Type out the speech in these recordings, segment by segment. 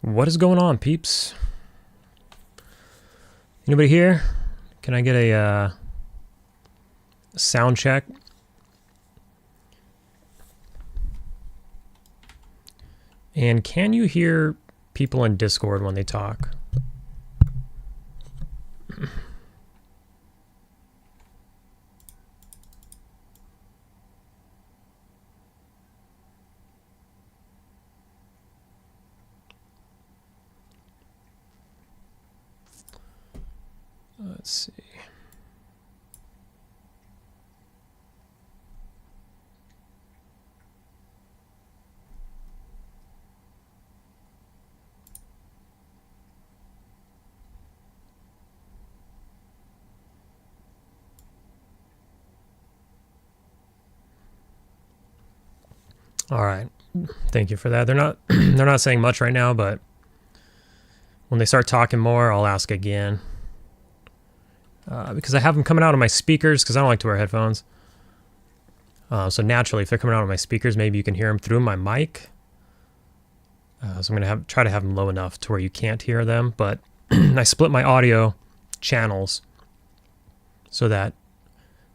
What is going on, peeps? Anybody here? Can I get a sound check? And can you hear people in Discord when they talk? Let's see. All right. Thank you for that. They're not saying much right now, but when they start talking more, I'll ask again. Because I have them coming out of my speakers, because I don't like to wear headphones. So naturally, if they're coming out of my speakers, maybe you can hear them through my mic. So I'm going to try to have them low enough to where you can't hear them. But I split my audio channels so that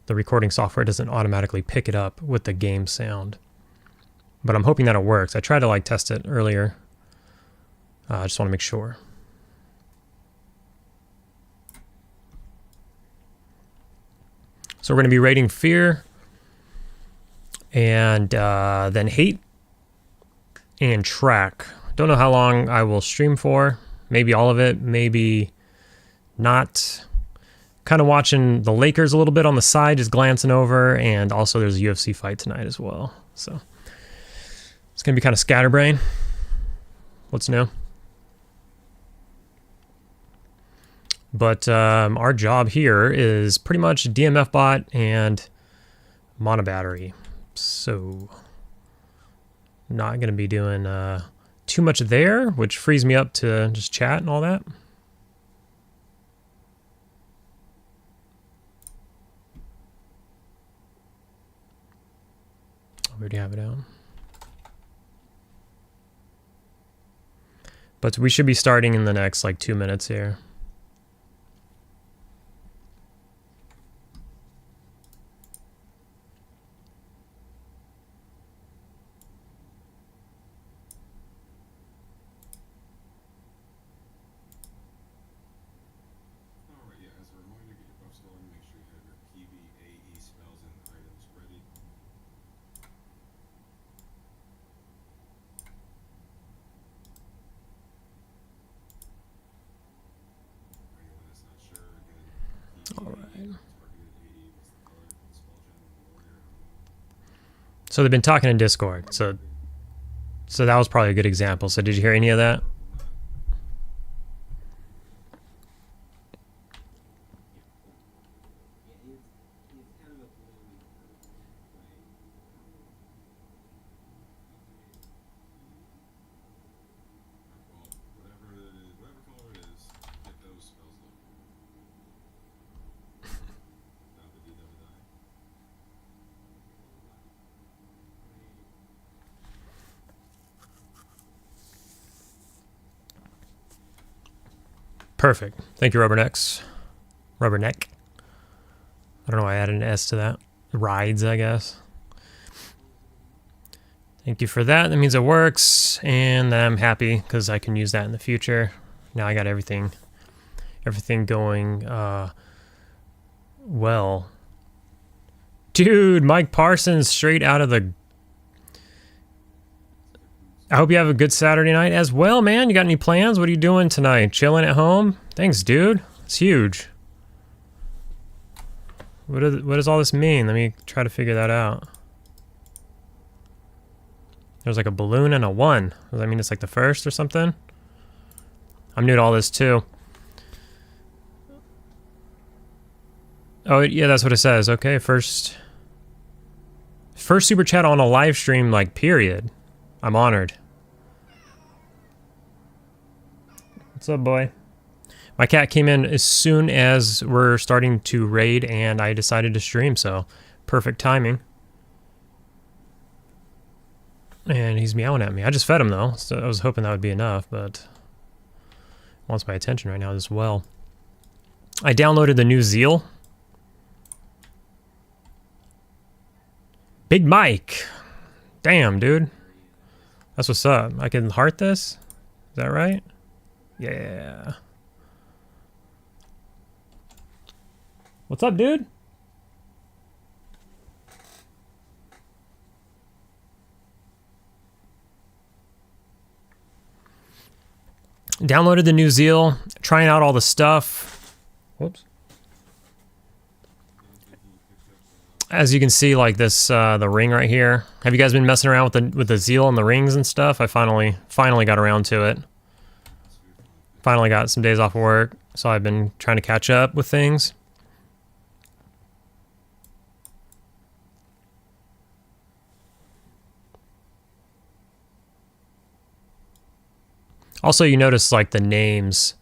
the recording software doesn't automatically pick it up with the game sound. But I'm hoping that it works. I tried to test it earlier. I just want to make sure. So we're going to be rating Fear, and then Hate, and Trak. Don't know how long I will stream for. Maybe all of it, maybe not. Kind of watching the Lakers a little bit on the side, just glancing over, and also there's a UFC fight tonight as well. So it's going to be kind of scatterbrain. What's new? But our job here is pretty much DMF bot and mono battery. So not going to be doing too much there, which frees me up to just chat and all that. I already have it out. But we should be starting in the next 2 minutes here. So they've been talking in Discord. So that was probably a good example. So did you hear any of that? Perfect. Thank you, Rubberneck. I don't know why I added an S to that. Rides, I guess. Thank you for that. That means it works, and I'm happy because I can use that in the future. Now I got everything going well. Dude, Mike Parsons straight out of the... I hope you have a good Saturday night as well, man. You got any plans? What are you doing tonight? Chilling at home? Thanks, dude. It's huge. What does all this mean? Let me try to figure that out. There's a balloon and a 1. Does that mean it's the first or something? I'm new to all this too. Oh, yeah, that's what it says. Okay, first super chat on a live stream, period. I'm honored. What's up, boy? My cat came in as soon as we're starting to raid, and I decided to stream, so perfect timing. And he's meowing at me. I just fed him, though, so I was hoping that would be enough, but wants my attention right now as well. I downloaded the new Zeal. Big Mike. Damn, dude. That's what's up. I can heart this? Is that right? Yeah. What's up, dude? Downloaded the new Zeal, trying out all the stuff. Whoops. As you can see, like this, the ring right here. Have you guys been messing around with the Zeal and the rings and stuff? I finally got around to it. Finally got some days off of work, so I've been trying to catch up with things. Also, you notice like the names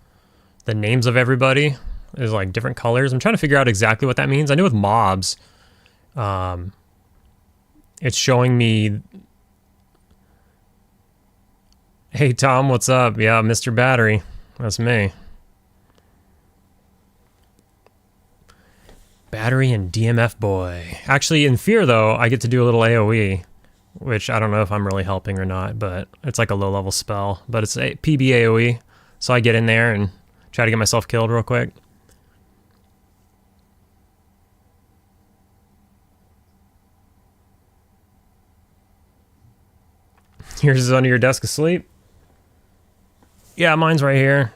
of everybody is like different colors. I'm trying to figure out exactly what that means. I know with mobs, it's showing me. Hey Tom, what's up? Yeah, Mr. Battery, that's me. Battery and DMF boy. Actually, in Fear though, I get to do a little AOE. Which I don't know if I'm really helping or not, but it's like a low-level spell. But it's a PB AoE, so I get in there and try to get myself killed real quick. Yours is under your desk asleep? Yeah, mine's right here.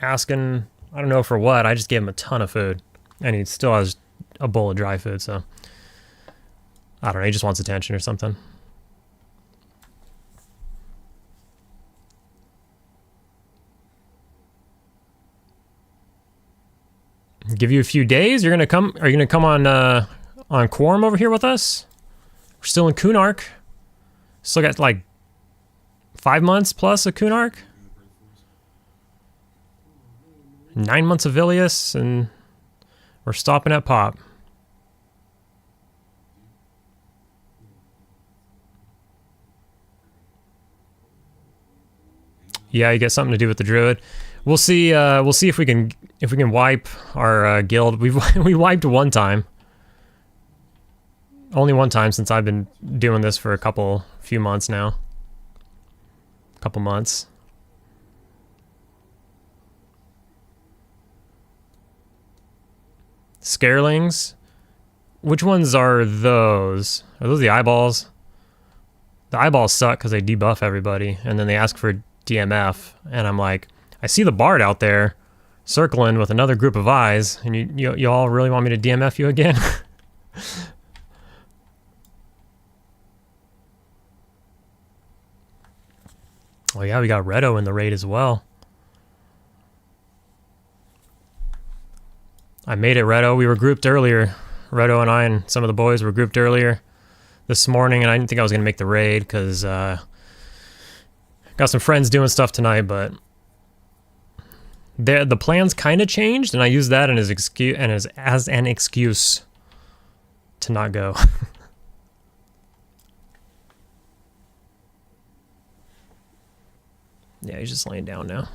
Asking, I don't know for what, I just gave him a ton of food. And he still has a bowl of dry food, so... I don't know, he just wants attention or something. Give you a few days. You're gonna come. Are you gonna come on Quarm over here with us? We're still in Kunark. Still got like 5 months plus of Kunark. 9 months of Ilias, and we're stopping at Pop. Yeah, you get something to do with the druid. We'll see. We'll see if we can wipe our guild. We wiped one time. Only one time since I've been doing this for a few months now. Couple months. Scarelings. Which ones are those? Are those the eyeballs? The eyeballs suck because they debuff everybody, and then they ask for DMF, and I'm like, I see the bard out there circling with another group of eyes, and you all really want me to DMF you again? Oh yeah, we got Redo in the raid as well. I made it, Redo. We were grouped earlier. Redo and I and some of the boys were grouped earlier this morning, and I didn't think I was going to make the raid because got some friends doing stuff tonight, but the plans kind of changed, and I used that as an excuse to not go. Yeah, he's just laying down now.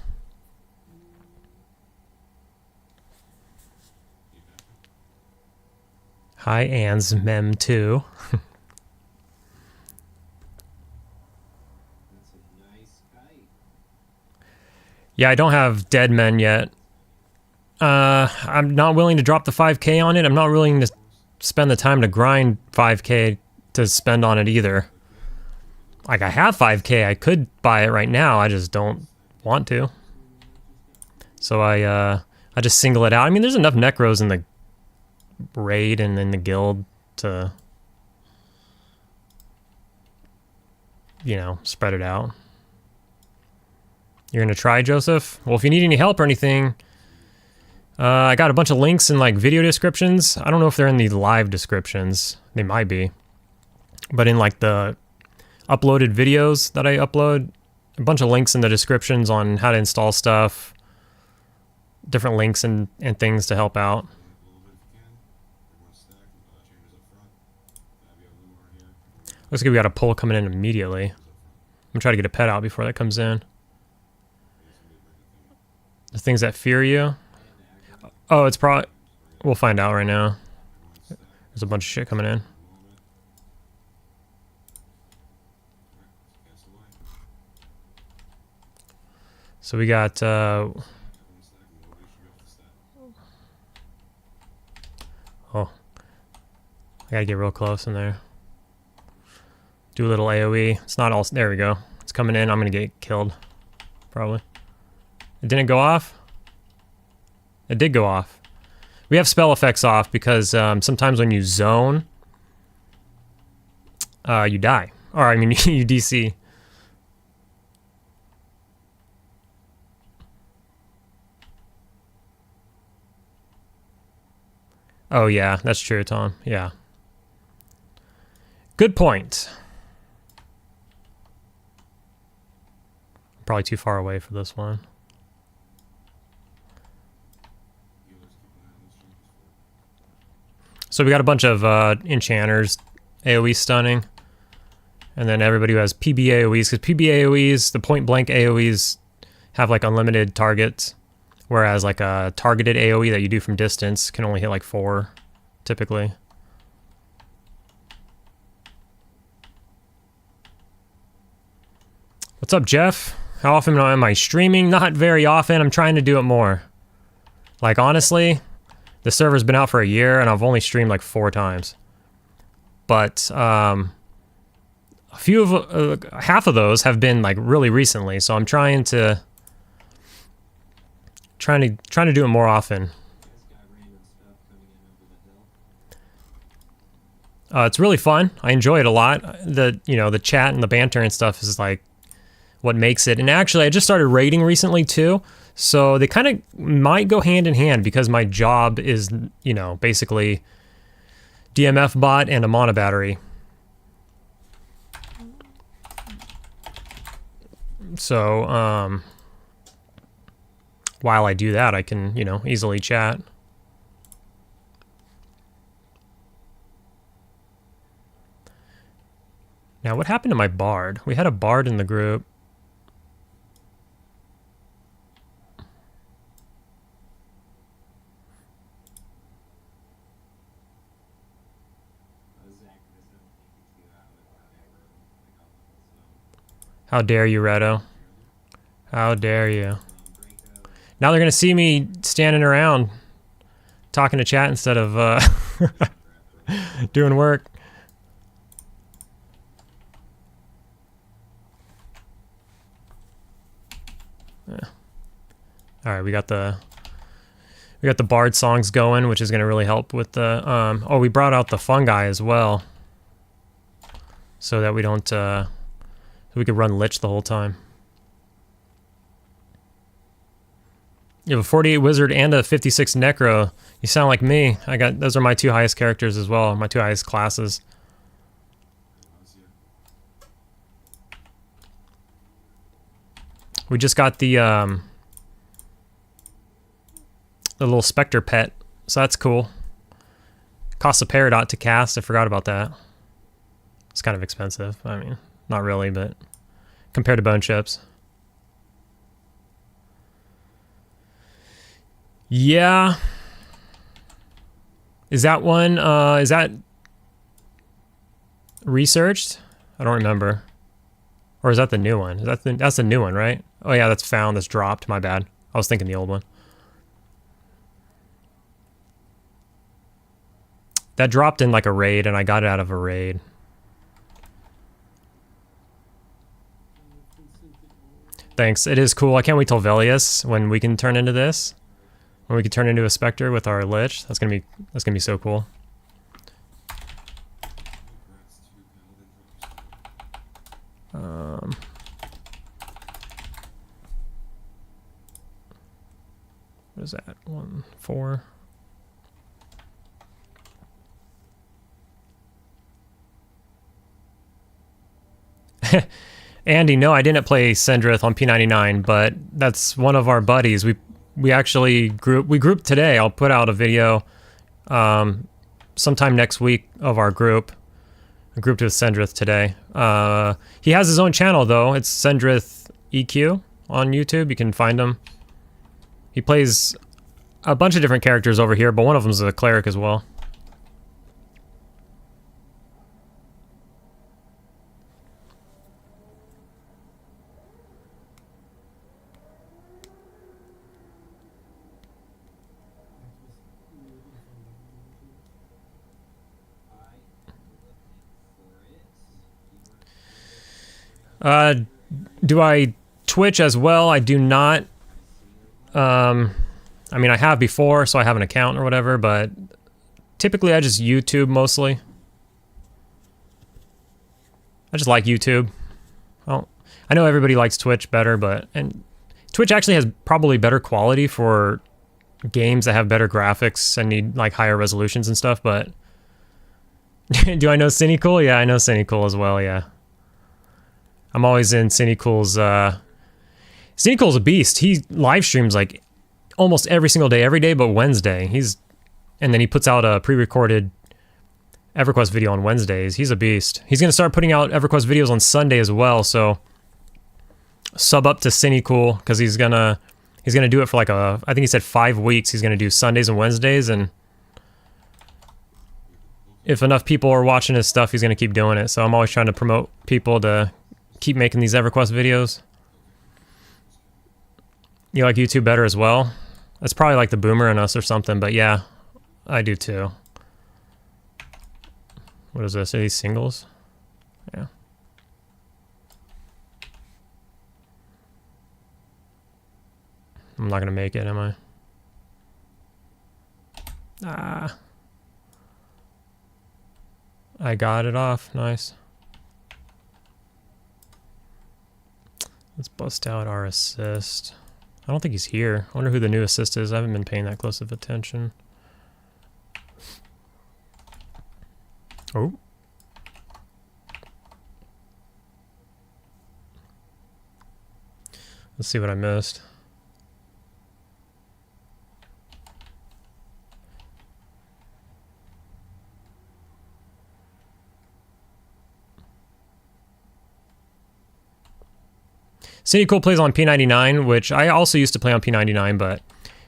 Hi, Anne's Mem 2. Yeah, I don't have Dead Men yet. I'm not willing to drop the 5k on it. I'm not willing to spend the time to grind 5k to spend on it either. Like, I have 5k. I could buy it right now. I just don't want to. So I just single it out. I mean, there's enough Necros in the raid and in the guild to, you know, spread it out. You're gonna try, Joseph? Well, if you need any help or anything, I got a bunch of links in like video descriptions. I don't know if they're in the live descriptions. They might be. But in like the uploaded videos that I upload, a bunch of links in the descriptions on how to install stuff, different links and things to help out. Looks like we got a pull coming in immediately. I'm gonna try to get a pet out before that comes in. The things that fear you. Oh, it's probably... We'll find out right now. There's a bunch of shit coming in. So we got... Oh. I gotta get real close in there. Do a little AoE. It's not all... There we go. It's coming in. I'm gonna get killed. Probably. It didn't go off? It did go off. We have spell effects off because sometimes when you zone, you die. Or, I mean, you DC. Oh, yeah, that's true, Tom. Yeah. Good point. Probably too far away for this one. So we got a bunch of enchanters, AoE stunning, and then everybody who has PB AoEs, because PB AoEs, the point blank AoEs, have like unlimited targets, whereas like a targeted AoE that you do from distance can only hit like 4, typically. What's up, Jeff? How often am I streaming? Not very often. I'm trying to do it more. Like, honestly, the server's been out for a year, and I've only streamed like 4 times. But a few of half of those have been like really recently, so I'm trying to do it more often. It's really fun. I enjoy it a lot. The chat and the banter and stuff is like what makes it. And actually, I just started raiding recently too. So they kind of might go hand in hand because my job is, basically DMF bot and a mono battery. So, while I do that, I can, easily chat. Now, what happened to my bard? We had a bard in the group. How dare you, Redo? How dare you? Now they're gonna see me standing around talking to chat instead of doing work. Yeah. All right, we got the bard songs going, which is gonna really help with the oh, we brought out the fungi as well, so that we don't we could run Lich the whole time. You have a 48 wizard and a 56 necro. You sound like me. Those are my 2 highest characters as well, my 2 highest classes. We just got the little specter pet, so that's cool. Costs a Peridot to cast. I forgot about that. It's kind of expensive. I mean, not really, but compared to bone chips. Yeah. Is that one, is that researched? I don't remember. Or is that the new one? That's the new one, right? Oh yeah, that's found, that's dropped, my bad. I was thinking the old one. That dropped in like a raid, and I got it out of a raid. Thanks, it is cool. I can't wait till Velius when we can turn into this. When we can turn into a Spectre with our Lich. That's gonna be so cool. What is that? 1, 4. Andy, no, I didn't play Sendrith on P99, but that's one of our buddies. We actually grouped today. I'll put out a video sometime next week of our group. I grouped with Sendrith today. He has his own channel though. It's Sendrith EQ on YouTube. You can find him. He plays a bunch of different characters over here, but one of them is a cleric as well. Do I Twitch as well? I do not. I mean, I have before, so I have an account or whatever, but typically I just YouTube mostly. I just like YouTube. Well, I know everybody likes Twitch better, and Twitch actually has probably better quality for games that have better graphics and need like higher resolutions and stuff, but do I know Cinecool? Yeah, I know Cinecool as well, yeah. I'm always in Cinecool's, Cinecool's a beast. He live streams like almost every single day, every day but Wednesday. And then he puts out a pre-recorded EverQuest video on Wednesdays. He's a beast. He's going to start putting out EverQuest videos on Sunday as well, so sub up to Cinecool, because he's gonna do it for like I think he said 5 weeks. He's going to do Sundays and Wednesdays, and if enough people are watching his stuff, he's going to keep doing it. So I'm always trying to promote people to keep making these EverQuest videos. You like YouTube better as well? That's probably like the boomer in us or something, but yeah, I do too. What is this? Are these singles? Yeah. I'm not gonna make it, am I? Ah. I got it off. Nice. Let's bust out our assist. I don't think he's here. I wonder who the new assist is. I haven't been paying that close of attention. Oh. Let's see what I missed. Cinecool plays on P99, which I also used to play on P99, but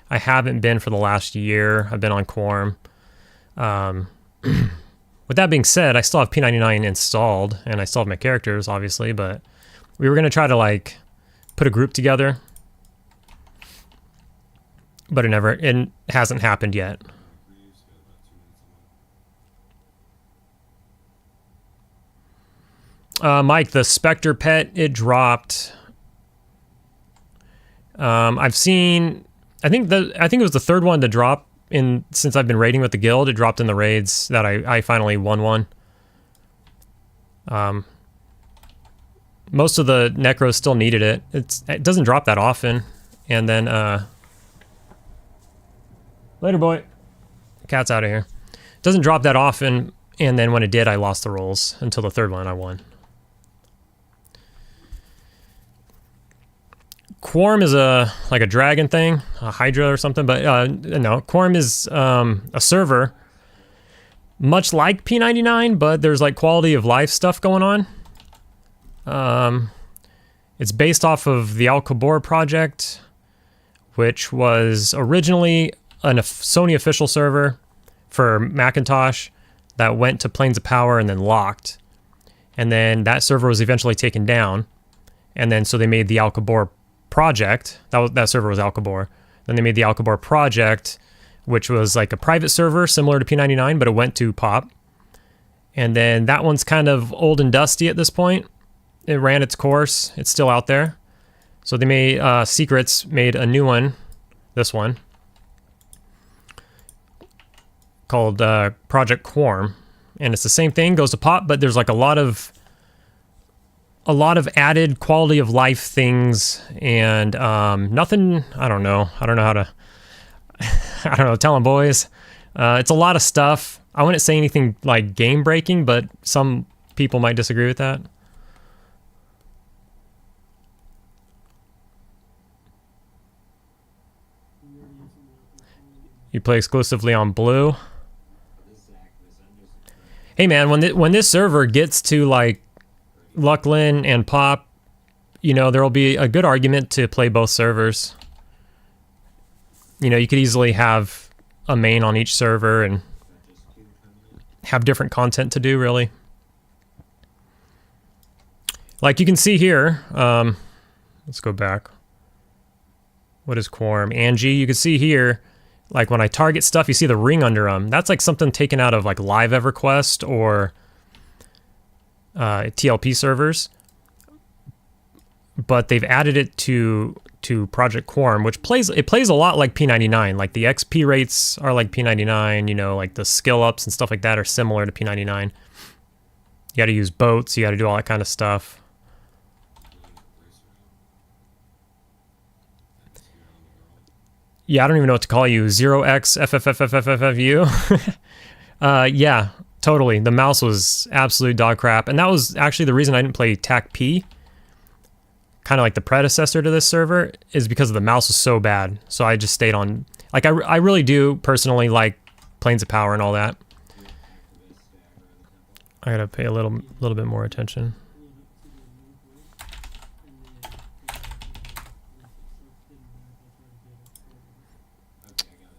I haven't been for the last year. I've been on Quarm. With that being said, I still have P99 installed, and I still have my characters, obviously, but we were going to try to, like, put a group together. But it hasn't happened yet. Mike, the Spectre pet, it dropped. I've seen, I think it was the third one to drop since I've been raiding with the guild. It dropped in the raids that I finally won one. Most of the necros still needed it. It doesn't drop that often. And then, later, boy. Cat's out of here. Doesn't drop that often. And then when it did, I lost the rolls until the third one I won. Quarm is like a dragon thing, a Hydra or something, but no, Quarm is a server much like P99, but there's like quality of life stuff going on. It's based off of the Al-Kabor project, which was originally a Sony official server for Macintosh that went to Planes of Power and then locked. And then that server was eventually taken down. And then so they made the Al-Kabor project. That server was Al-Kabor. Then they made the Al-Kabor project, which was like a private server similar to P99, but it went to Pop. And then that one's kind of old and dusty at this point. It ran its course. It's still out there. So they made Secrets made a new one, this one, called Project Quarm, and it's the same thing, goes to Pop, but there's like a lot of added quality of life things, and nothing, I don't know how to, I don't know, tell them boys. It's a lot of stuff. I wouldn't say anything like game breaking, but some people might disagree with that. You play exclusively on Blue. Hey man, when this server gets to like Lucklin and Pop, you know, there will be a good argument to play both servers. You know, you could easily have a main on each server and have different content to do, really. Like you can see here, let's go back. What is Quarm? Angie, you can see here, like when I target stuff, you see the ring under them. That's like something taken out of like live EverQuest or TLP servers. But they've added it to Project Quarm, which plays a lot like P99. Like the XP rates are like P99, you know, like the skill ups and stuff like that are similar to P99. You got to use boats, you got to do all that kind of stuff. Yeah, I don't even know what to call you. 0xFFFFFFU. Yeah, totally. The mouse was absolute dog crap, and that was actually the reason I didn't play TAC-P. Kind of like the predecessor to this server, is because the mouse was so bad. So I just stayed on, like I really do personally like Planes of Power and all that. I gotta pay a little bit more attention.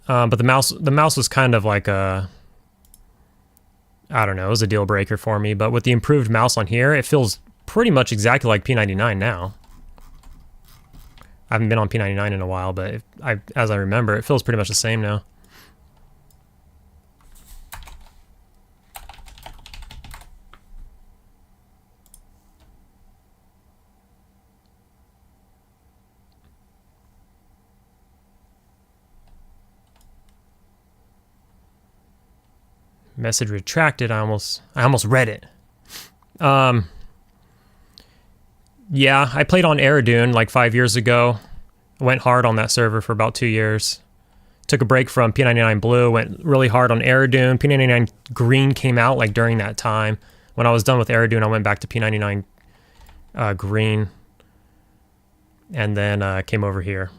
But the mouse was kind of like a, I don't know, it was a deal breaker for me. But with the improved mouse on here, it feels pretty much exactly like P99 now. I haven't been on P99 in a while, but as I remember, it feels pretty much the same now. Message retracted. I almost read it. Yeah, I played on Eriadune like 5 years ago. Went hard on that server for about 2 years. Took a break from P99 Blue, went really hard on Eriadune. P99 Green came out like during that time. When I was done with Eriadune, I went back to P99 Green. And then came over here.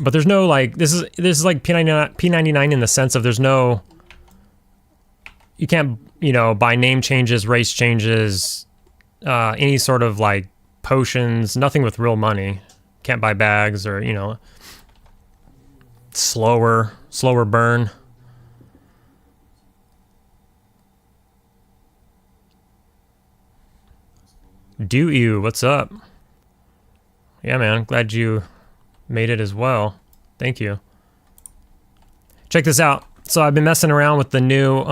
But there's no like, this is like P99 in the sense of there's no, you can't, you know, buy name changes, race changes, any sort of like potions, nothing with real money. Can't buy bags or, you know, slower burn. Do you? What's up? Yeah, man, glad you made it as well. Thank you. Check this out. So I've been messing around with the new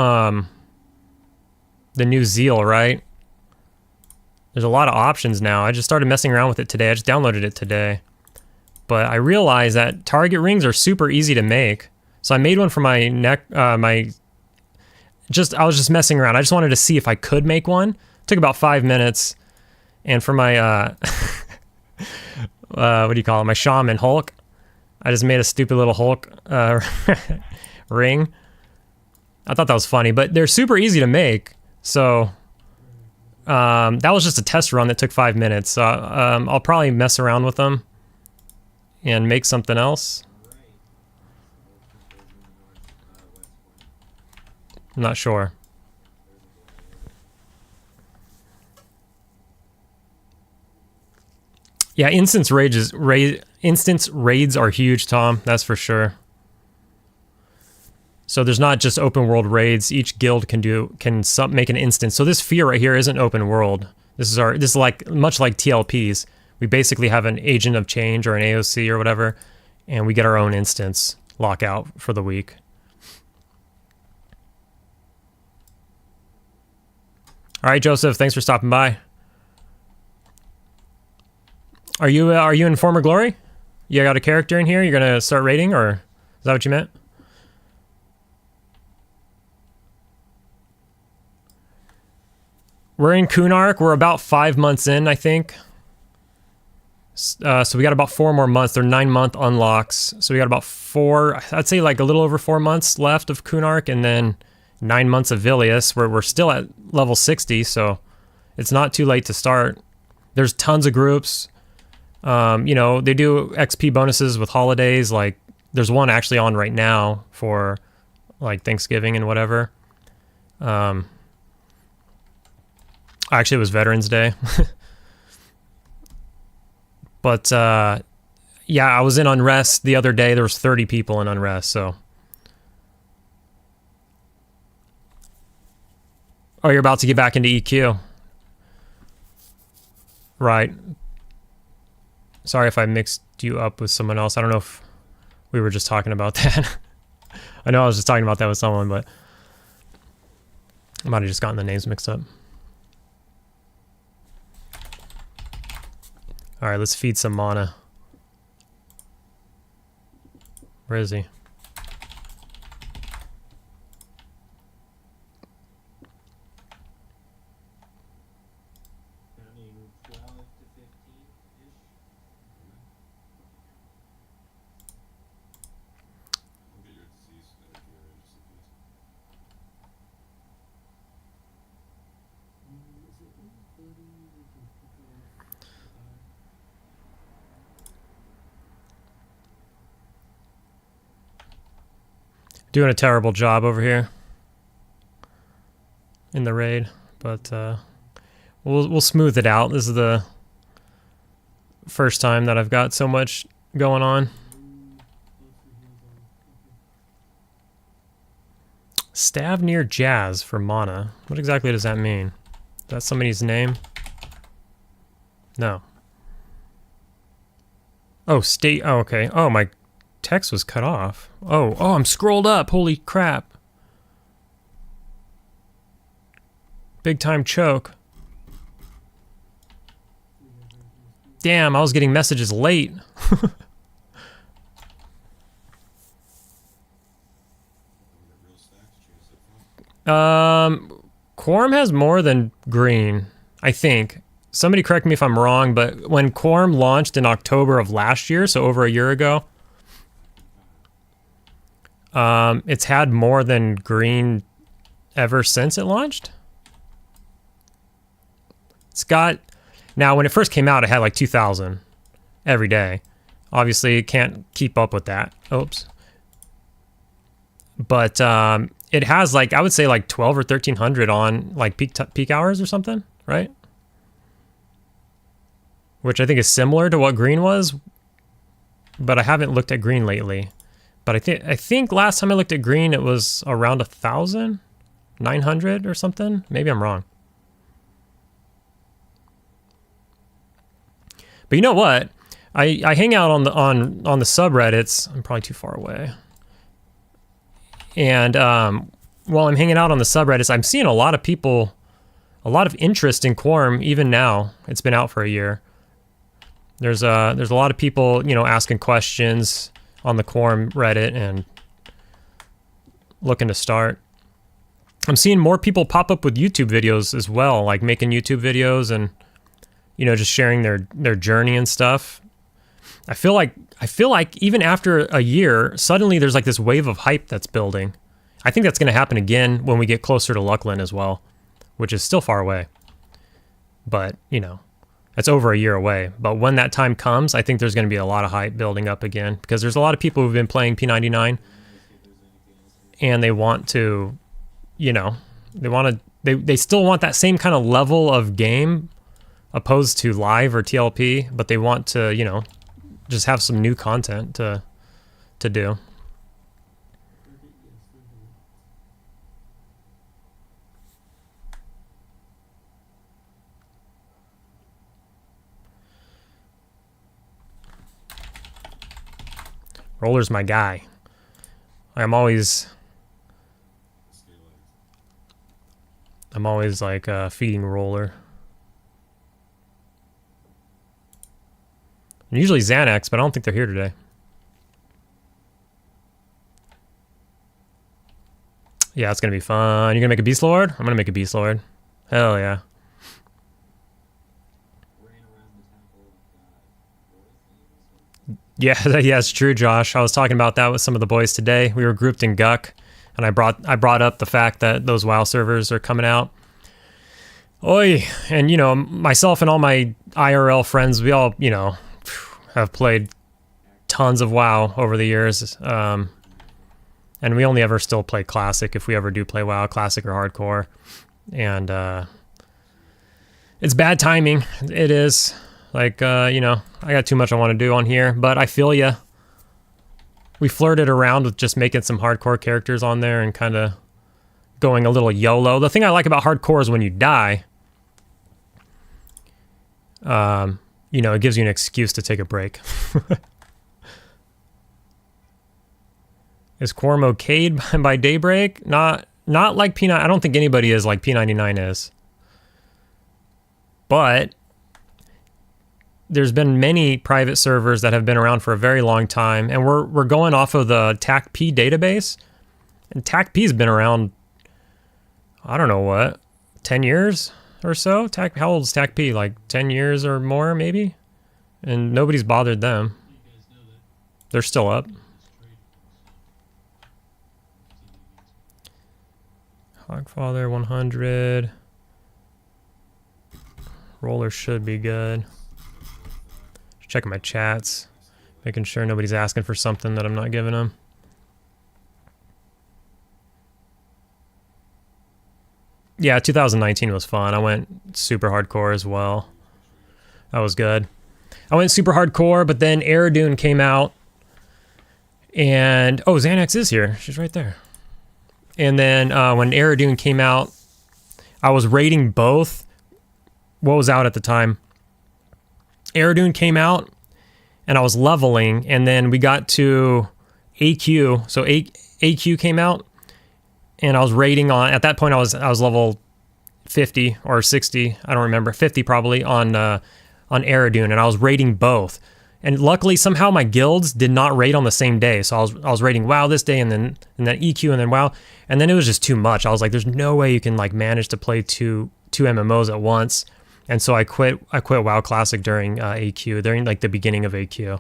Zeal, right? There's a lot of options now. I just started messing around with it today. I just downloaded it today. But I realized that target rings are super easy to make. So I made one for my neck, I was just messing around. I just wanted to see if I could make one. It took about 5 minutes. And for my, what do you call it? My Shaman Hulk. I just made a stupid little Hulk ring. I thought that was funny, but they're super easy to make. So that was just a test run that took 5 minutes. So I'll probably mess around with them and make something else. I'm not sure. Yeah, instance raids are huge, Tom. That's for sure. So there's not just open world raids. Each guild can make an instance. So this Fear right here isn't open world. This is like much like TLPs. We basically have an agent of change or an AOC or whatever, and we get our own instance lockout for the week. All right, Joseph, thanks for stopping by. Are you in Former Glory? You got a character in here? You're gonna start raiding, or is that what you meant? We're in Kunark. We're about 5 months in, I think. So we got about 4 more months. They're 9-month unlocks. So we got about 4, I'd say like a little over 4 months left of Kunark, and then 9 months of Vilius, where we're still at level 60, so it's not too late to start. There's tons of groups. You know, they do XP bonuses with holidays. Like, there's one actually on right now for like Thanksgiving and whatever. Actually, it was Veterans Day. But Yeah, I was in Unrest the other day. There was 30 people in Unrest, so. Oh, you're about to get back into EQ. Right. Sorry if I mixed you up with someone else. I don't know if we were just talking about that. I know I was just talking about that with someone, but I might have just gotten the names mixed up. All right, let's feed some mana. Where is he? Doing a terrible job over here in the raid, but we'll smooth it out. This is the first time that I've got so much going on. Stavnir Jazz for mana. What exactly does that mean? Is that somebody's name? No. Oh, state. Oh, okay. Oh, my text was cut off. Oh, I'm scrolled up. Holy crap. Big time choke. Damn, I was getting messages late. Quarm has more than green, I think. Somebody correct me if I'm wrong, but when Quarm launched in October of last year, so over a year ago, it's had more than green ever since it launched. It's got, now when it first came out, it had like 2,000 every day. Obviously, it can't keep up with that. Oops. But it has like, I would say like 12 or 1,300 on like peak hours or something, right? Which I think is similar to what green was, but I haven't looked at green lately. But I think last time I looked at green, it was around 1,000, 900 or something. Maybe I'm wrong. But you know what? I hang out on the subreddits. I'm probably too far away. And while I'm hanging out on the subreddits, I'm seeing a lot of people, a lot of interest in Quarm even now. It's been out for a year. There's a lot of people, you know, asking questions on the Quarm Reddit and looking to start. I'm seeing more people pop up with YouTube videos as well, like making YouTube videos and, you know, just sharing their journey and stuff. I feel like even after a year, suddenly there's like this wave of hype that's building. I think that's going to happen again when we get closer to Luckland as well, which is still far away. But, you know, it's over a year away. But when that time comes, I think there's going to be a lot of hype building up again because there's a lot of people who've been playing P99 and they want to, you know, they still want that same kind of level of game opposed to live or TLP, but they want to, you know, just have some new content to do. Roller's my guy. I'm always like feeding Roller. And usually Xanax, but I don't think they're here today. Yeah, it's gonna be fun. You're gonna make a Beast Lord? I'm gonna make a Beast Lord. Hell yeah. Yeah, yeah, it's true, Josh. I was talking about that with some of the boys today. We were grouped in Guck, and I brought up the fact that those WoW servers are coming out. Oi, and you know, myself and all my IRL friends, we all, you know, have played tons of WoW over the years, and we only ever still play Classic if we ever do play WoW, Classic or Hardcore, and it's bad timing. It is. Like, you know, I got too much I want to do on here, but I feel ya. We flirted around with just making some hardcore characters on there and kind of going a little YOLO. The thing I like about hardcore is when you die, you know, it gives you an excuse to take a break. Is Quarm okayed by Daybreak? Not like P9. I don't think anybody is like P99 is. But there's been many private servers that have been around for a very long time, and we're going off of the TACP database. And TACP's been around, I don't know what, 10 years or so? How old is TACP? Like 10 years or more, maybe? And nobody's bothered them. They're still up. Hogfather 100. Roller should be good. Just checking my chats, making sure nobody's asking for something that I'm not giving them. Yeah, 2019 was fun. I went super hardcore as well. That was good. I went super hardcore, but then Aerodune came out. And, oh, Xanax is here. She's right there. And then when Aerodune came out, I was rating both. What was out at the time? Aerodune came out, and I was leveling, and then we got to AQ. So AQ came out, and I was rating on. At that point, I was level 50 or 60. I don't remember. 50 probably on Aerodune, and I was rating both. And luckily, somehow my guilds did not raid on the same day. So I was rating WoW this day, and then EQ, and then WoW, and then it was just too much. I was like, there's no way you can like manage to play two MMOs at once. And so I quit WoW Classic during AQ, during like the beginning of AQ.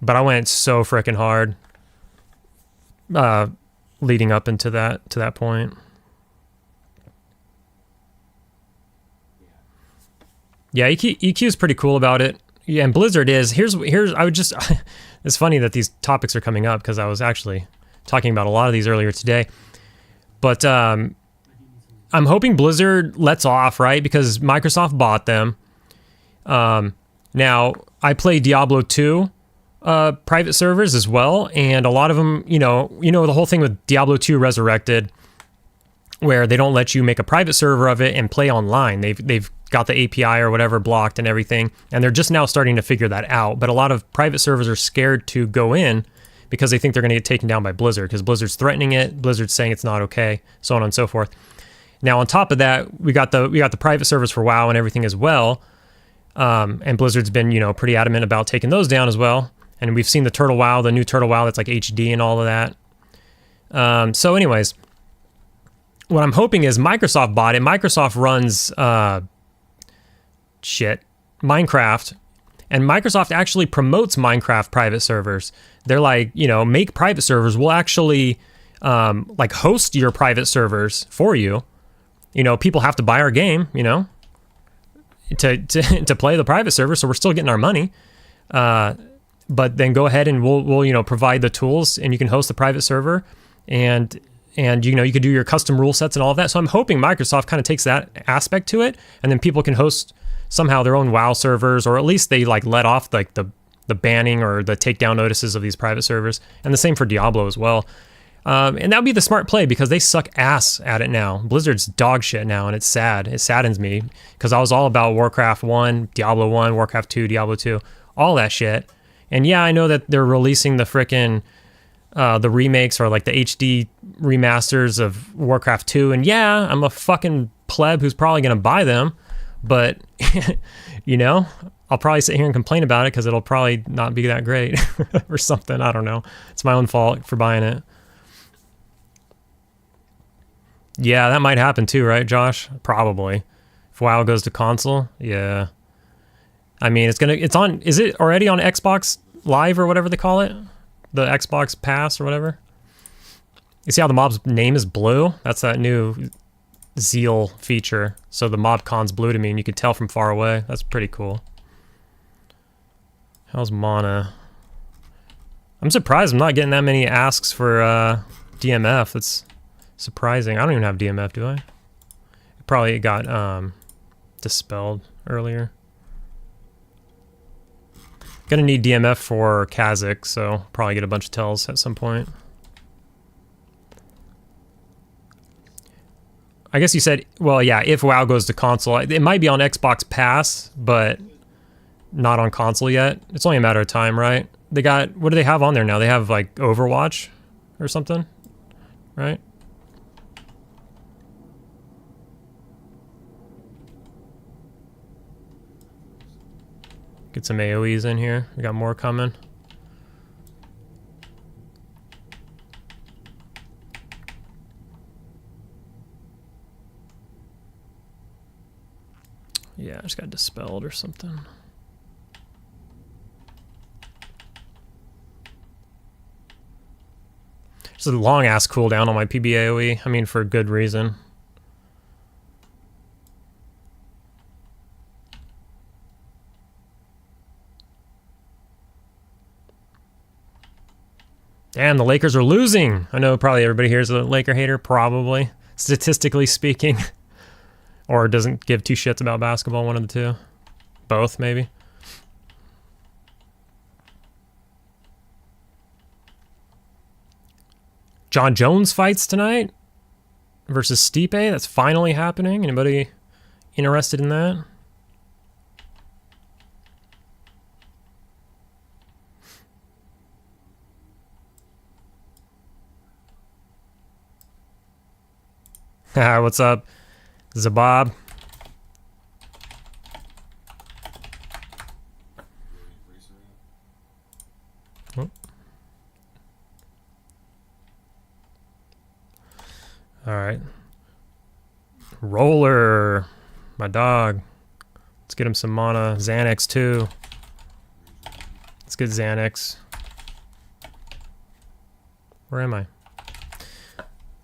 But I went so freaking hard leading up into that point. Yeah, EQ is pretty cool about it. Yeah, and Blizzard is. Here's I would just it's funny that these topics are coming up because I was actually talking about a lot of these earlier today. But I'm hoping Blizzard lets off, right? Because Microsoft bought them. Now, I play Diablo 2 private servers as well, and a lot of them, you know the whole thing with Diablo 2 Resurrected, where they don't let you make a private server of it and play online. They've got the API or whatever blocked and everything, and they're just now starting to figure that out. But a lot of private servers are scared to go in because they think they're going to get taken down by Blizzard, because Blizzard's threatening it, Blizzard's saying it's not okay, so on and so forth. Now, on top of that, we got the private servers for WoW and everything as well, and Blizzard's been pretty adamant about taking those down as well. And we've seen the Turtle WoW, the new Turtle WoW that's like HD and all of that. So, anyways, what I'm hoping is Microsoft bought it. Microsoft runs Minecraft, and Microsoft actually promotes Minecraft private servers. They're like, make private servers. We'll actually like host your private servers for you. People have to buy our game, to play the private server, so we're still getting our money. But then go ahead and we'll provide the tools, and you can host the private server, and you can do your custom rule sets and all of that. So I'm hoping Microsoft kind of takes that aspect to it, and then people can host somehow their own WoW servers, or at least they like let off like the banning or the takedown notices of these private servers, and the same for Diablo as well. And that would be the smart play, because they suck ass at it now. Blizzard's dog shit now, and it's sad. It saddens me, because I was all about Warcraft 1, Diablo 1, Warcraft 2, Diablo 2, all that shit. And yeah, I know that they're releasing the frickin' the remakes or like the HD remasters of Warcraft 2, and yeah, I'm a fucking pleb who's probably gonna buy them, but I'll probably sit here and complain about it because it'll probably not be that great or something. I don't know. It's my own fault for buying it. Yeah, that might happen too, right, Josh? Probably. If WoW goes to console, yeah. I mean, it's on, is it already on Xbox Live or whatever they call it? The Xbox Pass or whatever? You see how the mob's name is blue? That's that new Zeal feature. So the mob con's blue to me, and you can tell from far away. That's pretty cool. How's Mana? I'm surprised I'm not getting that many asks for DMF. That's surprising. I don't even have DMF, do I? It probably got dispelled earlier. Gonna need DMF for Kazakh, so probably get a bunch of tells at some point. I guess you said, well, yeah, if WoW goes to console, it might be on Xbox Pass, but not on console yet. It's only a matter of time, right? They got, what do they have on there now? They have like Overwatch or something, right? Get some AoEs in here. We got more coming. Yeah, I just got dispelled or something. It's a long ass cooldown on my PB AoE. I mean, for good reason. Damn, the Lakers are losing. I know probably everybody here is a Laker hater, probably, statistically speaking. Or doesn't give two shits about basketball, one of the two. Both, maybe. John Jones fights tonight versus Stipe. That's finally happening. Anybody interested in that? What's up, Zabab? Oh. All right. Roller, my dog. Let's get him some mana. Xanax too. Let's get Xanax. Where am I?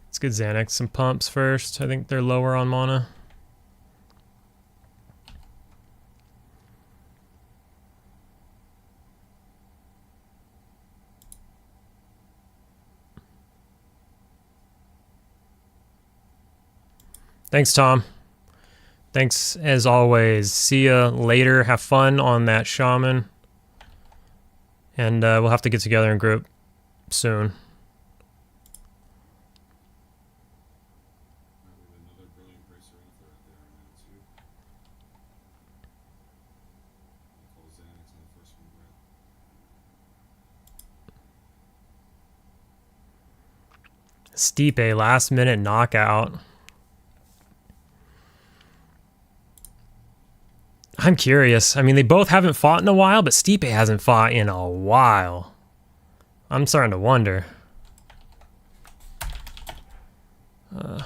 Let's get Xanax some pumps first. I think they're lower on mana. Thanks, Tom. Thanks as always. See ya later. Have fun on that shaman. And we'll have to get together in group soon. Stipe, last minute knockout. I'm curious. I mean, they both haven't fought in a while, but Stipe hasn't fought in a while. I'm starting to wonder. I'm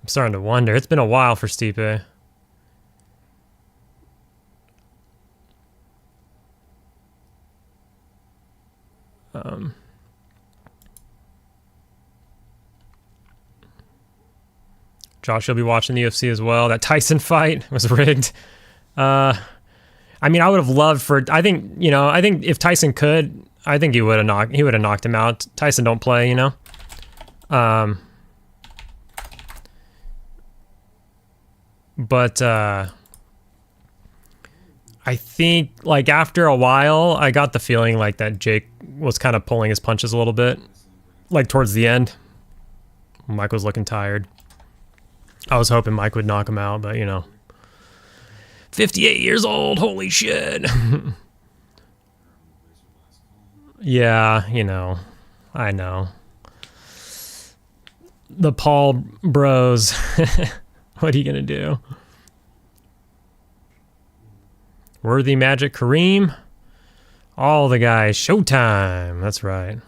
starting to wonder. It's been a while for Stipe. Josh will be watching the UFC as well. That Tyson fight was rigged. I mean, I would have loved for. I think if Tyson could, I think he would have knocked him out. Tyson don't play, you know. But I think like after a while, I got the feeling like that Jake was kind of pulling his punches a little bit, like towards the end. Mike was looking tired. I was hoping Mike would knock him out, but 58 years old, holy shit. Yeah, I know. The Paul bros. What are you gonna do? Worthy Magic Kareem. All the guys. Showtime. That's right.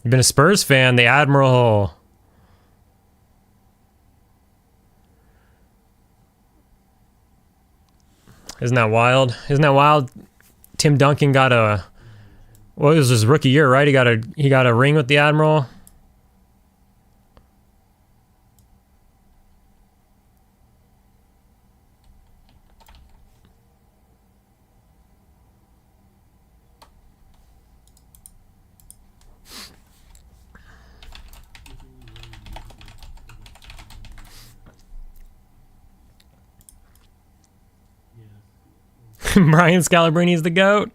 You've been a Spurs fan, the Admiral. Isn't that wild? Isn't that wild? Tim Duncan got a, well, it was his rookie year, right? He got a ring with the Admiral. Brian Scalabrini's the GOAT.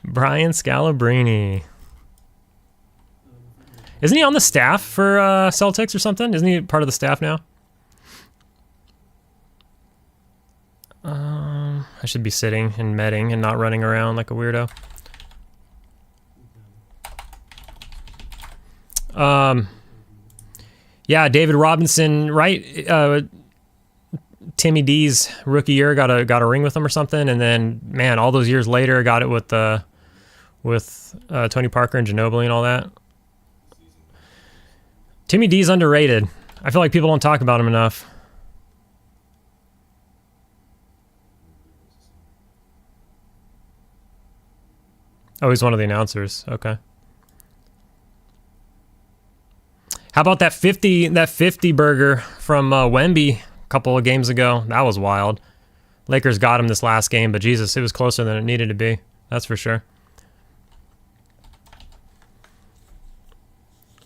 Brian Scalabrine. Isn't he on the staff for Celtics or something? Isn't he part of the staff now? I should be sitting and medding and not running around like a weirdo. Yeah, David Robinson, right? Timmy D's rookie year got a ring with him or something, and then man, all those years later, got it with Tony Parker and Ginobili and all that. Timmy D's underrated. I feel like people don't talk about him enough. Oh, he's one of the announcers. Okay. How about that 50 burger from Wemby a couple of games ago? That was wild. Lakers got him this last game, but Jesus, it was closer than it needed to be. That's for sure.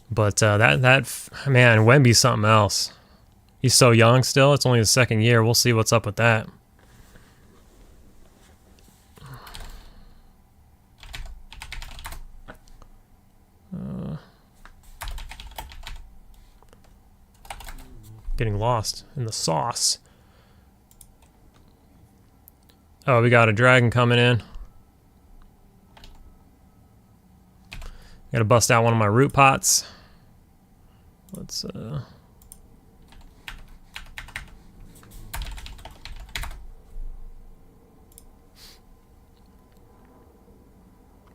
But that man, Wemby's something else. He's so young still. It's only his second year. We'll see what's up with that. Getting lost in the sauce. Oh, we got a dragon coming in. Gotta bust out one of my root pots. Let's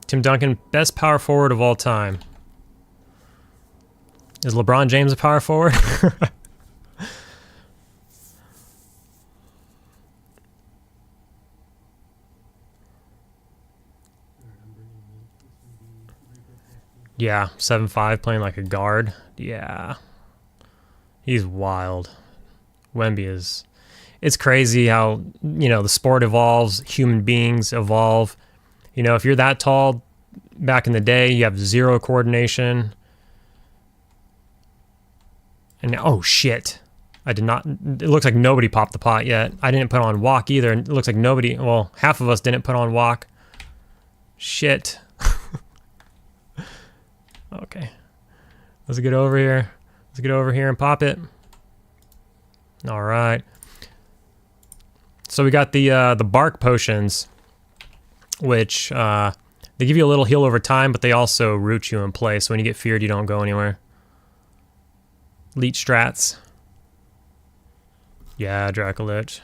Tim Duncan, best power forward of all time. Is LeBron James a power forward? Yeah, 7'5", playing like a guard. Yeah. He's wild. Wemby is... It's crazy how, you know, the sport evolves, human beings evolve. You know, if you're that tall back in the day, you have zero coordination. And now, oh shit. I did not... It looks like nobody popped the pot yet. I didn't put on walk either. It looks like nobody... Well, half of us didn't put on walk. Shit. Okay, let's get over here. Let's get over here and pop it. All right. So we got the bark potions, which they give you a little heal over time, but they also root you in place. So when you get feared, you don't go anywhere. Leech strats. Yeah, Dracolich.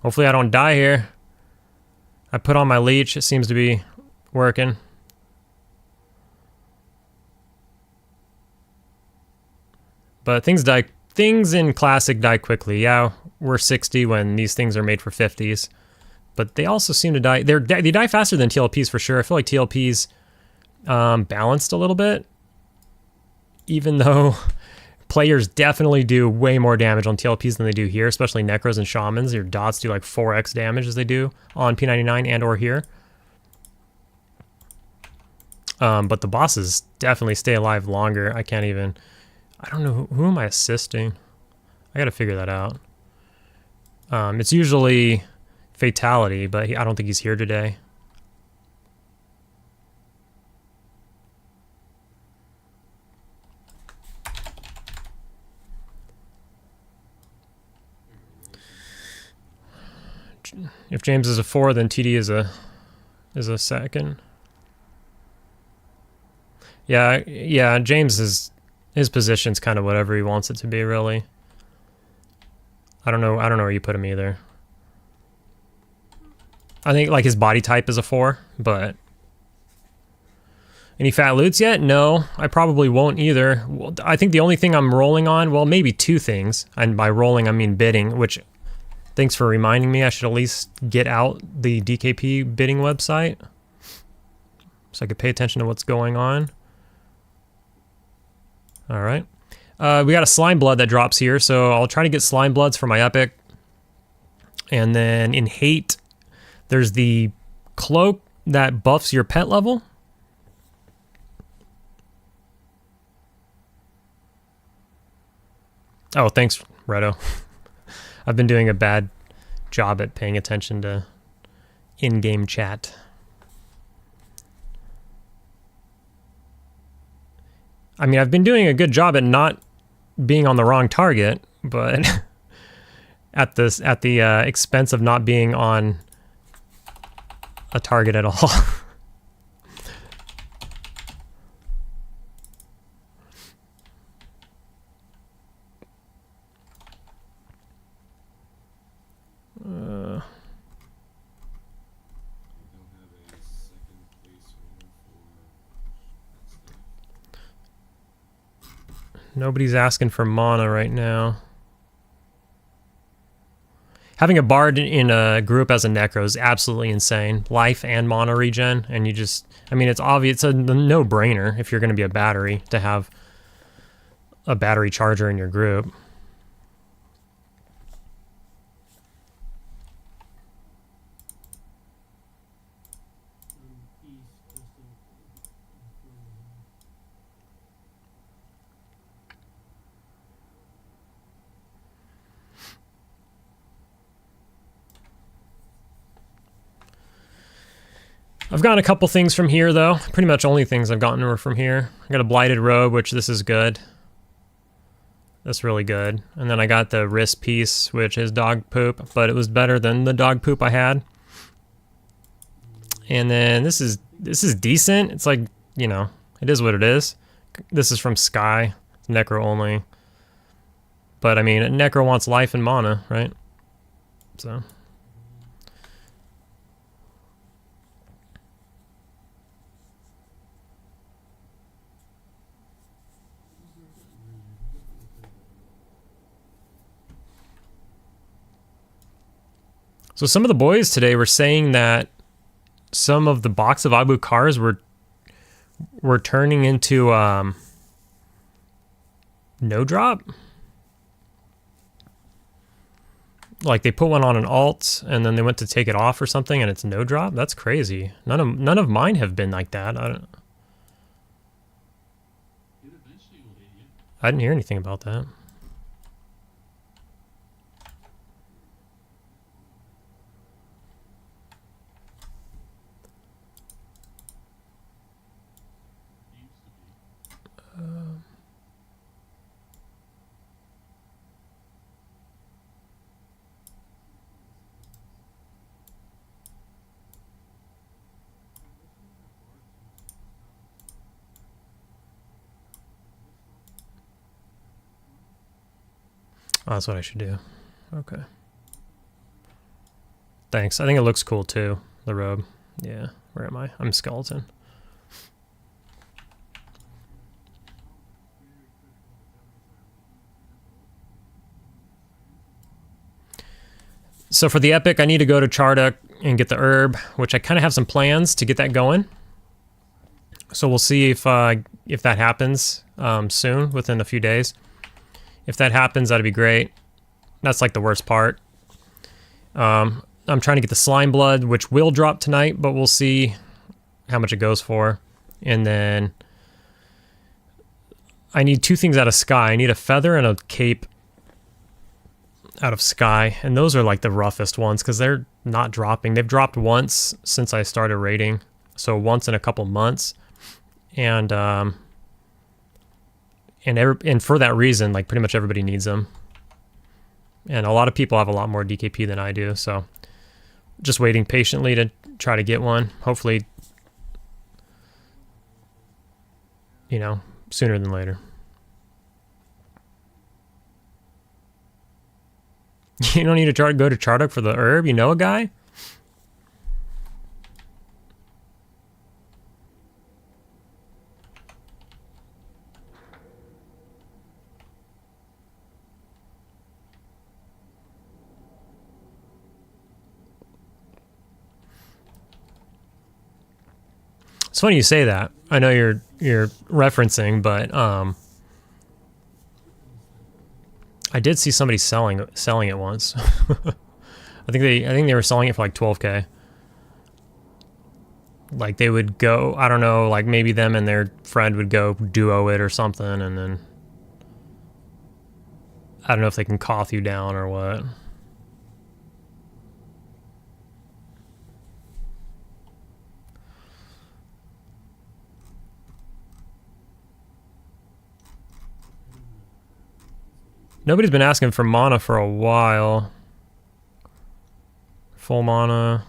Hopefully I don't die here. I put on my leech. It seems to be working. But things in Classic die quickly. Yeah, we're 60 when these things are made for 50s. But they also seem to die. They die faster than TLPs for sure. I feel like TLPs balanced a little bit. Even though players definitely do way more damage on TLPs than they do here, especially Necros and Shamans. Your dots do like 4x damage as they do on P99 and or here. But the bosses definitely stay alive longer. I can't even... I don't know. Who am I assisting? I gotta figure that out. It's usually Fatality, but I don't think he's here today. If James is a 4, then TD is a second. Yeah, James is... His position's kind of whatever he wants it to be, really. I don't know where you put him either. I think like his body type is a 4, but any fat loots yet? No, I probably won't either. Well, I think the only thing I'm rolling on, well, maybe 2 things, and by rolling I mean bidding, which thanks for reminding me I should at least get out the DKP bidding website so I could pay attention to what's going on. All right. We got a Slime Blood that drops here, so I'll try to get Slime Bloods for my Epic. And then in Hate, there's the Cloak that buffs your pet level. Oh, thanks, Redo. I've been doing a bad job at paying attention to in-game chat. I mean, I've been doing a good job at not being on the wrong target, but at the expense of not being on a target at all. Nobody's asking for mana right now. Having a bard in a group as a necro is absolutely insane. Life and mana regen, and you just, I mean, it's obvious, it's a no-brainer if you're going to be a battery to have a battery charger in your group. I've gotten a couple things from here, though. Pretty much only things I've gotten were from here. I got a Blighted Robe, which this is good. That's really good. And then I got the wrist piece, which is dog poop, but it was better than the dog poop I had. And then this is decent. It's like, you know, it is what it is. This is from Sky. It's Necro only. But I mean, Necro wants life and mana, right? So... So some of the boys today were saying that some of the box of Abu cars were turning into no drop. Like they put one on an alt and then they went to take it off or something and it's no drop. That's crazy. None of mine have been like that. I didn't hear anything about that. Oh, that's what I should do. Okay. Thanks. I think it looks cool too, the robe. Yeah. Where am I? I'm skeleton. So for the epic, I need to go to Charduk and get the herb, which I kind of have some plans to get that going. So we'll see if that happens soon, within a few days. If that happens, that'd be great. That's like the worst part. I'm trying to get the slime blood, which will drop tonight, but we'll see how much it goes for. And then I need two things out of Sky. I need a feather and a cape out of Sky. And those are like the roughest ones because they're not dropping. They've dropped once since I started raiding. So once in a couple months. And for that reason, like pretty much everybody needs them. And a lot of people have a lot more DKP than I do, so just waiting patiently to try to get one. Hopefully, you know, sooner than later. You don't need to go to Charduk for the herb? You know a guy? It's funny you say that. I know you're referencing, but I did see somebody selling it once. I think they were selling it for like 12K. Like they would go, I don't know, like maybe them and their friend would go duo it or something, and then I don't know if they can cough you down or what. Nobody's been asking for mana for a while. Full mana.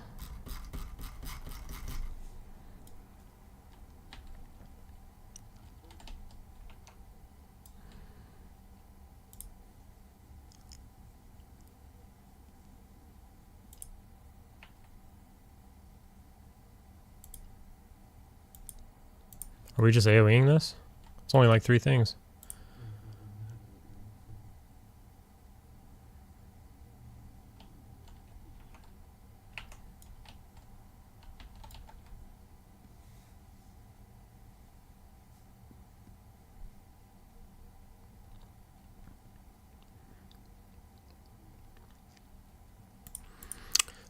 Are we just AoEing this? It's only like 3 things.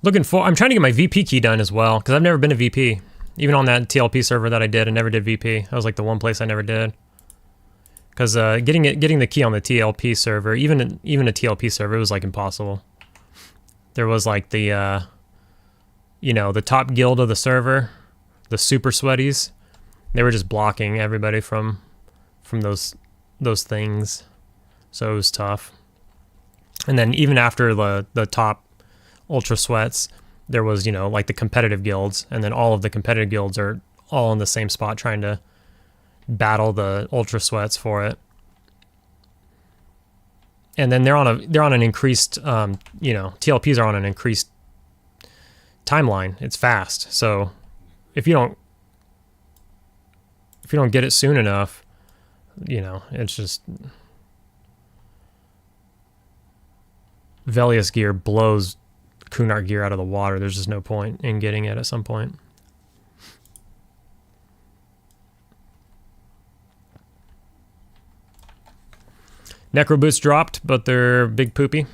I'm trying to get my VP key done as well, because I've never been a VP. Even on that TLP server that I did, I never did VP. That was like the one place I never did. Because getting the key on the TLP server, even a TLP server, it was like impossible. There was like the, the top guild of the server, the super sweaties. They were just blocking everybody from those things, so it was tough. And then even after the top ultra sweats, there was like the competitive guilds, and then all of the competitive guilds are all in the same spot trying to battle the ultra sweats for it. And then they're on an increased TLPs are on an increased timeline. It's fast, so if you don't get it soon enough, it's just Velius gear blows Kunart gear out of the water. There's just no point in getting it at some point. Necro boots dropped, but they're big poopy.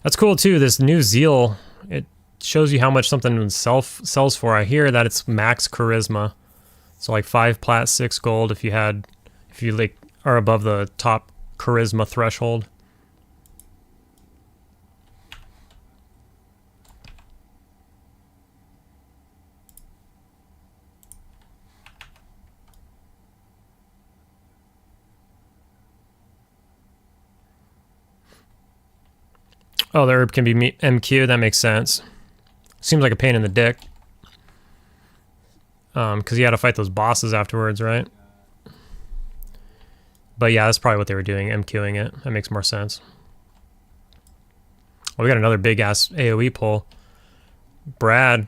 That's cool too. This new Zeal, it shows you how much something sells for. I hear that it's max charisma, so like 5 plat, 6 gold if you like are above the top charisma threshold. Oh, the herb can be MQ. That makes sense. Seems like a pain in the dick. Because you had to fight those bosses afterwards, right? But yeah, that's probably what they were doing, MQing it. That makes more sense. Oh, we got another big-ass AoE pull. Brad,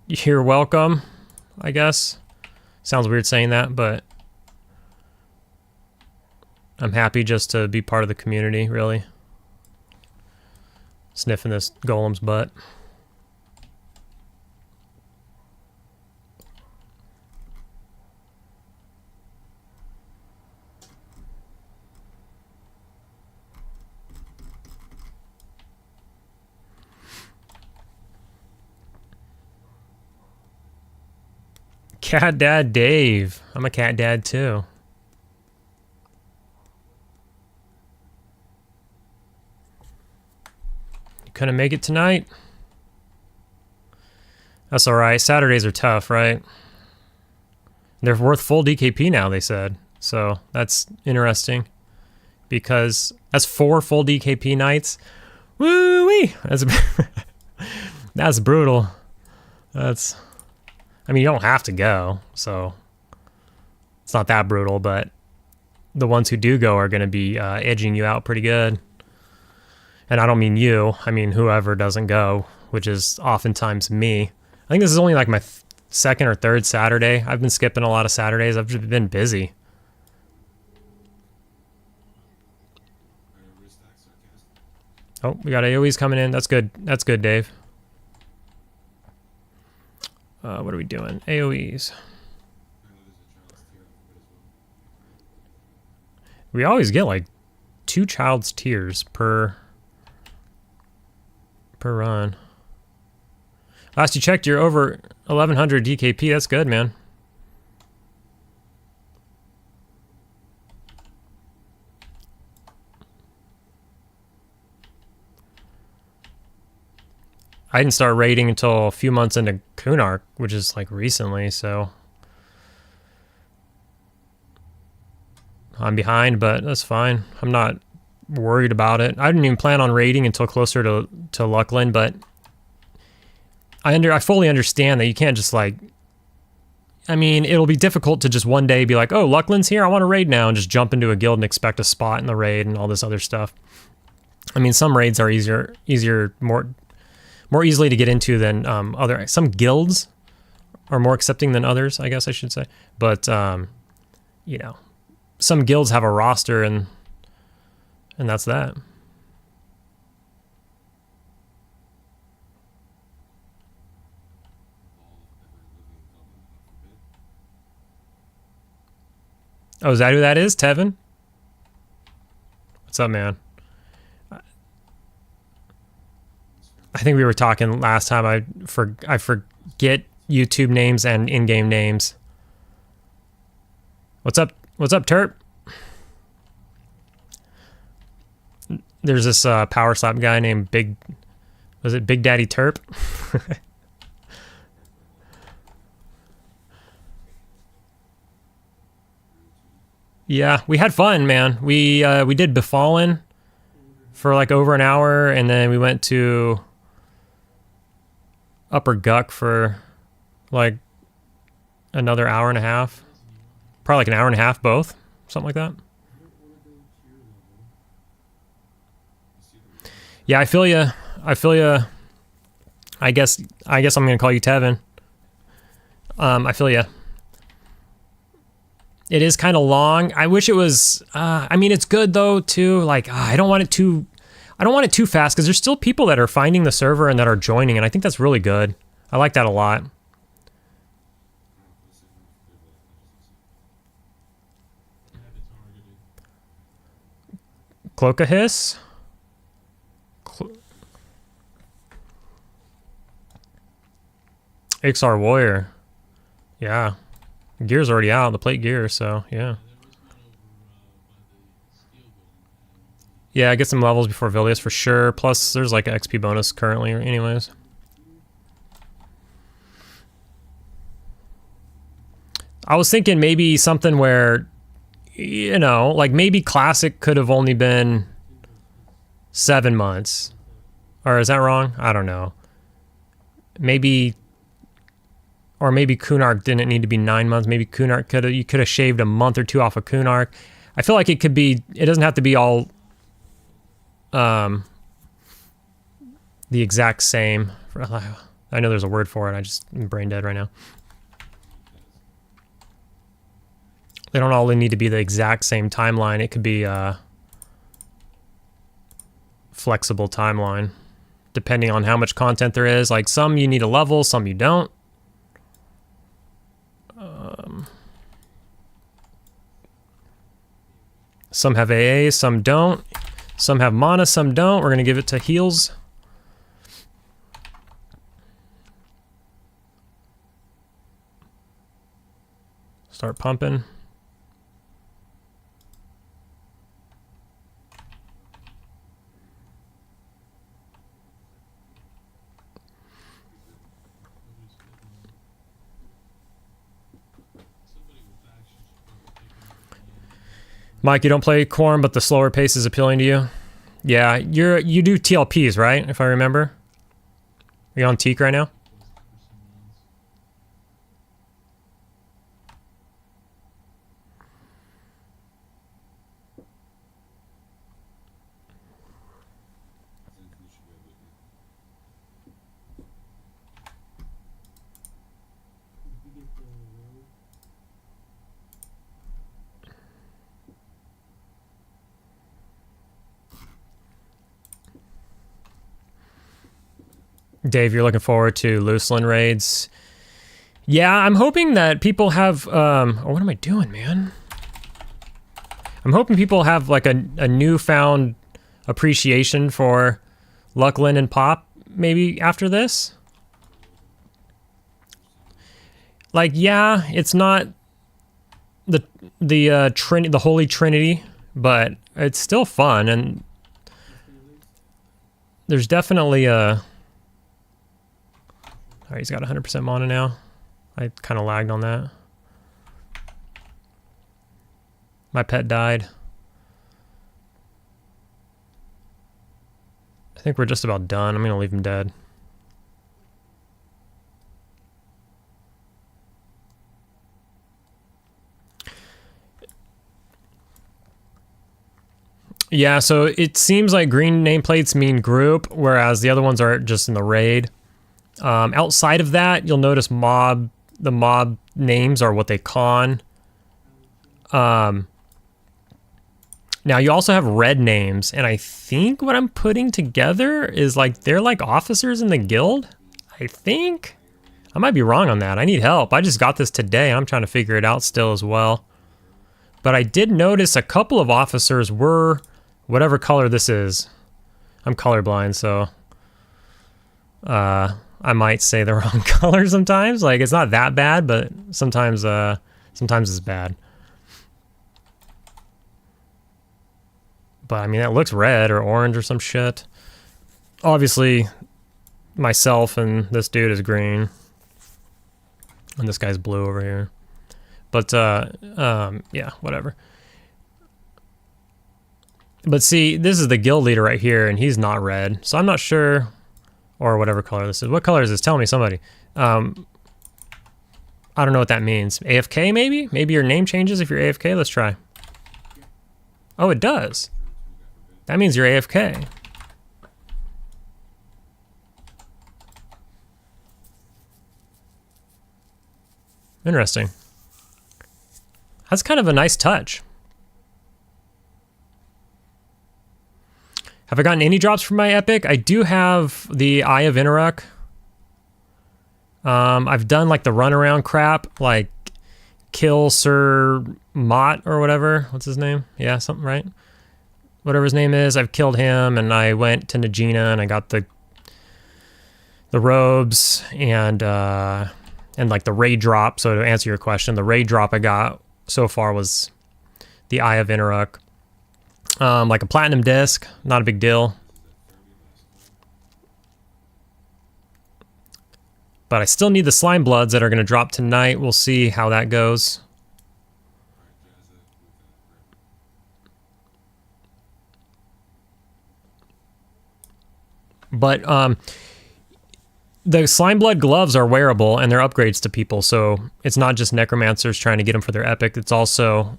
you're welcome, I guess. Sounds weird saying that, but I'm happy just to be part of the community, really. Sniffing this golem's butt. Cat Dad Dave. I'm a cat dad too. Couldn't make it tonight. That's alright. Saturdays are tough, right? They're worth full DKP now, they said. So that's interesting. Because that's 4 full DKP nights. Woo-wee! That's brutal. I mean, you don't have to go, so it's not that brutal, but the ones who do go are going to be edging you out pretty good. And I don't mean you, I mean whoever doesn't go, which is oftentimes me. I think this is only like my second or third Saturday. I've been skipping a lot of Saturdays. I've just been busy. Oh, we got AoEs coming in. That's good. That's good, Dave. What are we doing? AoEs. We always get like 2 child's tears per run. Last you checked, you're over 1100 DKP. That's good, man. I didn't start raiding until a few months into Kunark, which is like recently, so I'm behind, but that's fine. I'm not worried about it. I didn't even plan on raiding until closer to Luckland, but I fully understand that you can't just like, I mean, it'll be difficult to just one day be like, oh, Luckland's here, I want to raid now, and just jump into a guild and expect a spot in the raid and all this other stuff. I mean, some raids are more easily to get into than some guilds are more accepting than others, I guess I should say. But you know, some guilds have a roster and that's that. Oh, is that who that is? Tevin? What's up, man? I think we were talking last time. I forget YouTube names and in-game names. What's up? What's up, Terp? There's this power slap guy named was it Big Daddy Terp? Yeah, we had fun, man. We did Befallen for like over an hour, and then we went to Upper Guck for like another hour and a half. Probably like an hour and a half both, something like that. Yeah, I feel you. I guess I'm gonna call you Tevin. I feel you. It is kind of long. I wish it was. I mean, it's good though too. Like, I don't want it too fast because there's still people that are finding the server and that are joining, and I think that's really good. I like that a lot. Cloakahis? XR Warrior. Yeah. Gear's already out, the plate gear, so yeah. Yeah, get some levels before Vilius for sure. Plus, there's like an XP bonus currently anyways. I was thinking maybe something where, you know, like maybe Classic could have only been 7 months. Or is that wrong? I don't know. Maybe, or maybe Kunark didn't need to be 9 months. Maybe Kunark you could have shaved a month or two off of Kunark. I feel like it could be, it doesn't have to be all the exact same. I know there's a word for it. I'm brain dead right now. They don't all need to be the exact same timeline. It could be a flexible timeline, depending on how much content there is. Like some you need a level, some you don't. Some have AA, some don't. Some have mana, some don't. We're gonna give it to heals. Start pumping. Mike, you don't play Quarm, but the slower pace is appealing to you? Yeah, you do TLPs, right? If I remember. Are you on Teak right now? Dave, you're looking forward to Looseland raids. Yeah, I'm hoping that people have... oh, what am I doing, man? I'm hoping people have like a newfound appreciation for Luckland and Pop maybe after this. Like, yeah, it's not the Holy Trinity, but it's still fun, and there's definitely a... Alright, he's got 100% mana now. I kind of lagged on that. My pet died. I think we're just about done. I'm going to leave him dead. Yeah, so it seems like green nameplates mean group, whereas the other ones are just in the raid. Outside of that, you'll notice the mob names are what they con. Now you also have red names, and I think what I'm putting together is like they're like officers in the guild. I think I might be wrong on that. I need help. I just got this today. I'm trying to figure it out still as well. But I did notice a couple of officers were whatever color this is. I'm colorblind, so I might say the wrong color sometimes. Like, it's not that bad, but sometimes it's bad. But I mean, that looks red or orange or some shit. Obviously, myself and this dude is green, and this guy's blue over here. But yeah, whatever. But see, this is the guild leader right here, and he's not red, so I'm not sure, or whatever color this is. What color is this? Tell me, somebody. I don't know what that means. AFK maybe? Maybe your name changes if you're AFK. Let's try. Oh, it does. That means you're AFK. Interesting. That's kind of a nice touch. Have I gotten any drops from my epic? I do have the Eye of Inaruk. I've done like the runaround crap, like kill Sir Mott or whatever. What's his name? Yeah, something, right? Whatever his name is, I've killed him, and I went to Najina and I got the robes and like the raid drop. So to answer your question, the raid drop I got so far was the Eye of Inaruk. Like a platinum disc, not a big deal. But I still need the slime bloods that are going to drop tonight. We'll see how that goes. But the slime blood gloves are wearable and they're upgrades to people. So it's not just necromancers trying to get them for their epic. It's also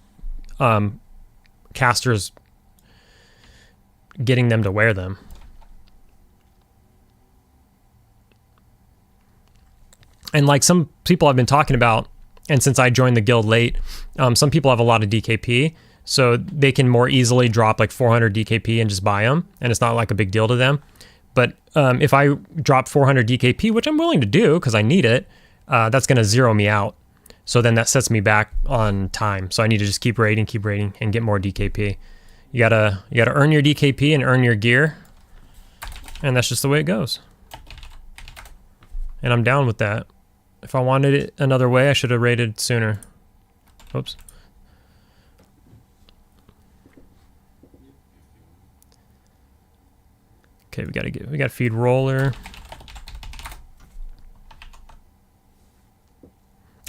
casters getting them to wear them. And like some people I've been talking about, and since I joined the guild late, some people have a lot of DKP, so they can more easily drop like 400 DKP and just buy them, and it's not like a big deal to them. But if I drop 400 DKP, which I'm willing to do because I need it, that's going to zero me out. So then that sets me back on time. So I need to just keep raiding, and get more DKP. You gotta earn your DKP and earn your gear, and that's just the way it goes. And I'm down with that. If I wanted it another way, I should have raided sooner. Oops. Okay, we gotta feed roller.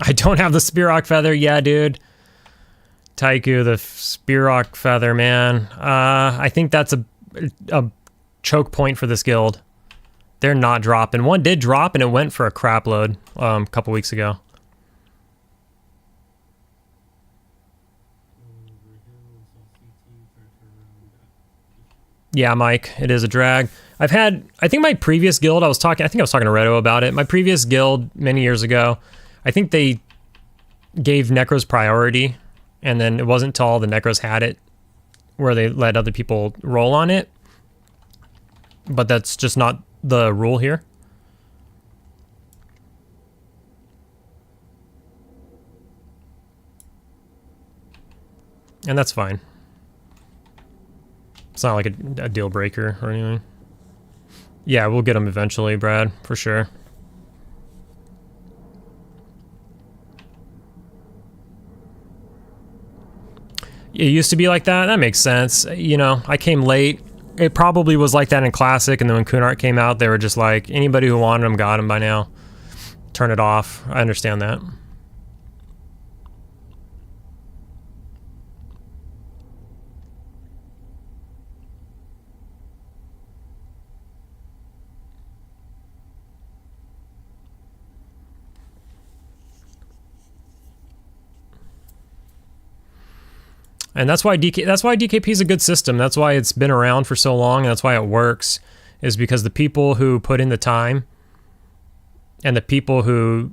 I don't have the Spearrock feather. Yeah, dude. Taiku, the Spearrock feather, man. I think that's a choke point for this guild. They're not dropping. One did drop, and it went for a crap load a couple weeks ago. Yeah, Mike, it is a drag. I think my previous guild, I think I was talking to Redo about it. My previous guild many years ago, I think they gave Necros priority, and then it wasn't until all the Necros had it where they let other people roll on it. But that's just not the rule here. And that's fine. It's not like a deal breaker or anything. Yeah, we'll get them eventually, Brad, for sure. It used to be like that. That makes sense. You know, I came late. It probably was like that in Classic, and then when Kunart came out, they were just like, anybody who wanted them got them by now. turn it off. I understand that. And that's why DKP is a good system. That's why it's been around for so long, and that's why it works, is because the people who put in the time and the people who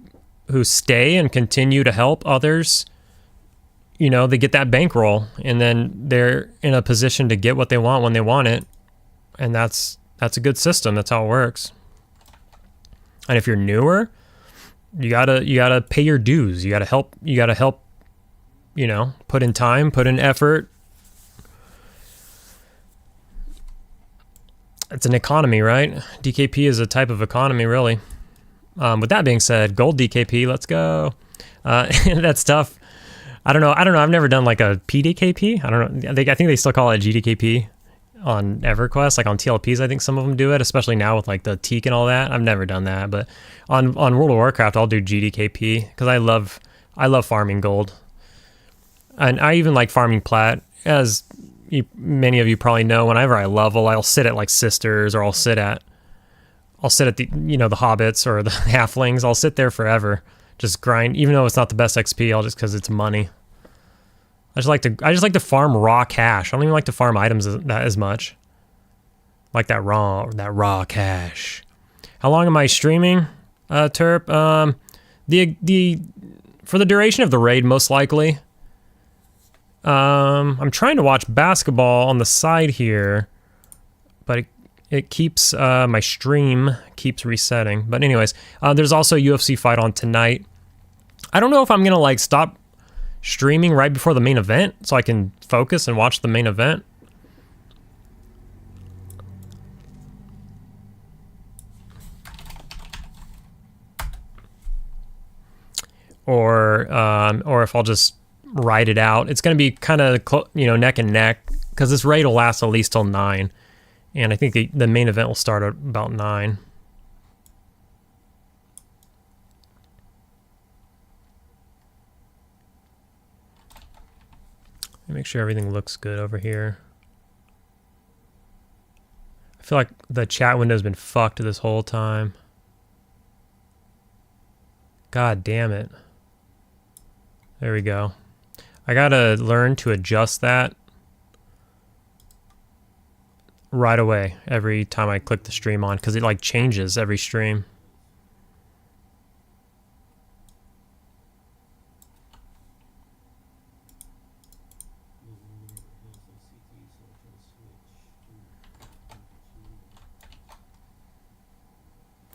stay and continue to help others, you know, they get that bankroll, and then they're in a position to get what they want when they want it. And that's a good system. That's how it works. And if you're newer, you gotta pay your dues. You gotta help, you know, put in time, put in effort. It's an economy, right? DKP is a type of economy, really. With that being said, gold DKP, let's go. That stuff, I don't know. I've never done like a PDKP. I don't know. I think they still call it GDKP on EverQuest. Like on TLPs, I think some of them do it, especially now with like the teak and all that. I've never done that, but on World of Warcraft, I'll do GDKP because I love farming gold. And I even like farming plat, as many of you probably know. Whenever I level, I'll sit at like sisters, or I'll sit at the, you know, the hobbits or the halflings. I'll sit there forever, just grind. Even though it's not the best XP, I'll just because it's money. I just like to farm raw cash. I don't even like to farm items as much. Like that raw cash. How long am I streaming, Terp? For the duration of the raid, most likely. I'm trying to watch basketball on the side here, but it keeps my stream keeps resetting. But anyways, there's also a UFC fight on tonight. I don't know if I'm gonna like stop streaming right before the main event so I can focus and watch the main event. Or if I'll just ride it out. It's going to be kind of, you know, neck and neck, because this raid will last at least till 9. And I think the main event will start at about 9. Make sure everything looks good over here. I feel like the chat window's been fucked this whole time. God damn it. There we go. I gotta learn to adjust that right away every time I click the stream on, because it like changes every stream.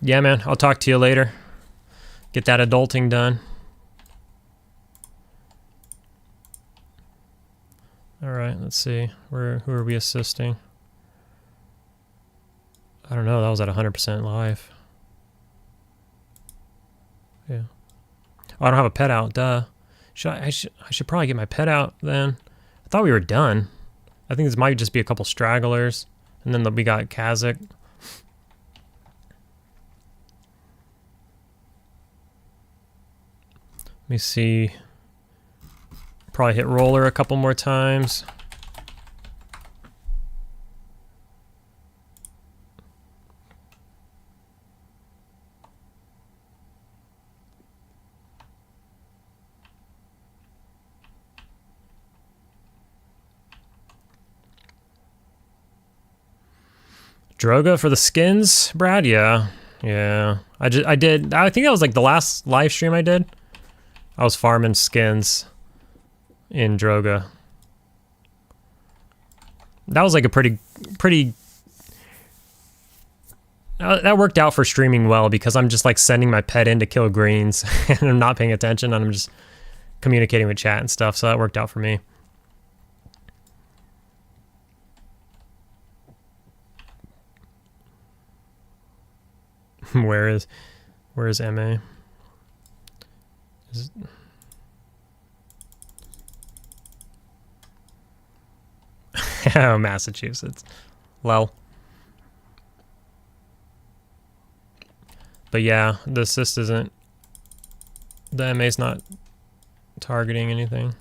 Yeah, man, I'll talk to you later. Get that adulting done. All right, let's see. Who are we assisting? I don't know. That was at 100% live. Yeah. Oh, I don't have a pet out. Duh. I should probably get my pet out then. I thought we were done. I think this might just be a couple stragglers, and then we got Kazakh. Let me see. Probably hit roller a couple more times. Droga for the skins, Brad? Yeah. I think that was like the last live stream I did. I was farming skins in Droga. That was like a pretty that worked out for streaming well, because I'm just like sending my pet in to kill greens and I'm not paying attention, and I'm just communicating with chat and stuff, so that worked out for me. Where is MA? Oh, Massachusetts. Lol. But yeah, the assist isn't The MA's not targeting anything.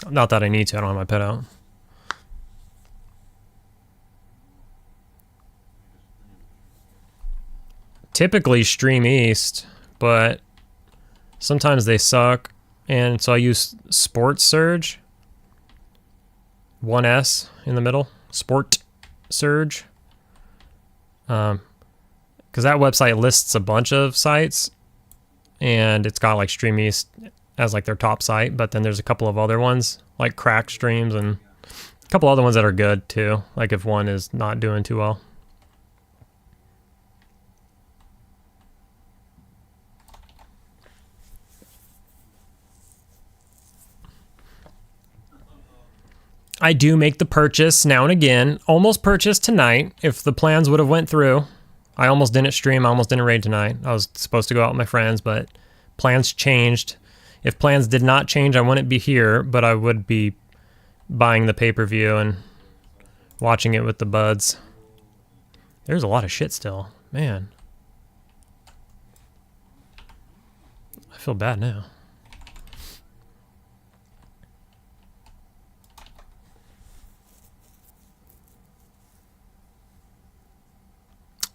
Not that I need to, I don't have my pet out. Typically stream east, but sometimes they suck, and so I use Sports Surge. 1S in the middle. Sport Surge. Because that website lists a bunch of sites, and it's got like Stream East as like their top site, but then there's a couple of other ones like Crack Streams and a couple other ones that are good too, like if one is not doing too well. I do make the purchase now and again. Almost purchased tonight. If the plans would have went through, I almost didn't stream. I almost didn't raid tonight. I was supposed to go out with my friends, but plans changed. If plans did not change, I wouldn't be here, but I would be buying the pay-per-view and watching it with the buds. There's a lot of shit still. Man. I feel bad now.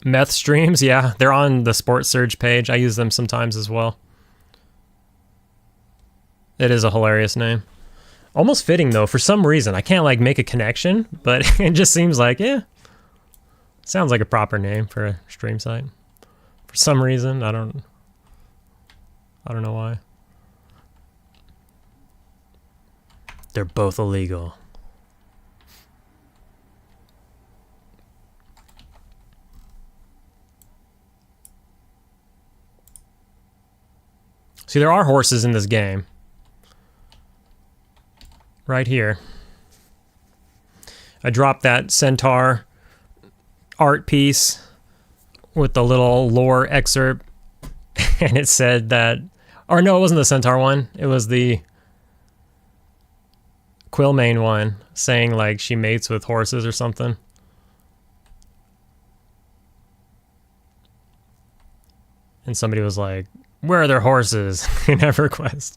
Meth streams, yeah, they're on the Sports Surge page. I use them sometimes as well. It is a hilarious name. Almost fitting though, for some reason. I can't like make a connection, but it just seems like, yeah. Sounds like a proper name for a stream site. For some reason, I don't know why. They're both illegal. See, there are horses in this game. Right here. I dropped that centaur art piece with the little lore excerpt, and it said that, or no, it wasn't the centaur one. It was the Quillmane one, saying like she mates with horses or something. And somebody was like, where are their horses in EverQuest?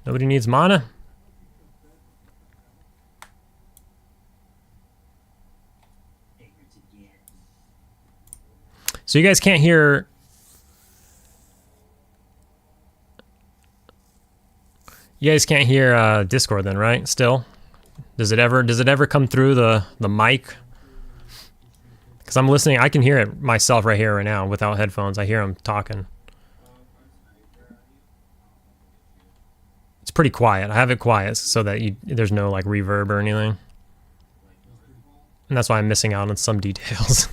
Nobody needs mana. So you guys can't hear... You guys can't hear Discord then, right? Still? Does it ever come through the mic? Because I'm listening, I can hear it myself right here right now without headphones. I hear them talking. It's pretty quiet. I have it quiet so that there's no like reverb or anything. And that's why I'm missing out on some details.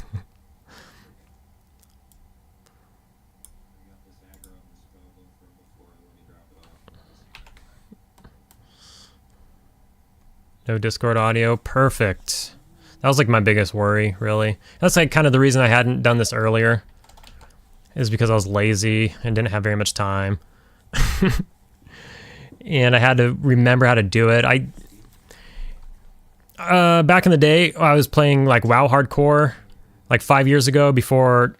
No Discord audio. Perfect. That was like my biggest worry, really. That's like kind of the reason I hadn't done this earlier. Is because I was lazy and didn't have very much time. And I had to remember how to do it. Back in the day, I was playing like WoW Hardcore like 5 years ago before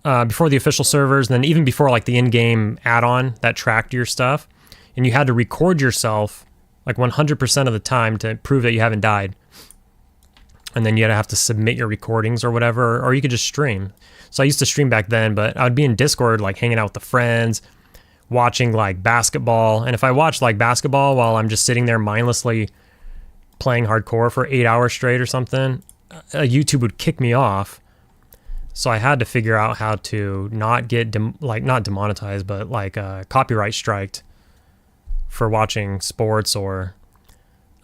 the official servers, and then even before like the in-game add-on that tracked your stuff. And you had to record yourself like 100% of the time to prove that you haven't died. And then you had to have to submit your recordings or whatever, or you could just stream. So I used to stream back then, but I would be in Discord like hanging out with the friends, watching like basketball. And if I watched like basketball while I'm just sitting there mindlessly playing hardcore for 8 hours straight or something, YouTube would kick me off. So I had to figure out how to not get not demonetized, but like copyright striked for watching sports or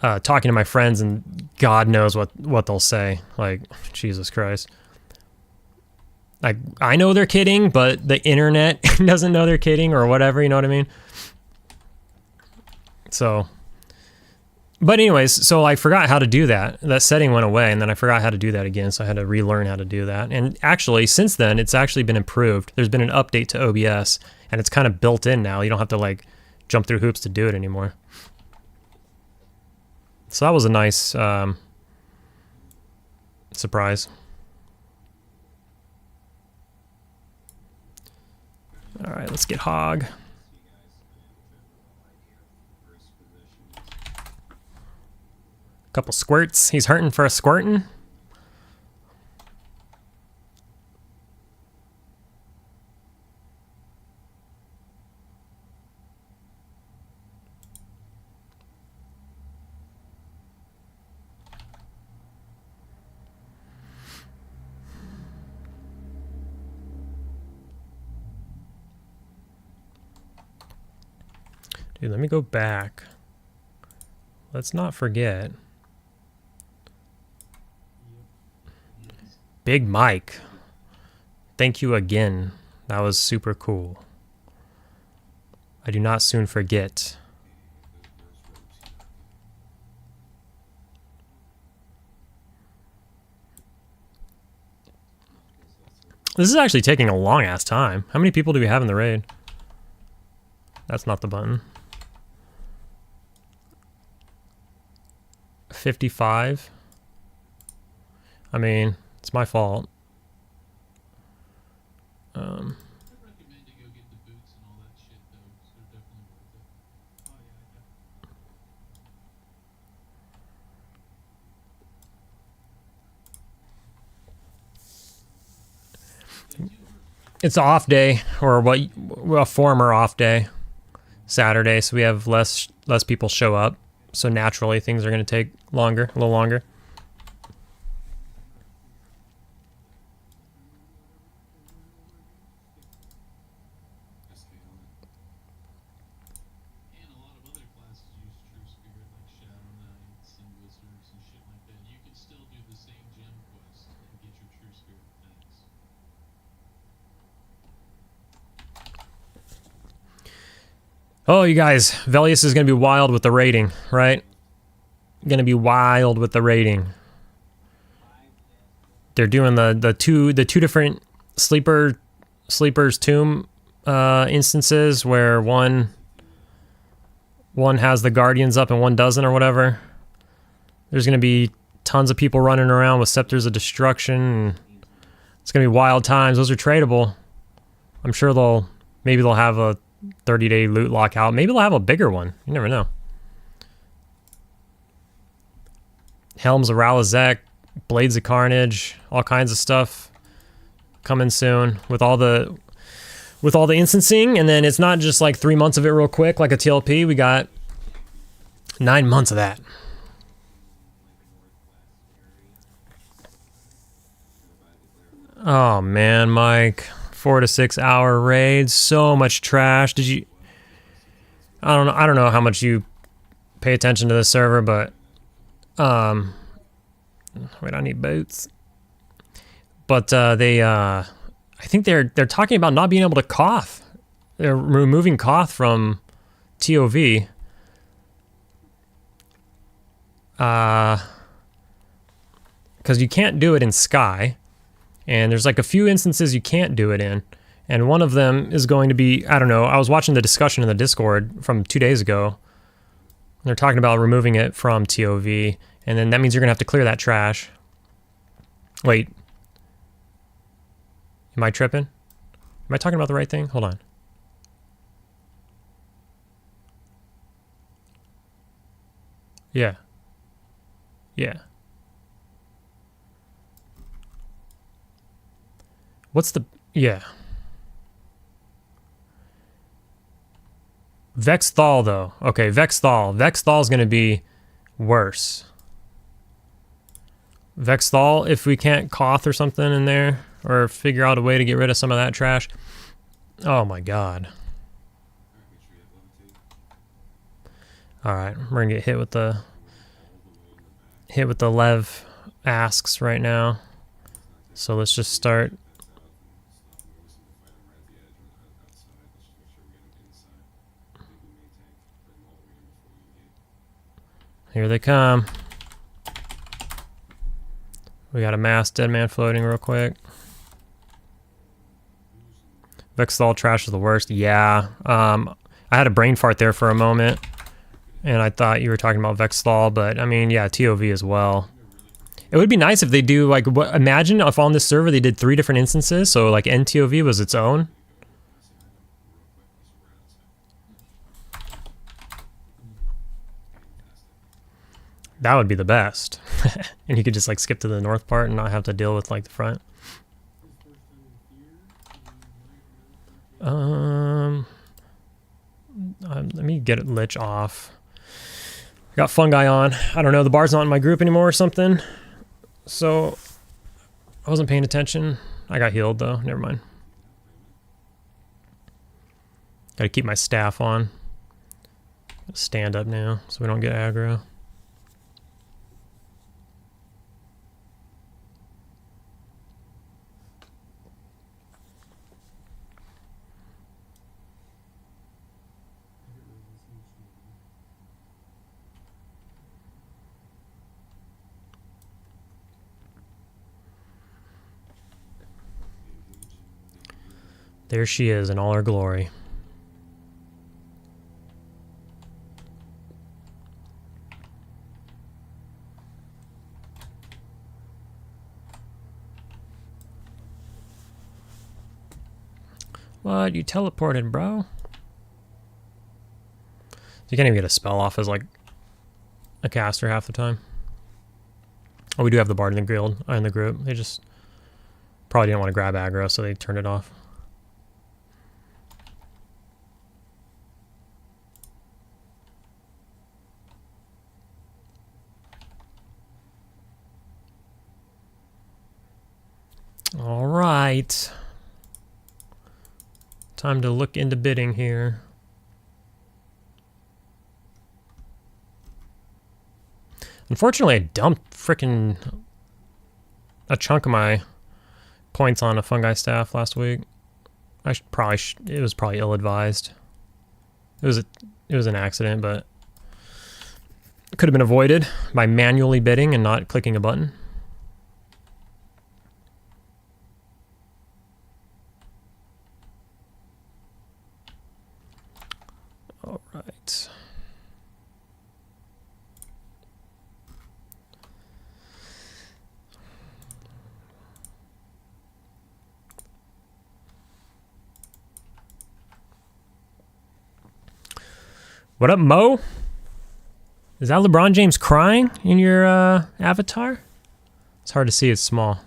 talking to my friends, and God knows what they'll say. Like, Jesus Christ. Like, I know they're kidding, but the internet doesn't know they're kidding or whatever, you know what I mean? So But anyways, so I forgot how to do that. That setting went away, and then I forgot how to do that again, so I had to relearn how to do that. And actually, since then, it's actually been improved. There's been an update to OBS, and it's kind of built in now. You don't have to like jump through hoops to do it anymore. So that was a nice surprise. All right, let's get Hog. Couple squirts. He's hurting for a squirtin'. Dude, let me go back. Let's not forget. Big Mike. Thank you again. That was super cool. I do not soon forget. This is actually taking a long ass time. How many people do we have in the raid? That's not the button. 55. I mean, it's my fault. I'd recommend to go get the boots and all that shit though, because they're definitely worth it. It's an off day, or what? A former off day, Saturday. So we have less people show up. So naturally, things are going to take longer, a little longer. And a lot of other classes use True Spirit, like Shadow Knights and Wizards and shit like that. You can still do the same gem quest and get your True Spirit things. Oh, you guys, Velius is going to be wild with the rating, right? Going to be wild with the rating. They're doing the two different sleeper's tomb instances where one has the guardians up and one doesn't, or whatever. There's going to be tons of people running around with scepters of destruction, and it's going to be wild times. Those are tradable. I'm sure maybe they'll have a 30-day loot lockout. Maybe they'll have a bigger one. You never know. Helms of Ralazek, Blades of Carnage, all kinds of stuff coming soon with all the instancing. And then it's not just like 3 months of it real quick like a TLP. We got 9 months of that. Oh man, Mike, 4 to 6 hour raids, so much trash. I don't know how much you pay attention to this server, but wait, I need boots. But I think they're talking about not being able to cough. They're removing cough from TOV. Because you can't do it in Sky. And there's like a few instances you can't do it in. And one of them is going to be, I don't know, I was watching the discussion in the Discord from 2 days ago. They're talking about removing it from TOV. And then that means you're going to have to clear that trash. Wait. Am I tripping? Am I talking about the right thing? Hold on. Yeah. Yeah. What's the... Yeah. Vexthal, though. Okay, Vexthal. Vexthal's going to be worse. Vexthal, if we can't cough or something in there, or figure out a way to get rid of some of that trash. Oh my god. Alright, we're gonna get hit with the Lev asks right now. So let's just start. Here they come. We got a mass dead man floating real quick. Vexthal trash is the worst. Yeah. I had a brain fart there for a moment. And I thought you were talking about Vexthal, but I mean, yeah, TOV as well. It would be nice if they do, like, imagine if on this server they did 3 different instances, so like NTOV was its own. That would be the best. And you could just like skip to the north part and not have to deal with like the front. Let me get Lich off. Got Fungi on. I don't know, the bar's not in my group anymore or something. So I wasn't paying attention. I got healed though, never mind. Gotta keep my staff on. Stand up now so we don't get aggro. There she is in all her glory. What? You teleported, bro? You can't even get a spell off as like a caster half the time. Oh, we do have the bard in the guild, in the group. They just probably didn't want to grab aggro, so they turned it off. All right. Time to look into bidding here. Unfortunately, I dumped frickin' a chunk of my points on a fungi staff last week. I should probably it was probably ill-advised. It was an accident, but it could have been avoided by manually bidding and not clicking a button. All right. What up, Mo? Is that LeBron James crying in your avatar? It's hard to see, it's small.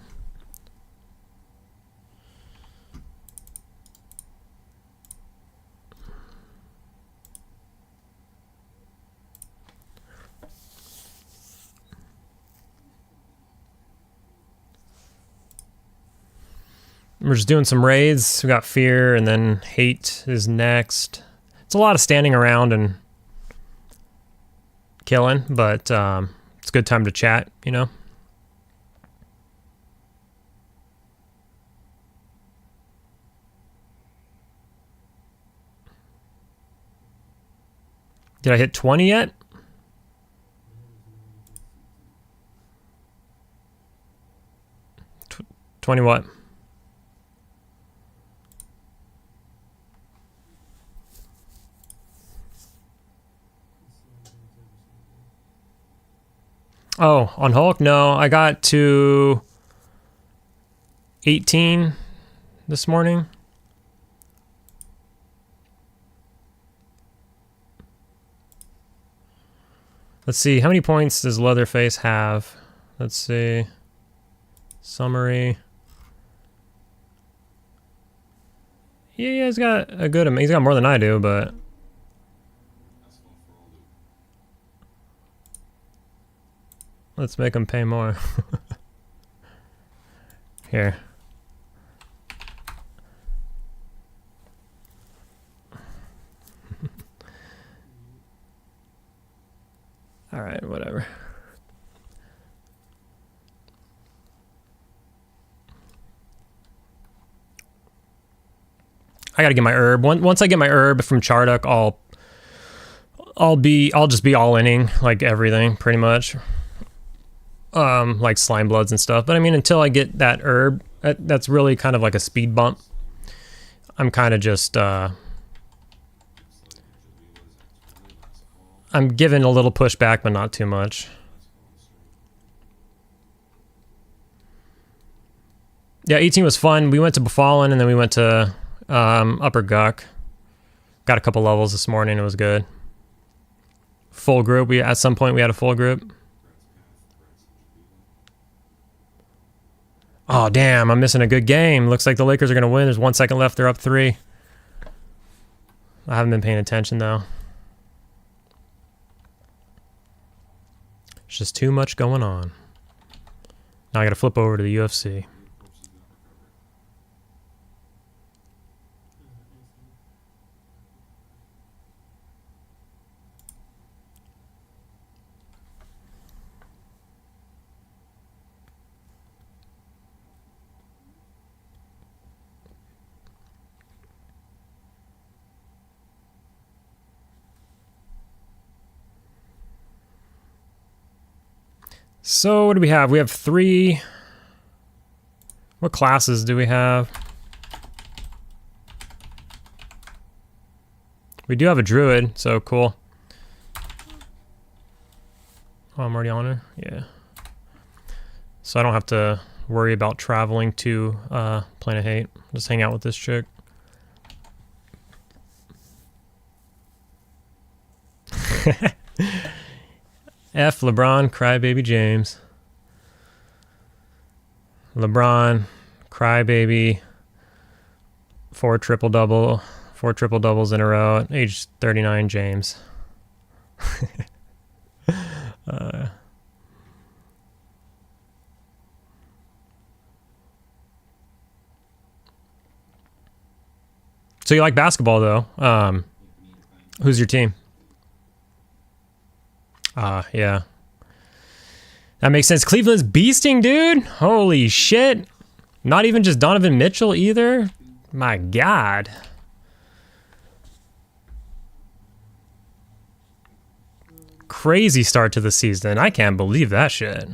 We're just doing some raids. We got Fear and then Hate is next. It's a lot of standing around and killing, but it's a good time to chat, you know? Did I hit 20 yet? Tw 20 what? Oh, on Hulk? No, I got to 18 this morning. Let's see, how many points does Leatherface have? Let's see. Summary. Yeah, he's got a good amount. He's got more than I do, but... let's make him pay more. Here. All right, whatever. I gotta get my herb. Once I get my herb from Charduck, I'll just be all inning like everything pretty much. Like slime bloods and stuff. But I mean, until I get that herb, that's really kind of like a speed bump. I'm kind of just I'm giving a little pushback, but not too much. Yeah, 18 was fun. We went to Befallen and then we went to Upper Guck. Got a couple levels this morning. It was good. Full group. At some point we had a full group. Oh damn! I'm missing a good game. Looks like the Lakers are gonna win. There's 1 second left. They're up 3. I haven't been paying attention though. There's just too much going on. Now I gotta flip over to the UFC. So what do we have? We have 3. What classes do we have? We do have a druid, so cool. Oh, I'm already on her? Yeah. So I don't have to worry about traveling to Planet Hate. Just hang out with this chick. F LeBron, crybaby James. LeBron, crybaby, 4 triple doubles in a row at age 39 James. So you like basketball though? Who's your team? Yeah. That makes sense. Cleveland's beasting, dude. Holy shit. Not even just Donovan Mitchell either. My God. Crazy start to the season. I can't believe that shit.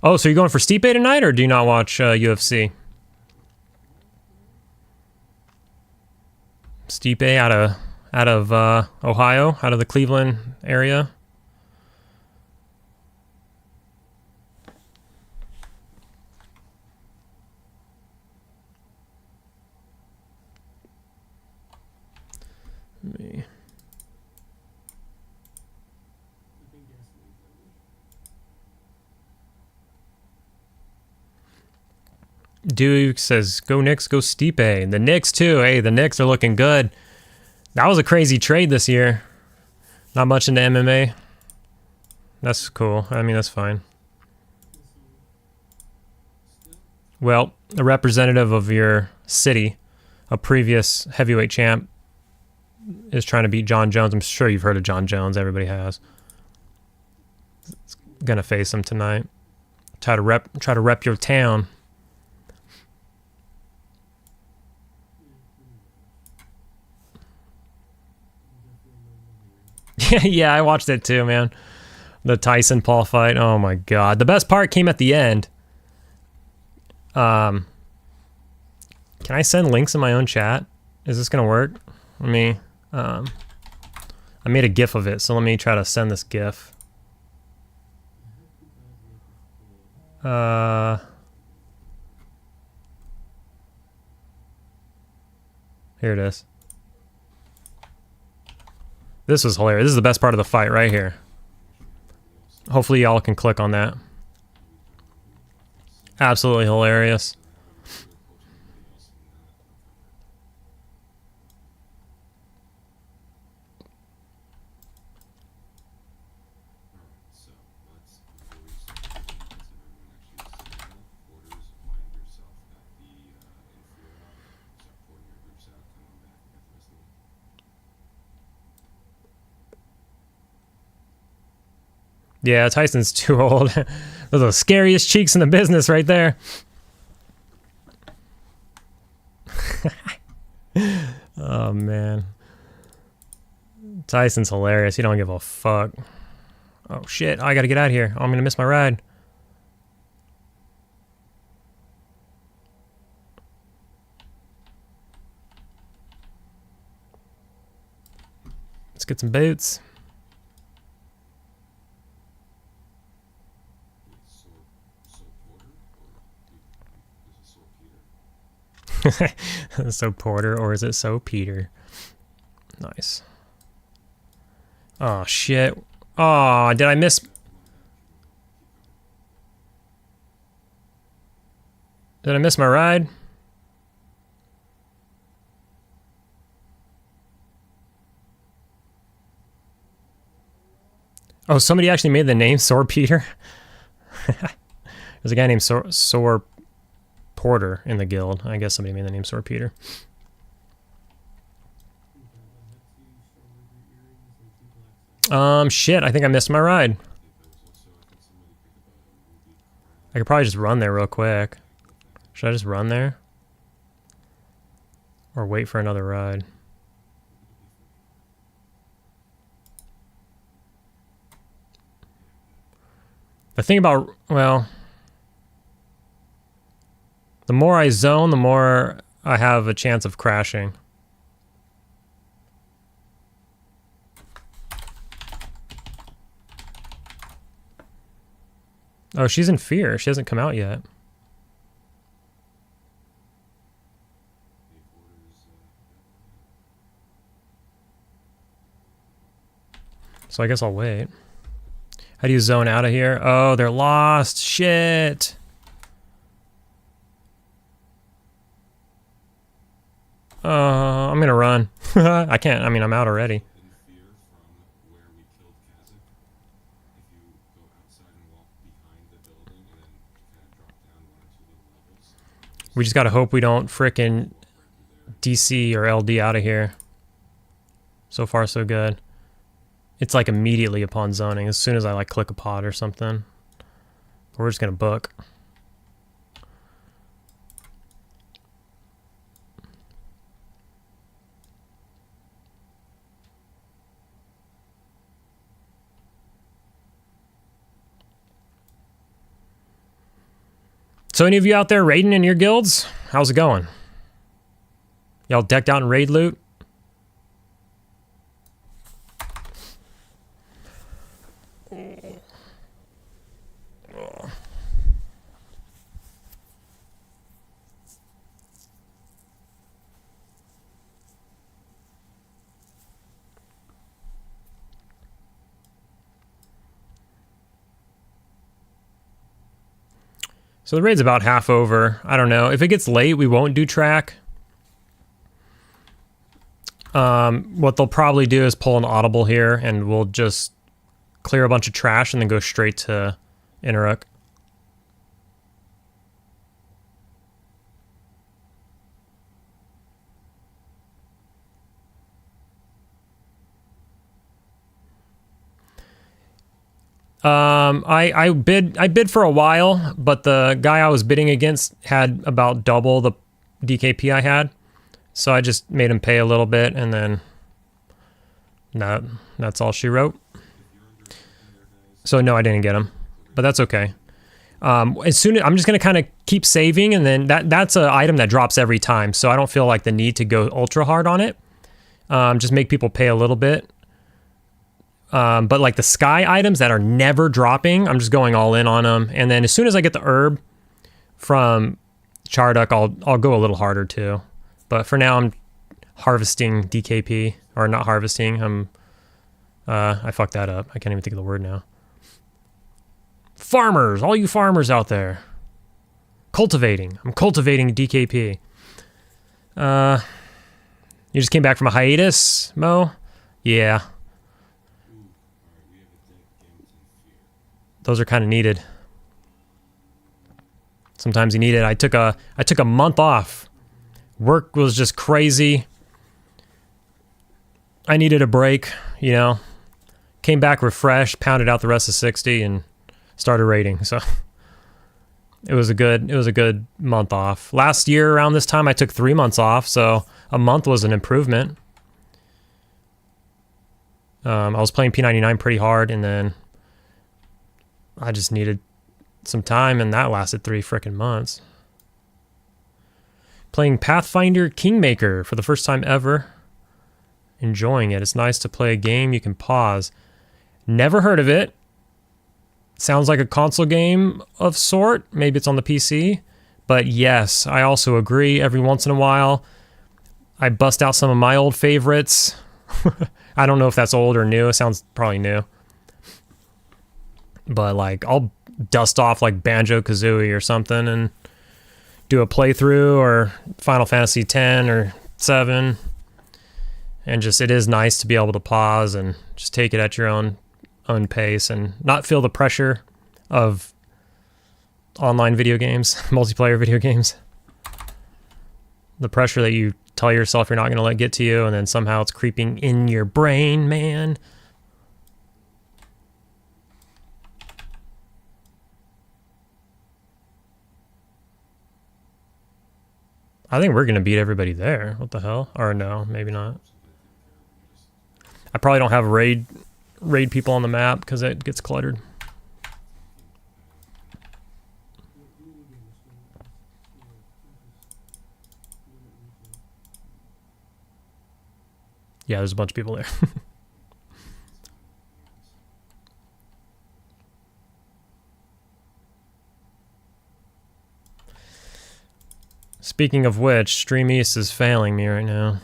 Oh, so you're going for Stipe tonight, or do you not watch UFC? Stipe out of Ohio, out of the Cleveland area. Me. Duke says, go Knicks, go Stipe. The Knicks too. Hey, the Knicks are looking good. That was a crazy trade this year. Not much into MMA. That's cool. I mean, that's fine. Well, a representative of your city, a previous heavyweight champ, is trying to beat John Jones. I'm sure you've heard of John Jones. Everybody has. Gonna face him tonight. Try to rep your town. Yeah, I watched it too, man. The Tyson Paul fight. Oh my God. The best part came at the end. Can I send links in my own chat? Is this gonna work? Let me I made a GIF of it, so let me try to send this GIF. Here it is. This was hilarious. This is the best part of the fight right here. Hopefully y'all can click on that. Absolutely hilarious. Yeah, Tyson's too old. Those are the scariest cheeks in the business right there. Oh, man. Tyson's hilarious. He don't give a fuck. Oh, shit. I gotta get out of here. Oh, I'm gonna miss my ride. Let's get some boots. So Porter, or is it so Peter? Nice. Oh, shit. Oh, did I miss... Did I miss my ride? Oh, somebody actually made the name Sore Peter? There's a guy named Sore Porter in the guild. I guess somebody made the name Sore Peter. Shit, I think I missed my ride. I could probably just run there real quick. Should I just run there? Or wait for another ride? The thing about, well, the more I zone, the more I have a chance of crashing. Oh, she's in fear. She hasn't come out yet. So I guess I'll wait. How do you zone out of here? Oh, they're lost. Shit. I'm gonna run. I can't. I mean, I'm out already. We just gotta hope we don't frickin' DC or LD out of here. So far, so good. It's like immediately upon zoning, as soon as I like click a pod or something. We're just gonna book. So any of you out there raiding in your guilds? How's it going? Y'all decked out in raid loot? So the raid's about half over. I don't know. If it gets late, we won't do Trak. What they'll probably do is pull an audible here, and we'll just clear a bunch of trash and then go straight to Interrupt. I bid for a while, but the guy I was bidding against had about double the DKP I had. So I just made him pay a little bit, and then that's all she wrote. So no, I didn't get him, but that's okay. As soon as I'm just gonna kind of keep saving, and then that's an item that drops every time, so I don't feel like the need to go ultra hard on it. Just make people pay a little bit. But like the sky items that are never dropping, I'm just going all in on them. And then as soon as I get the herb from Charduck, I'll go a little harder too. But for now, I'm harvesting DKP, or not harvesting. I fucked that up. I can't even think of the word now. Farmers, all you farmers out there, cultivating. I'm cultivating DKP. You just came back from a hiatus, Mo? Yeah. Those are kind of needed. Sometimes you need it. I took a month off. Work was just crazy. I needed a break, you know. came back refreshed, pounded out the rest of 60, and started raiding. So it was a good month off. Last year around this time, I took 3 months off, so a month was an improvement. I was playing P99 pretty hard, and then I just needed some time, and that lasted 3 frickin' months. Playing Pathfinder Kingmaker for the first time ever. Enjoying it. It's nice to play a game you can pause. Never heard of it. Sounds like a console game of sort. Maybe it's on the PC. But yes, I also agree. Every once in a while, I bust out some of my old favorites. I don't know if that's old or new. It sounds probably new. But like, I'll dust off like Banjo-Kazooie or something and do a playthrough, or Final Fantasy X or 7. And just, it is nice to be able to pause and just take it at your own pace and not feel the pressure of online video games, multiplayer video games. The pressure that you tell yourself you're not going to let get to you, and then somehow it's creeping in your brain, man. I think we're going to beat everybody there. What the hell? Or no, maybe not. I probably don't have raid people on the map because it gets cluttered. Yeah, there's a bunch of people there. Speaking of which, Stream East is failing me right now.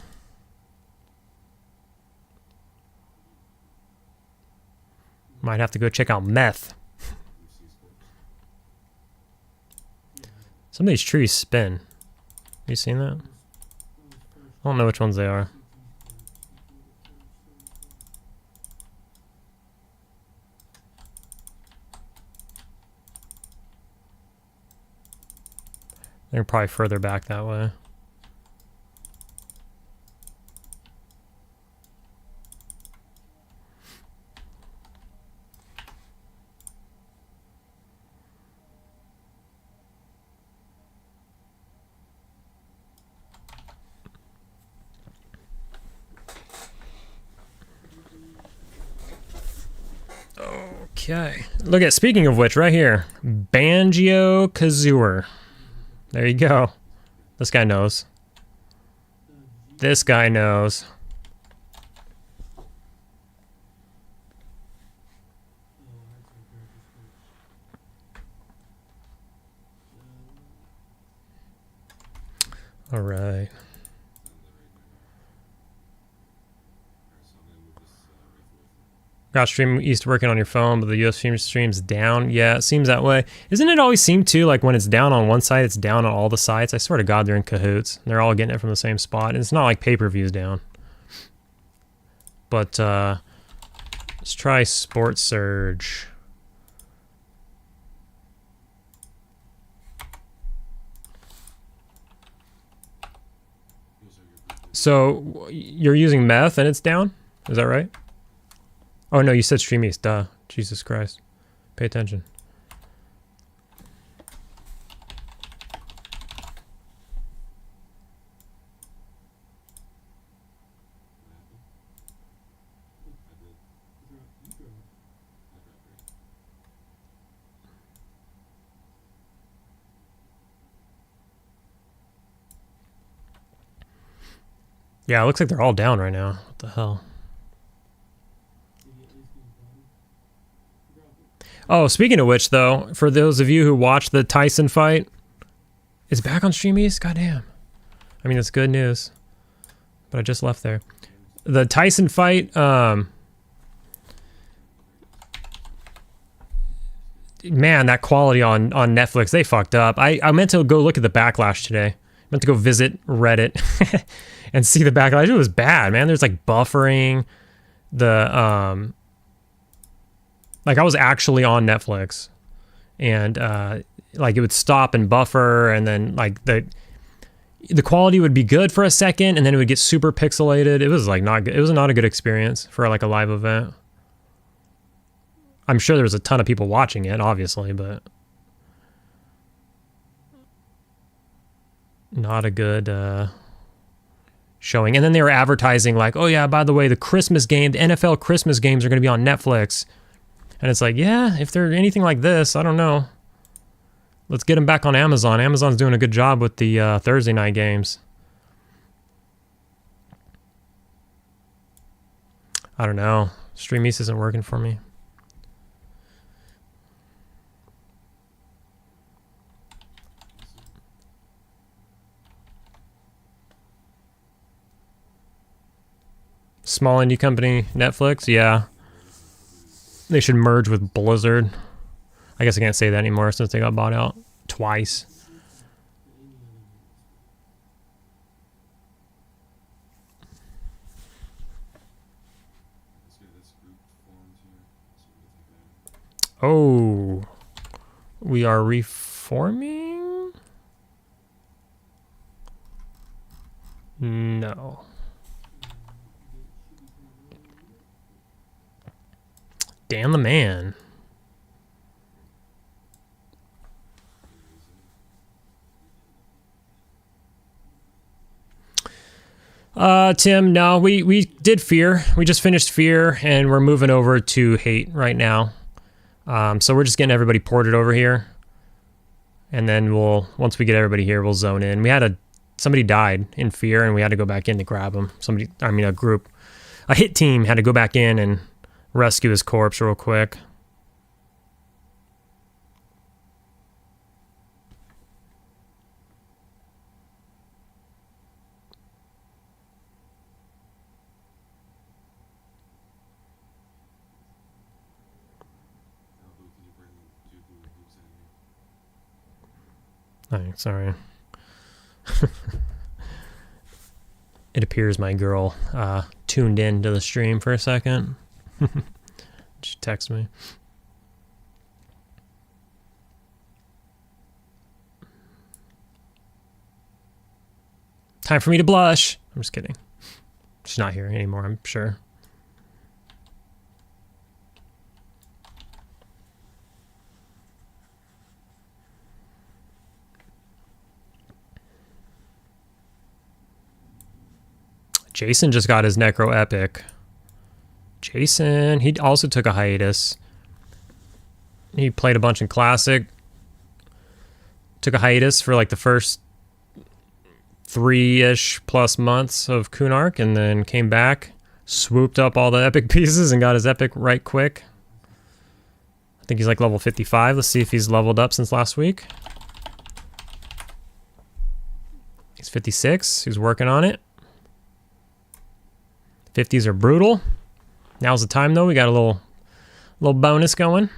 Might have to go check out meth. Some of these trees spin. You seen that? I don't know which ones they are. They're probably further back that way. Okay. Look at, speaking of which, right here. Banjo-Kazooie. There you go. This guy knows. This guy knows. All right. Got Stream East working on your phone, but the US stream's down. Yeah, it seems that way. Isn't it always seem too, like when it's down on one side, it's down on all the sites? I swear to God, they're in cahoots. They're all getting it from the same spot. And it's not like pay-per-view's down. But let's try Sports Surge. So you're using meth and it's down? Is that right? Oh no, you said Stream East, duh. Jesus Christ. Pay attention. Yeah, it looks like they're all down right now. What the hell? Oh, speaking of which, though, for those of you who watched the Tyson fight, it's back on Stream East? Goddamn. I mean, it's good news. But I just left there. The Tyson fight, man, that quality on Netflix, they fucked up. I meant to go look at the backlash today. I meant to go visit Reddit and see the backlash. It was bad, man. There's like buffering. Like I was actually on Netflix, and like it would stop and buffer, and then like the quality would be good for a second, and then it would get super pixelated. It was like not good. It was not a good experience for like a live event. I'm sure there's a ton of people watching it, obviously, but not a good showing. And then they were advertising like, oh yeah, by the way, the Christmas game, the NFL Christmas games are going to be on Netflix. And it's like, yeah, if they're anything like this, I don't know. Let's get them back on Amazon. Amazon's doing a good job with the Thursday night games. I don't know. StreamEast isn't working for me. Small indie company, Netflix, yeah. They should merge with Blizzard. I guess I can't say that anymore since they got bought out twice. Oh, we are reforming? No. Dan the man. Tim, no, we did Fear. We just finished Fear, and we're moving over to Hate right now. So we're just getting everybody ported over here. And then once we get everybody here, we'll zone in. Somebody died in Fear, and we had to go back in to grab him. A hit team had to go back in and rescue his corpse real quick. Oh, sorry. It appears my girl tuned in to the stream for a second. She texted me. Time for me to blush. I'm just kidding. She's not here anymore, I'm sure. Jason just got his Necro Epic. Jason, he also took a hiatus. He played a bunch in Classic. Took a hiatus for like the first 3-ish plus months of Kunark, and then came back, swooped up all the Epic pieces, and got his Epic right quick. I think he's like level 55. Let's see if he's leveled up since last week. He's 56. He's working on it. 50s are brutal. Now's the time though. We got a little bonus going.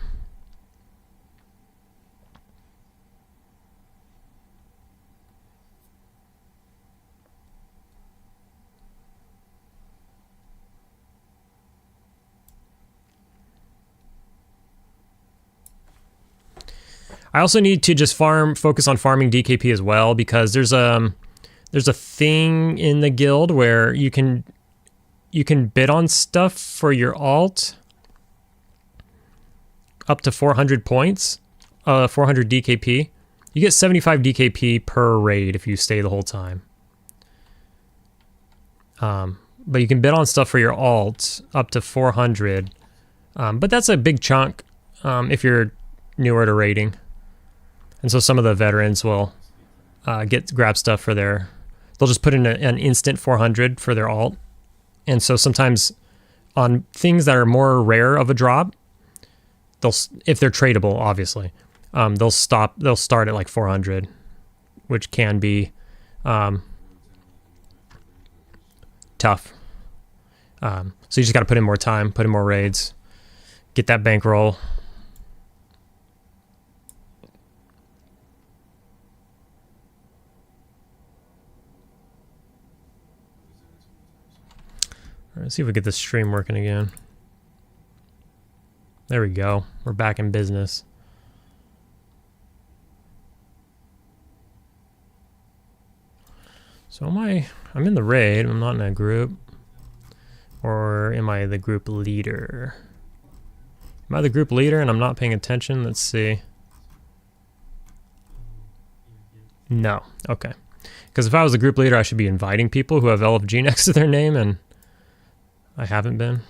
I also need to just focus on farming DKP as well, because there's a thing in the guild where you can bid on stuff for your alt up to 400 points, 400 DKP. You get 75 DKP per raid if you stay the whole time. But you can bid on stuff for your alt up to 400. But that's a big chunk if you're newer to raiding. And so some of the veterans will grab stuff for they'll just put in an instant 400 for their alt. And so sometimes on things that are more rare of a drop, if they're tradable, obviously, they'll start at like 400, which can be tough. So you just got to put in more time, put in more raids, get that bankroll. Let's see if we get this stream working again. There we go. We're back in business. So I'm in the raid. I'm not in a group. Or am I the group leader? Am I the group leader and I'm not paying attention? Let's see. No. Okay. Because if I was the group leader, I should be inviting people who have LFG next to their name, and I haven't been.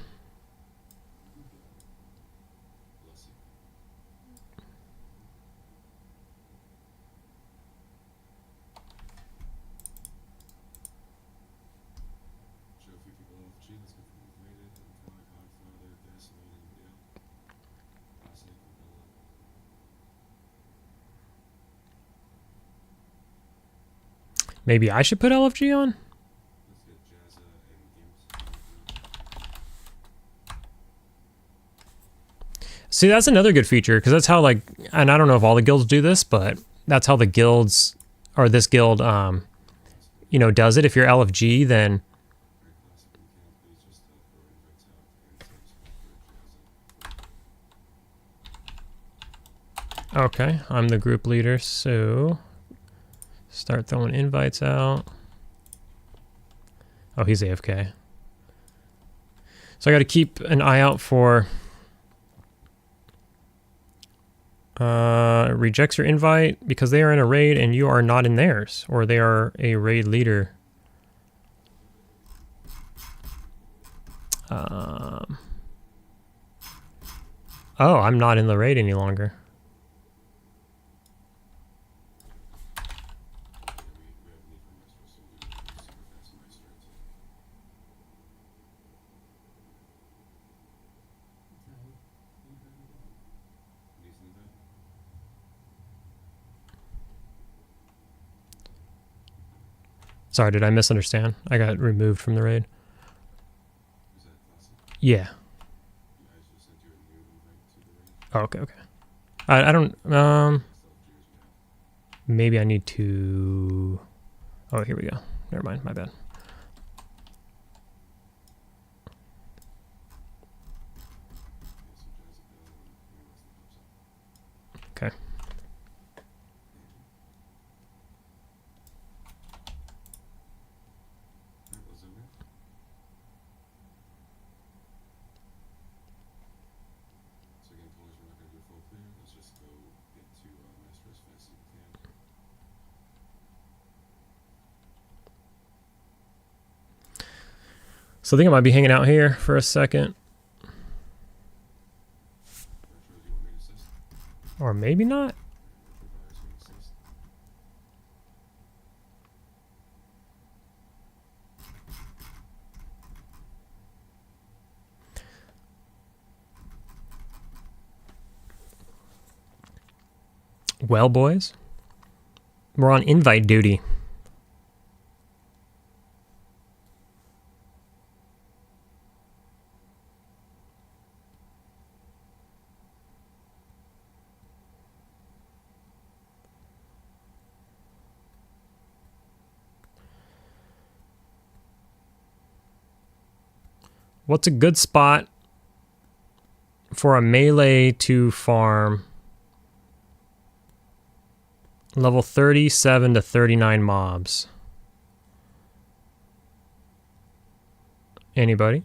Maybe I should put LFG on? See, that's another good feature, because that's how, like, and I don't know if all the guilds do this, but that's how the guilds, or this guild, you know, does it. If you're LFG, then... Okay, I'm the group leader, so... Start throwing invites out. Oh, he's AFK. So I got to keep an eye out for... rejects your invite because they are in a raid and you are not in theirs, or they are a raid leader. Oh, I'm not in the raid any longer. Sorry, did I misunderstand? I got removed from the raid. Yeah. Oh, okay, okay. I don't, maybe I need to... Oh, here we go. Never mind, my bad. Okay. So I think I might be hanging out here for a second. Or maybe not. Well, boys, we're on invite duty. What's a good spot for a melee to farm level 37 to 39 mobs? Anybody?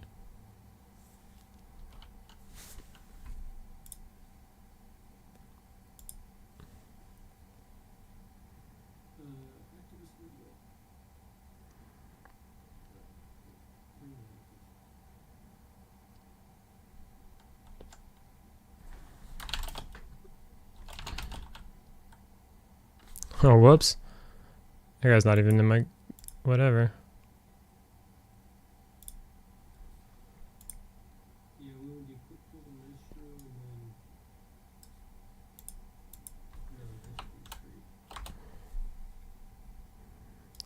Oh, whoops. That guy's not even in my... whatever.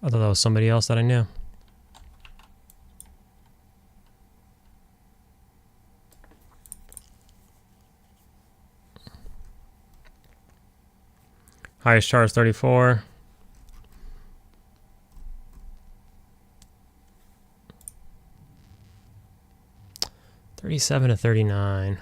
I thought that was somebody else that I knew. Highest char is 34. $37 to $39.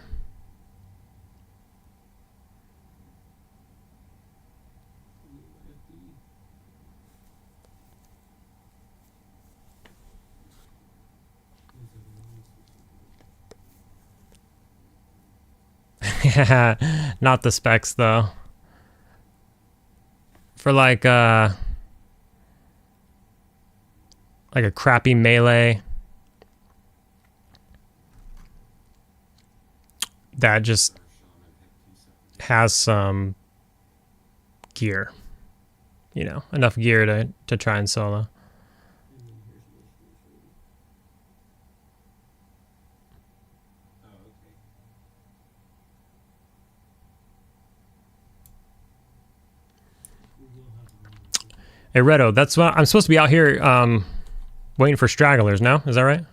Yeah, not the specs though. For like a crappy melee that just has some gear, you know, enough gear to try and solo. Hey Redo, that's what I'm supposed to be out here waiting for stragglers now, is that right?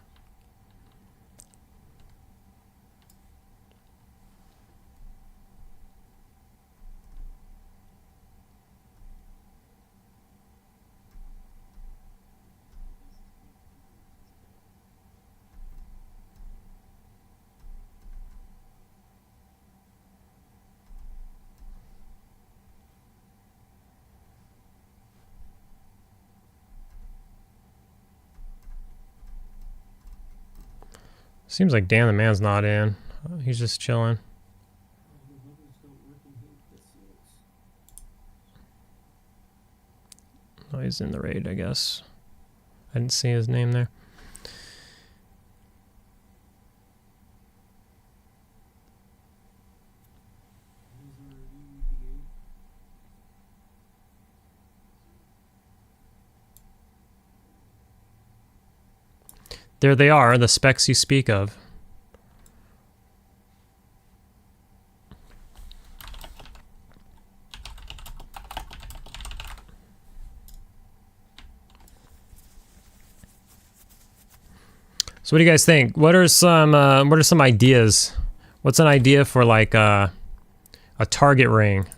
Seems like Dan the man's not in. He's just chilling. Oh, he's in the raid, I guess. I didn't see his name there. There they are, the specs you speak of. So what do you guys think? What are some ideas? What's an idea for like a target ring?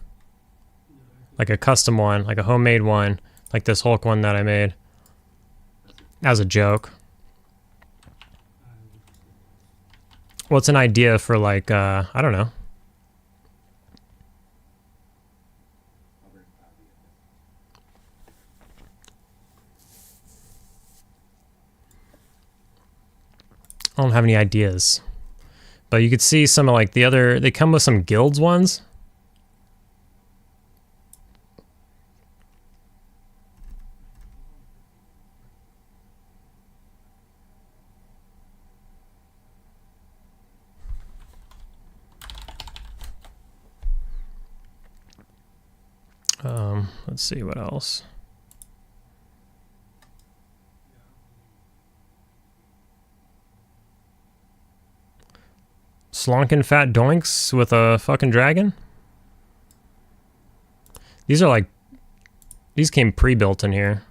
Like a custom one, like a homemade one, like this Hulk one that I made. As a joke. What's an idea for like I don't know. I don't have any ideas. But you could see some of like the other, they come with some guilds ones. Let's see what else. Slonkin fat doinks with a fucking dragon? These are like, these came pre-built in here.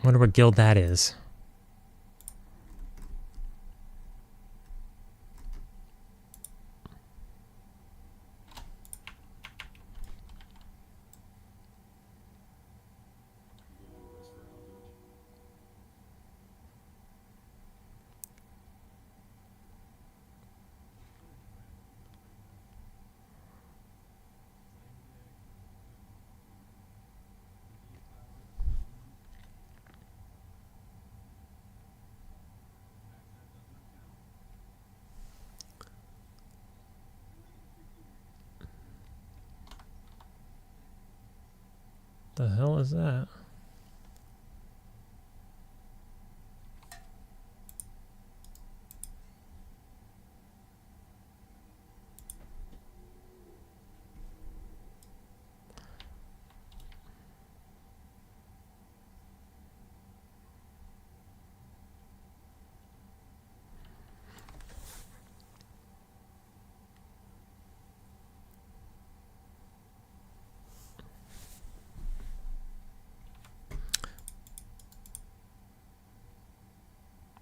Wonder what guild that is. The hell is that?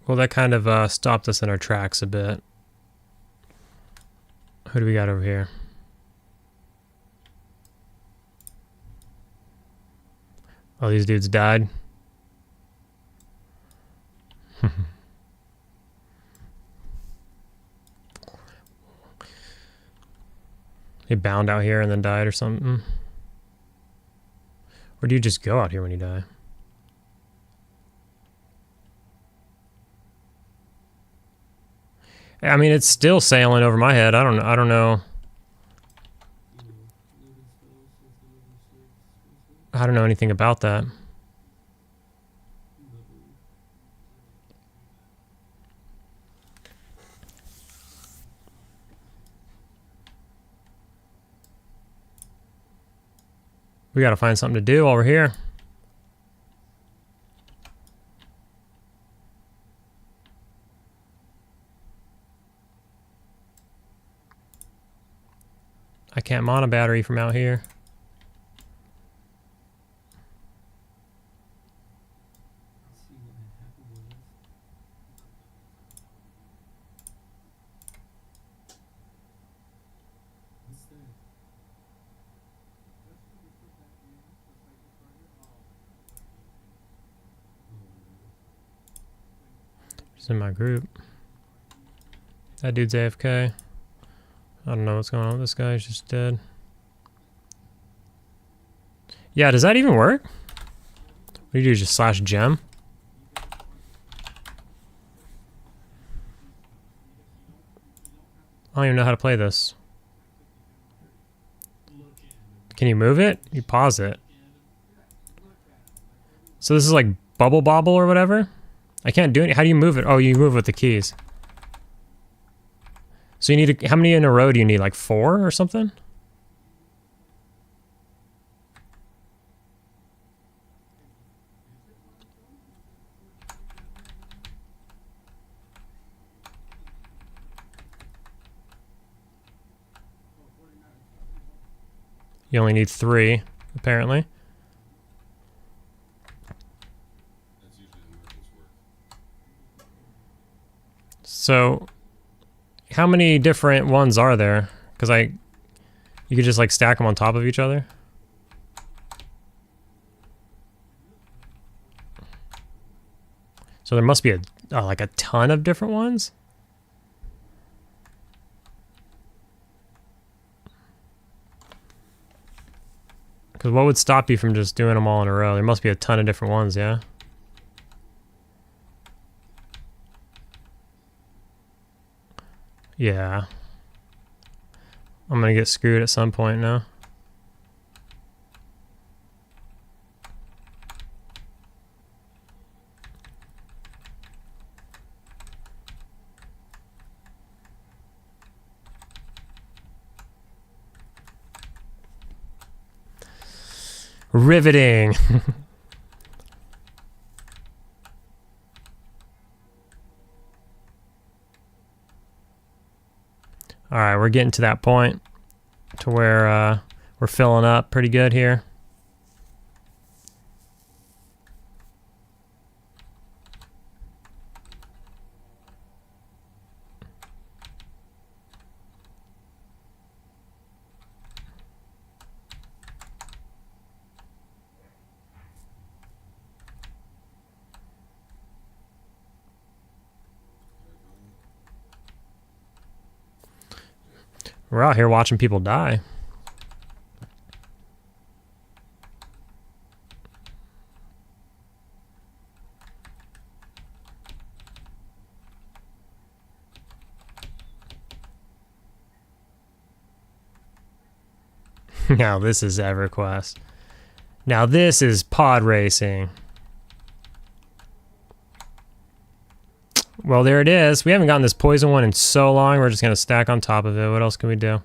Well, that kind of stopped us in our tracks a bit. Who do we got over here? Oh, these dudes died. They bound out here and then died or something. Or do you just go out here when you die? I mean, it's still sailing over my head. I don't know. I don't know anything about that. We gotta find something to do while we're here. I can't mount a battery from out here. It's in my group. That dude's AFK. I don't know what's going on with this guy. He's just dead. Yeah, does that even work? What do you do? Just slash gem? I don't even know how to play this. Can you move it? You pause it. So this is like bubble bobble or whatever? I can't do it. How do you move it? Oh, you move with the keys. So you need how many in a row do you need? Like 4 or something? You only need 3, apparently. That's usually the merchant's work. So, how many different ones are there? Because you could just like stack them on top of each other. So there must be like a ton of different ones. Because what would stop you from just doing them all in a row? There must be a ton of different ones, yeah? Yeah. I'm gonna get screwed at some point now. Riveting. All right, we're getting to that point to where we're filling up pretty good here. We're out here watching people die. Now this is EverQuest. Now this is pod racing. Well, there it is. We haven't gotten this poison one in so long. We're just going to stack on top of it. What else can we do?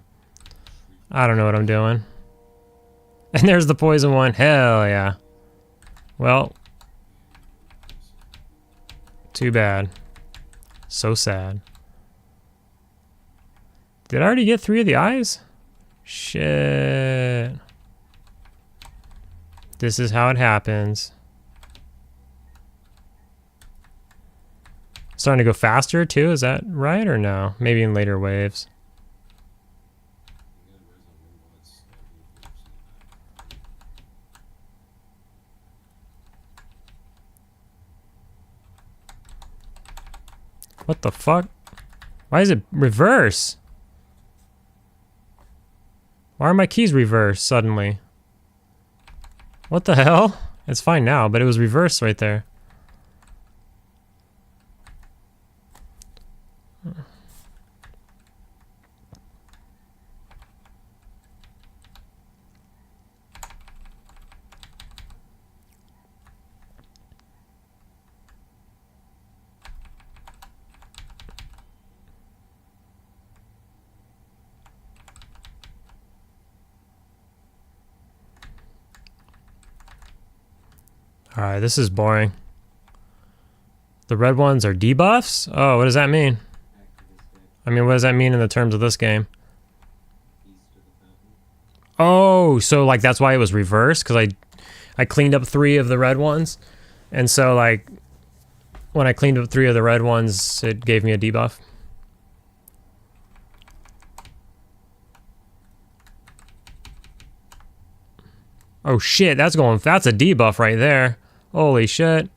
I don't know what I'm doing. And there's the poison one. Hell yeah. Well. Too bad. So sad. Did I already get 3 of the eyes? Shit. This is how it happens. Starting to go faster too, is that right or no? Maybe in later waves. What the fuck? Why is it reverse? Why are my keys reversed suddenly? What the hell? It's fine now, but it was reversed right there. Alright, this is boring. The red ones are debuffs? Oh, what does that mean? I mean, what does that mean in the terms of this game? Oh, so like that's why it was reversed? Because I cleaned up 3 of the red ones. And so like when I cleaned up 3 of the red ones, it gave me a debuff. Oh shit, that's a debuff right there. Holy shit.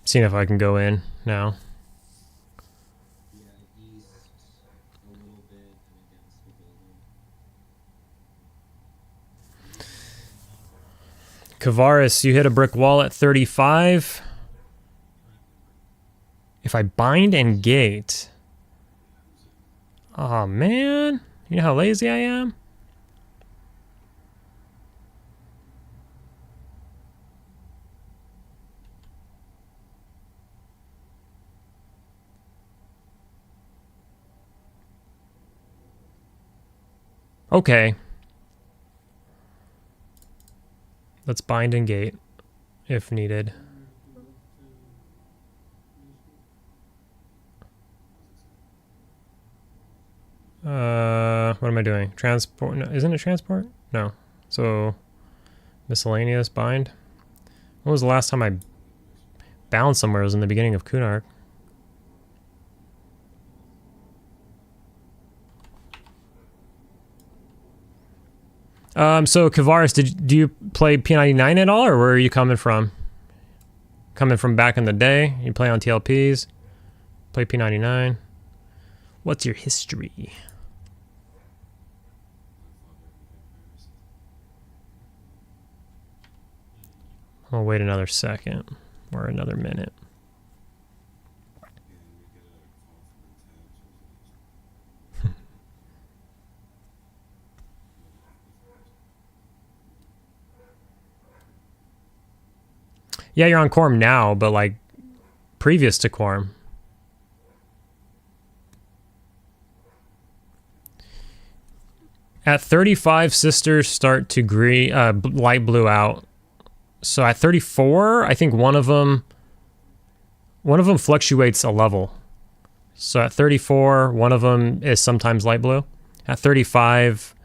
Seeing if I can go in now. Kavaris, you hit a brick wall at 35. If I bind and gate. Oh man. You know how lazy I am? Okay. Let's bind and gate if needed. What am I doing? Transport? No, isn't it transport? No. So miscellaneous bind. When was the last time I bound somewhere? It was in the beginning of Kunark. So Kavaris, do you play P99 at all, or where are you coming from? Coming from back in the day? You play on TLPs? Play P99? What's your history? I'll wait another second or another minute. Yeah, you're on Quarm now, but like previous to Quarm. At 35, sisters start to light blue out. So at 34, I think one of them fluctuates a level. So at 34, one of them is sometimes light blue. At 35,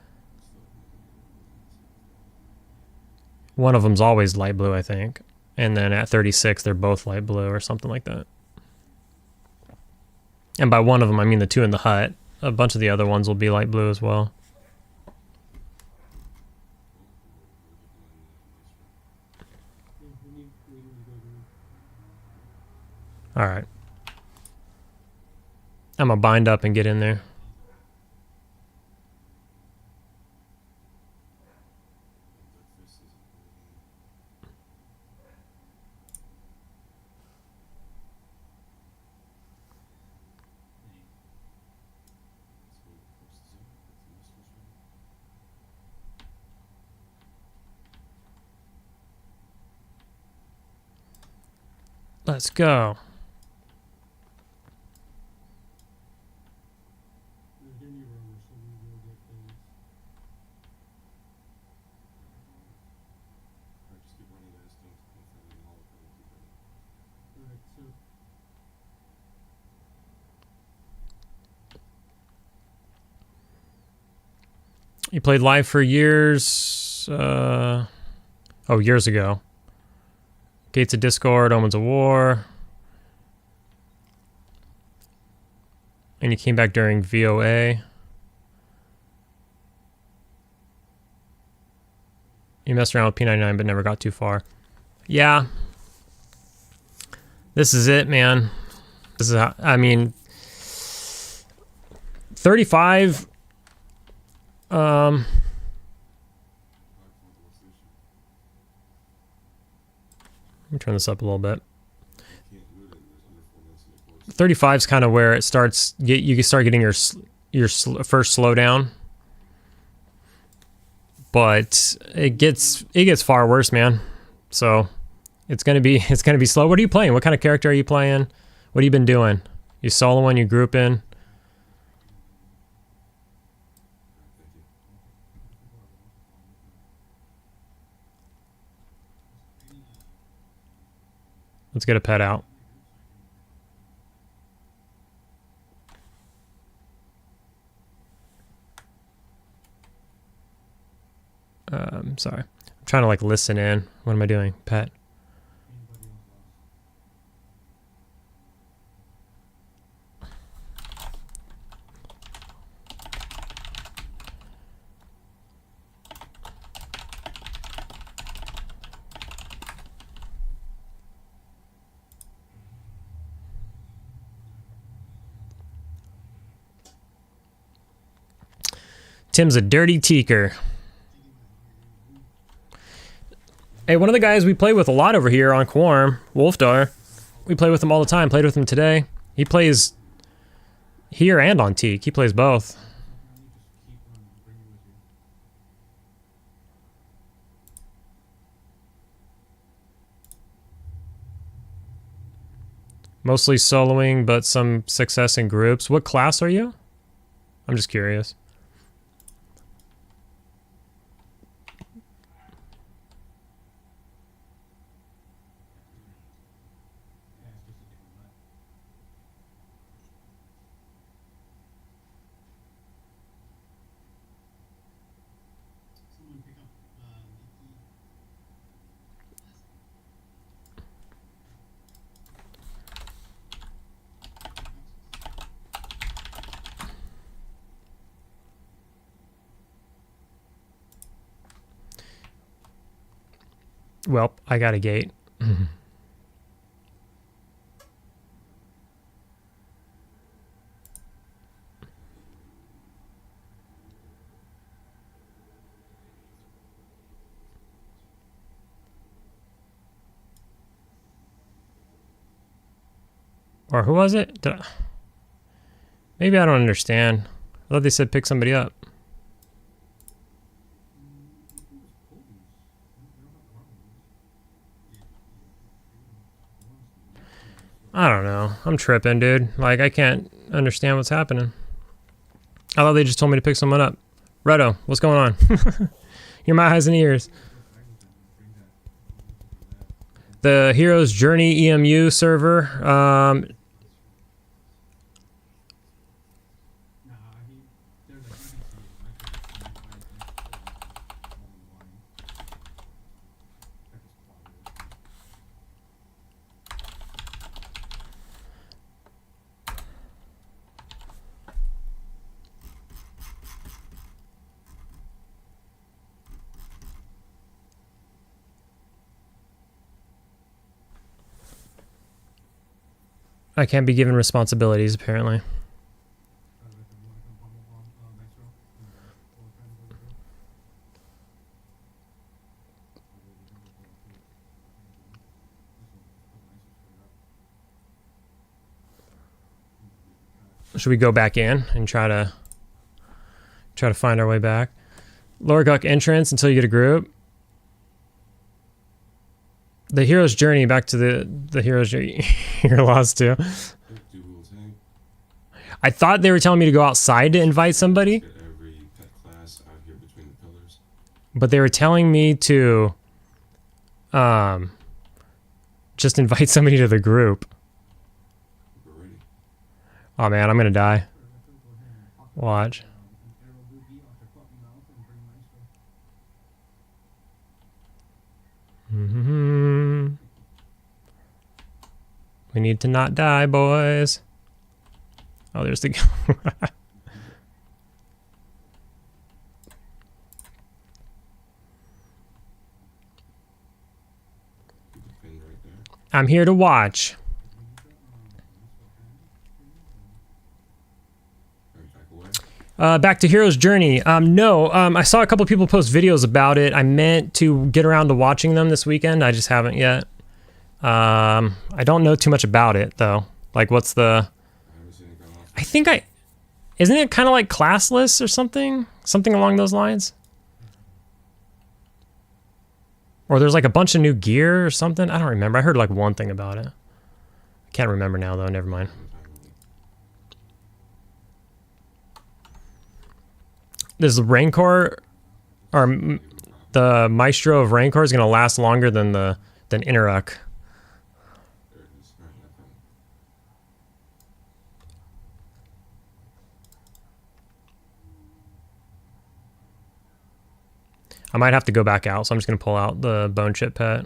one of them's always light blue, I think. And then at 36, they're both light blue or something like that. And by one of them, I mean the 2 in the hut. A bunch of the other ones will be light blue as well. All right. I'm gonna bind up and get in there. Let's go. You played live for years. Years ago. Gates of Discord, Omens of War. And you came back during VOA. You messed around with P99 but never got too far. Yeah. This is it, man. This is how, I mean, 35. Let me turn this up a little bit. 35 is kind of where it starts. You can start getting your first slowdown, but it gets far worse, man. So it's gonna be slow. What are you playing? What kind of character are you playing? What have you been doing? You soloing? You grouping? Let's get a pet out. Sorry. I'm trying to like listen in. What am I doing? Pet. Tim's a dirty teaker. Hey, one of the guys we play with a lot over here on Quarm, Wolfdar, we play with him all the time. Played with him today. He plays here and on Teak. He plays both. Mostly soloing, but some success in groups. What class are you? I'm just curious. Well, I got a gate. Or who was it? Maybe I don't understand. I thought they said pick somebody up. I don't know. I'm tripping, dude. Like, I can't understand what's happening. I thought they just told me to pick someone up. Redo, what's going on? You're my eyes and ears. The Hero's Journey EMU server. I can't be given responsibilities, apparently. Should we go back in and try to find our way back? Lower Guck entrance until you get a group. The Hero's Journey, back to the Hero's Journey. You're lost too. I thought they were telling me to go outside to invite somebody. But they were telling me to just invite somebody to the group. Oh man, I'm gonna die. Watch. We need to not die, boys. Oh, there's the... I'm here to watch. Back to Hero's Journey. No, I saw a couple people post videos about it. I meant to get around to watching them this weekend. I just haven't yet. I don't know too much about it, though. Like, what's the... I think I... Isn't it kind of like classless or something? Something along those lines? Or there's like a bunch of new gear or something? I don't remember. I heard like one thing about it. I can't remember now, though. Never mind. This Rancor, or the Maestro of Rancor, is going to last longer than Interruck. I might have to go back out, so I'm just going to pull out the bone chip pet.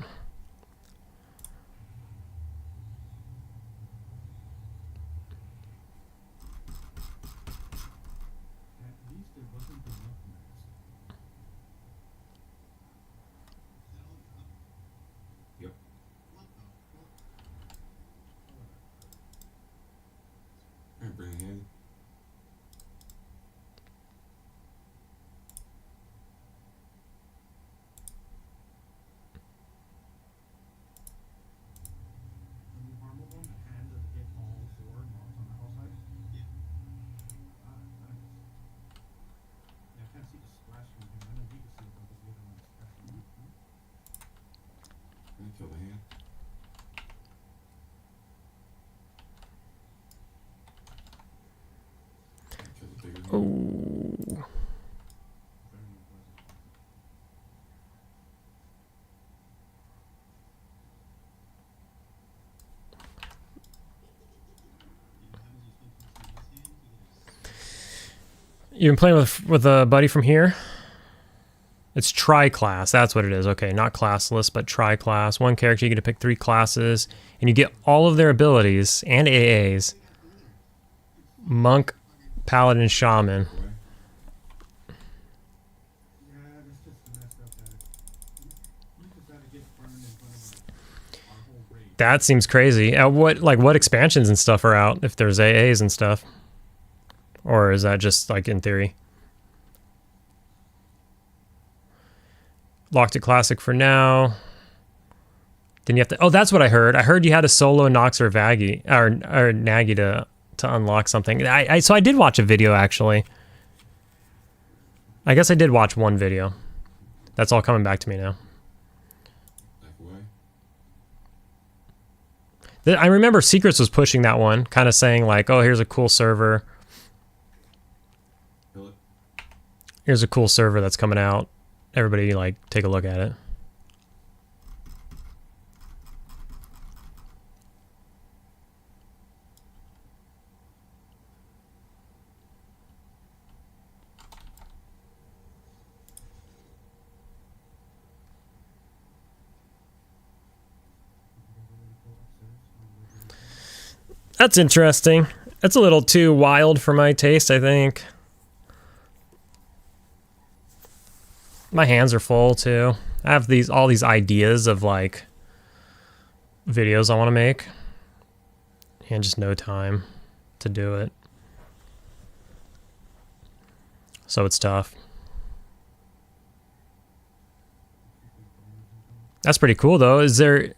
Oh. You've been playing with a buddy from here? It's tri-class, that's what it is. Okay, not classless, but tri-class. One character, you get to pick 3 classes, and you get all of their abilities and AAs. Monk, Paladin, Shaman. That seems crazy. What expansions and stuff are out if there's AAs and stuff? Or is that just like in theory? Locked to classic for now. Then you have to... Oh, that's what I heard. I heard you had to solo Nox or Vaggy or Nagi to unlock something. So I did watch a video, actually. I guess I did watch one video. That's all coming back to me now. I remember Secrets was pushing that one, kind of saying like, oh, here's a cool server. Here's a cool server that's coming out. Everybody, like, take a look at it. That's interesting. That's a little too wild for my taste, I think. My hands are full too. I have all these ideas of like videos I want to make, and just no time to do it. So it's tough. That's pretty cool though. Is there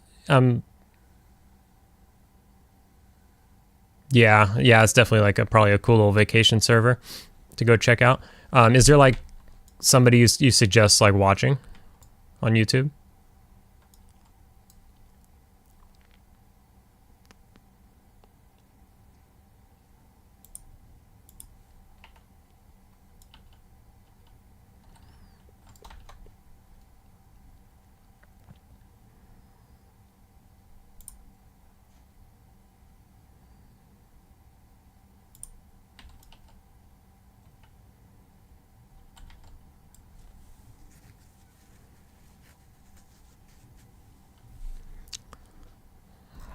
yeah, it's definitely like probably a cool little vacation server to go check out. Is there like somebody you suggest like watching on YouTube?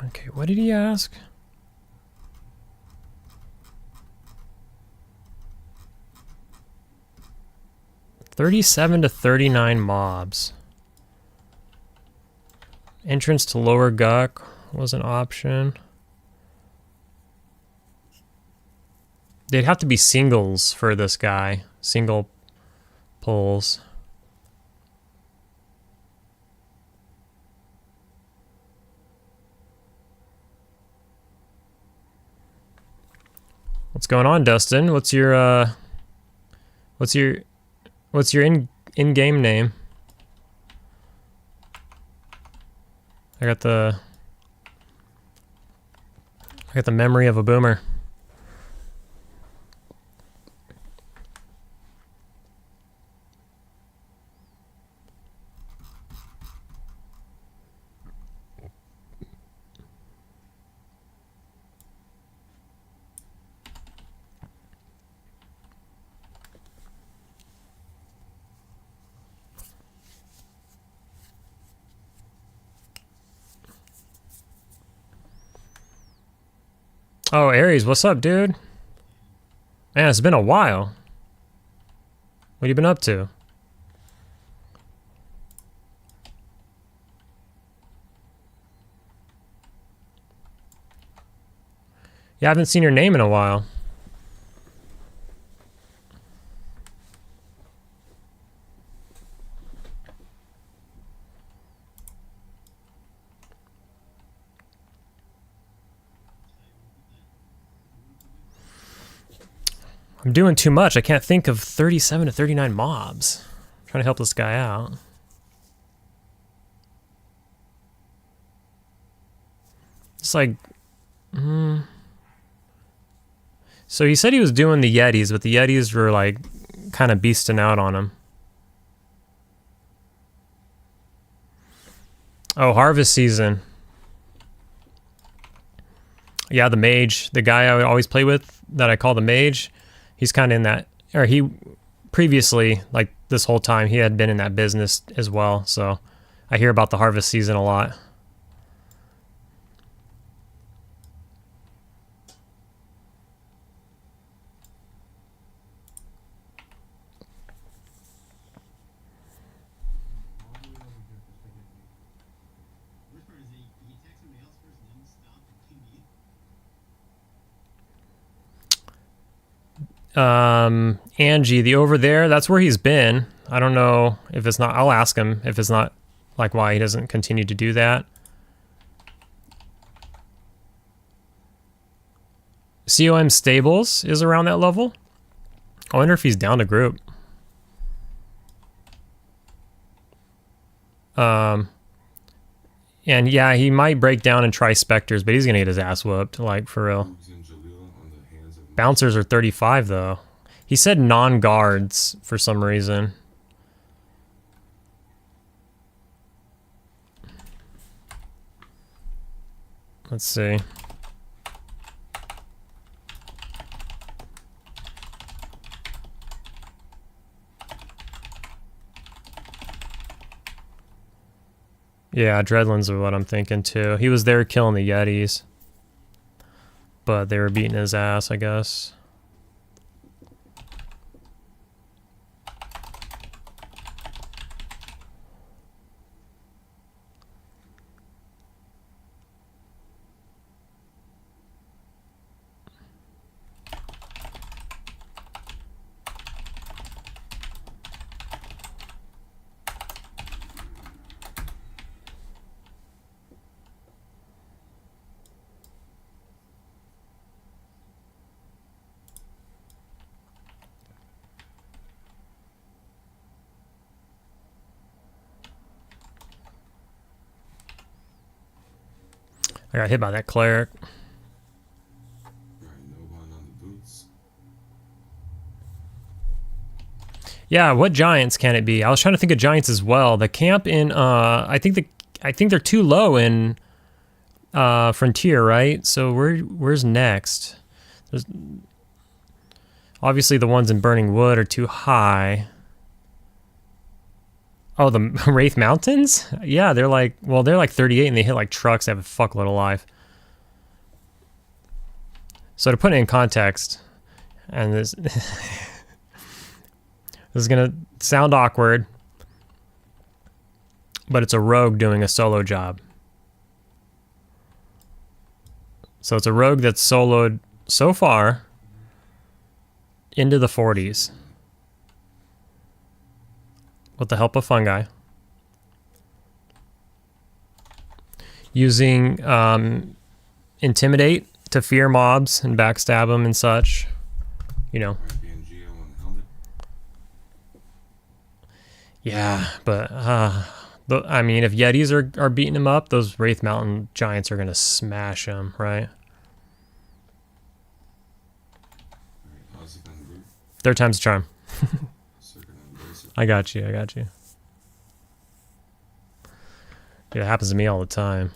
Okay, what did he ask? $37 to 39 mobs. Entrance to lower Guck was an option. They'd have to be singles for this guy. Single pulls. What's going on, Dustin? What's your in-game name? I got the memory of a boomer. Oh, Aries, what's up, dude? Man, it's been a while. What have you been up to? Yeah, I haven't seen your name in a while. I'm doing too much. I can't think of 37 to 39 mobs. I'm trying to help this guy out. It's like... So he said he was doing the Yetis, but the Yetis were like kind of beasting out on him. Oh, harvest season. Yeah, the mage. The guy I always play with that I call the mage. He's kind of in that, or he previously, like this whole time, he had been in that business as well. So I hear about the harvest season a lot. Angie, the over there, that's where he's been. I don't know if it's not, I'll ask him if it's not, like, why he doesn't continue to do that. COM Stables is around that level. I wonder if he's down to group. And yeah, he might break down and try Spectres, but he's gonna get his ass whooped, like, for real. Bouncers are 35 though. He said non-guards for some reason. Let's see. Yeah, Dreadlands are what I'm thinking too. He was there killing the Yetis. But they were beating his ass, I guess. I got hit by that cleric. Yeah, what giants can it be? I was trying to think of giants as well. The camp in I think they're too low in Frontier, right? So where's next? There's obviously the ones in Burning Wood are too high. Oh, the Wraith Mountains? Yeah, they're like 38 and they hit like trucks. They have a fuckload of life. So to put it in context, and this this is gonna sound awkward, but it's a rogue doing a solo job. So it's a rogue that's soloed so far into the 40s with the help of fungi, using intimidate to fear mobs and backstab them and such, you know. Yeah, but I mean, if Yetis are beating him up, those Wraith Mountain giants are gonna smash him, right? Third time's a charm. I got you. Yeah, it happens to me all the time.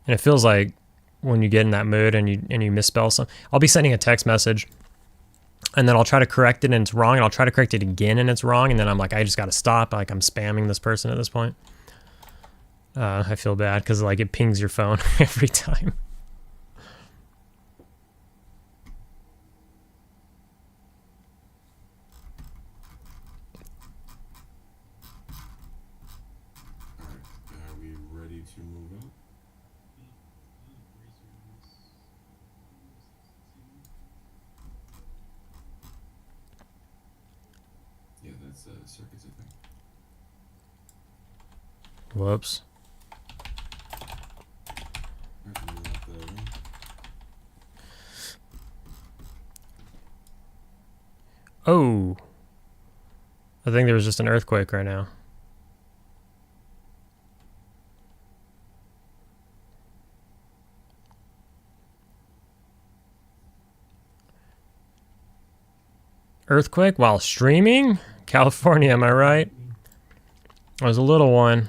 And it feels like when you get in that mood and you misspell something, I'll be sending a text message and then I'll try to correct it and it's wrong, and I'll try to correct it again and it's wrong, and then I'm like, I just got to stop. Like, I'm spamming this person at this point. I feel bad because like it pings your phone every time. Are we ready to move up? Yeah, that's circuits, I think. Whoops. Oh. I think there was just an earthquake right now. Earthquake while streaming? California, am I right? It was a little one.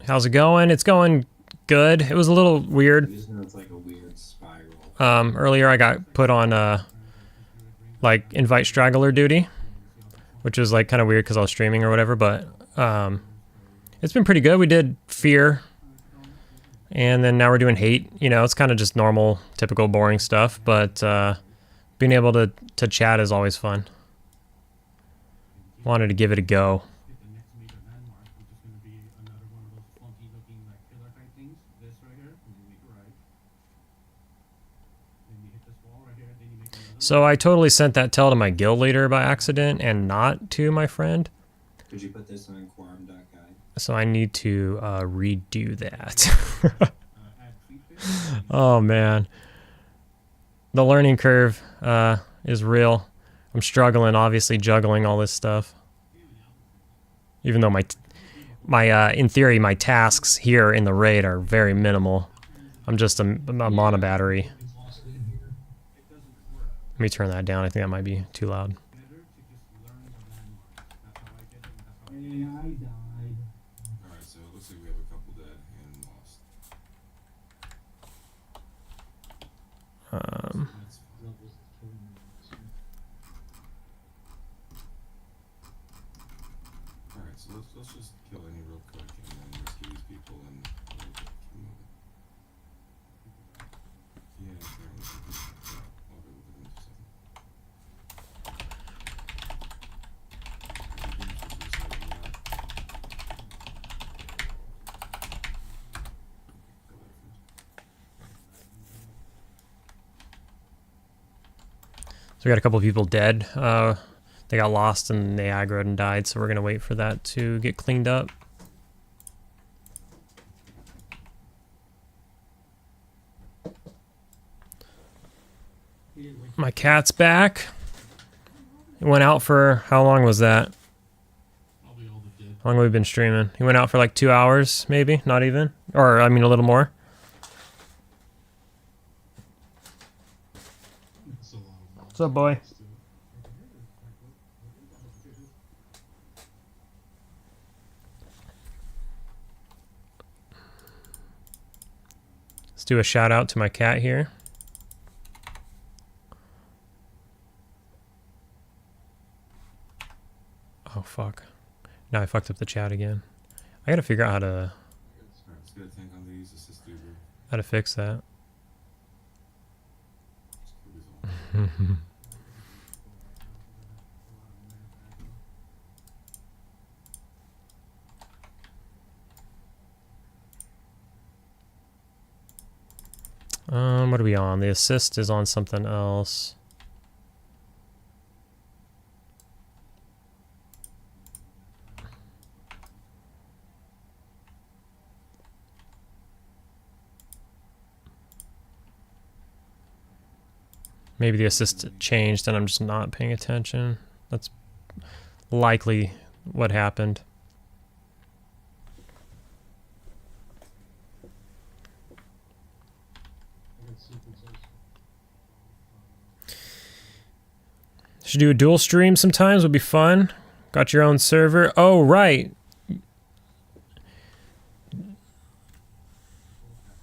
How's it going? It's going good. It was a little weird. It's like a weird spiral. Earlier I got put on like invite straggler duty, which was like kind of weird because I was streaming or whatever, but it's been pretty good. We did fear, and then now we're doing hate. You know, it's kind of just normal, typical, boring stuff, but being able to chat is always fun. Wanted to give it a go. So I totally sent that tell to my guild leader by accident and not to my friend. Could you put this on Quarm.guide? So I need to redo that. Oh man. The learning curve is real. I'm struggling, obviously, juggling all this stuff. Even though my in theory, my tasks here in the raid are very minimal. I'm just a mono battery. Let me turn that down. I think that might be too loud. Alright, so it looks like we have a couple dead and lost. Alright, so let's just kill any real quick and then rescue these people and we'll keep moving. Yeah, apparently. I'll be with it in just a second. So we got a couple of people dead. They got lost and they aggroed and died, so we're going to wait for that to get cleaned up. My cat's back. He went out for, how long was that? Probably all the dead. How long have we been streaming? He went out for like 2 hours, maybe? Not even? Or, I mean, a little more. That's a lot of What's up, boy? Let's do a shout out to my cat here. Oh, fuck. Now I fucked up the chat again. I gotta figure out how to... Alright, let's get a tank on these, assist Uber. How to fix that? Uber's on. What are we on? The assist is on something else. Maybe the assist changed and I'm just not paying attention. That's likely what happened. Should do a dual stream sometimes, would be fun. Got your own server. Oh, right.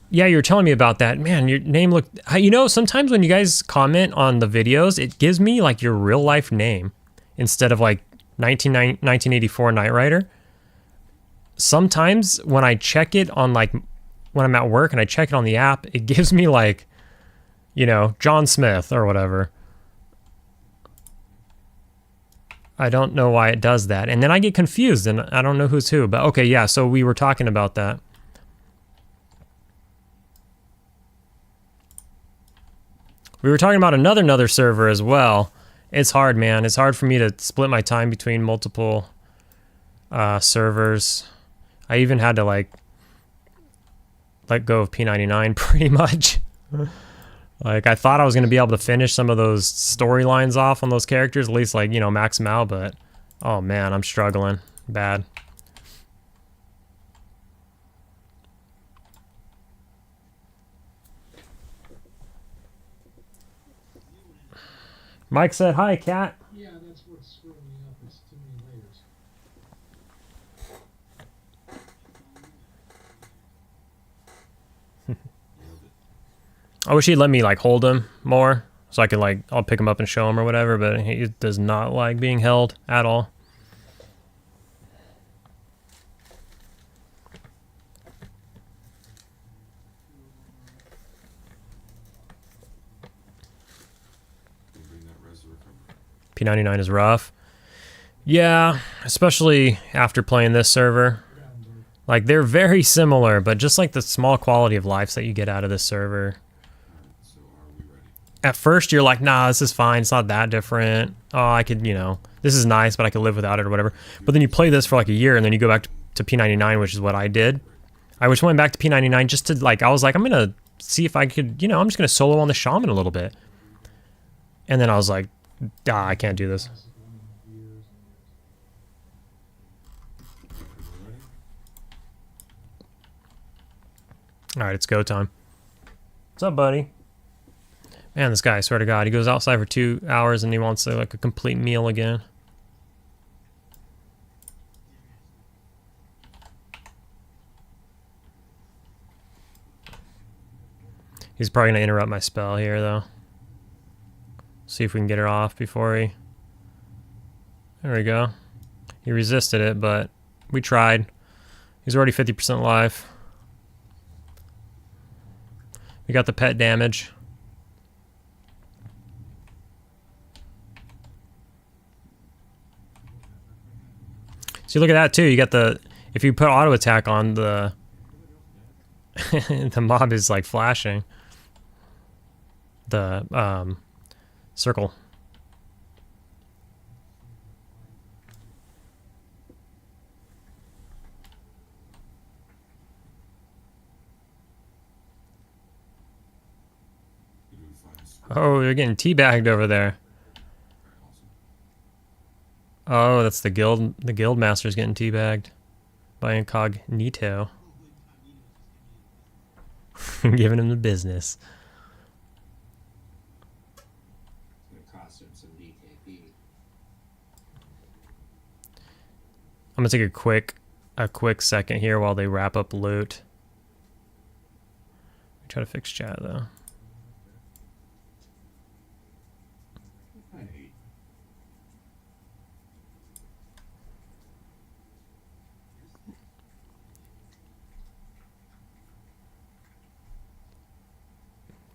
Yeah, you were telling me about that. Man, your name looked... You know, sometimes when you guys comment on the videos, it gives me like your real life name instead of like 1984 Knight Rider. Sometimes when I check it on like... when I'm at work and I check it on the app, it gives me like, you know, John Smith or whatever. I don't know why it does that. And then I get confused and I don't know who's who. But okay, yeah, so we were talking about that. We were talking about another server as well. It's hard, man. It's hard for me to split my time between multiple servers. I even had to like let go of P99 pretty much. Like, I thought I was going to be able to finish some of those storylines off on those characters, at least, like, you know, max them out, but, oh, man, I'm struggling. Bad. Mike said, hi, cat. Yeah, that's what's screwing me up. It's too many layers. I wish he'd let me, like, hold him more, so I could, like, I'll pick him up and show him or whatever, but he does not like being held at all. P99 is rough. Yeah, especially after playing this server. Like, they're very similar, but just like the small quality of lives that you get out of this server. At first, you're like, nah, this is fine. It's not that different. Oh, I could, you know, this is nice, but I could live without it or whatever. But then you play this for like a year, and then you go back to P99, which is what I did. I just went back to P99 just to, like, I was like, I'm going to see if I could, you know, I'm just going to solo on the shaman a little bit. And then I was like, I can't do this. All right, it's go time. What's up, buddy? Man, this guy, I swear to God, he goes outside for 2 hours and he wants like a complete meal again. He's probably gonna interrupt my spell here, though. See if we can get her off before he... There we go. He resisted it, but we tried. He's already 50% life. We got the pet damage. See, look at that, too. You got the... If you put auto attack on, the... the mob is, like, flashing. The, circle. Oh, you're getting teabagged over there. Oh, that's the guild master's getting teabagged by Incognito. Giving him the business. I'm gonna take a quick second here while they wrap up loot. Try to fix chat though.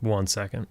1 second.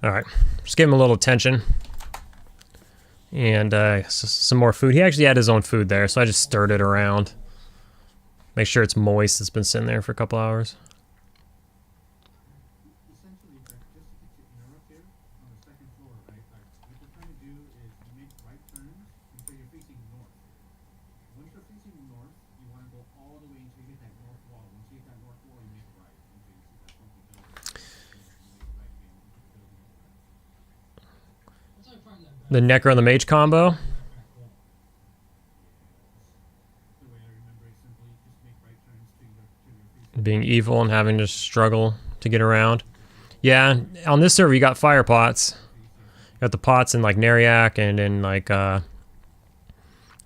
All right, just give him a little attention. And some more food. He actually had his own food there, so I just stirred it around. Make sure it's moist. It's been sitting there for a couple hours. Essentially, just to interrupt here, on the second floor, right, what you're trying to do is make right turns until you're facing north. Once you're facing north, you want to go all the way until you hit that north wall. Once you hit that north wall, you make a right until you see that funky building. You make a right again, you hit the building on the right. Once I find that The Necro and the Mage combo. The way I remember it, simply just make right turns till you're facing Being evil and having to struggle to get around. Yeah, on this server you got fire pots. You got the pots in like Neriac and in like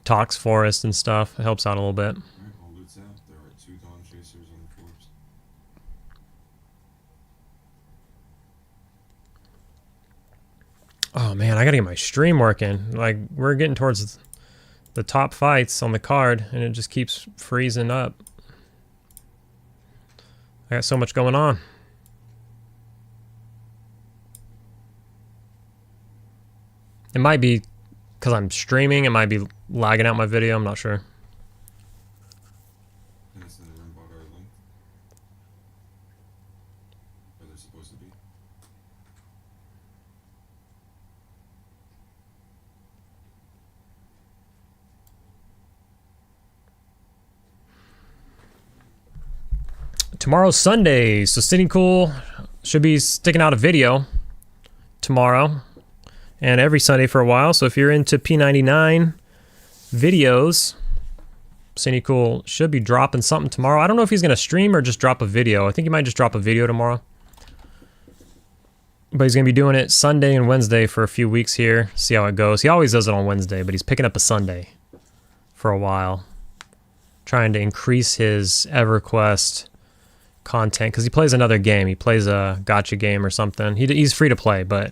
Tox Forest and stuff. It helps out a little bit. Alright, all loot's out. There are 2 Dawn Chasers on the corpse. Oh man, I gotta get my stream working. Like, we're getting towards the top fights on the card and it just keeps freezing up. I got so much going on. It might be because I'm streaming. It might be lagging out my video. I'm not sure. And it's in the room bug are linked. Where they're supposed to be. Tomorrow's Sunday, so Sitting Cool should be sticking out a video tomorrow and every Sunday for a while. So if you're into P99 videos, Sitting Cool should be dropping something tomorrow. I don't know if he's going to stream or just drop a video. I think he might just drop a video tomorrow. But he's going to be doing it Sunday and Wednesday for a few weeks here. See how it goes. He always does it on Wednesday, but he's picking up a Sunday for a while. Trying to increase his EverQuest content because he plays another game. He plays a gacha game or something. He's free to play, but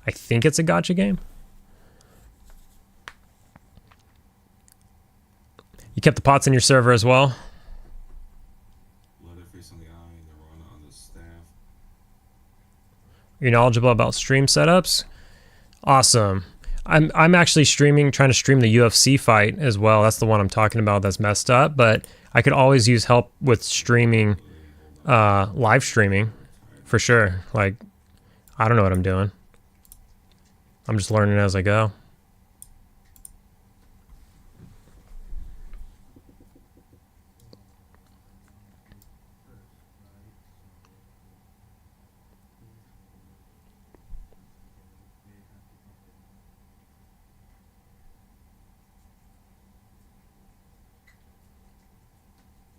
I think it's a gacha game. You kept the pots in your server as well. Leatherface on the eye, Nirvana on the staff. You're knowledgeable about stream setups. Awesome. I'm actually streaming, trying to stream the UFC fight as well. That's the one I'm talking about that's messed up, but I could always use help with streaming, live streaming for sure. Like, I don't know what I'm doing. I'm just learning as I go.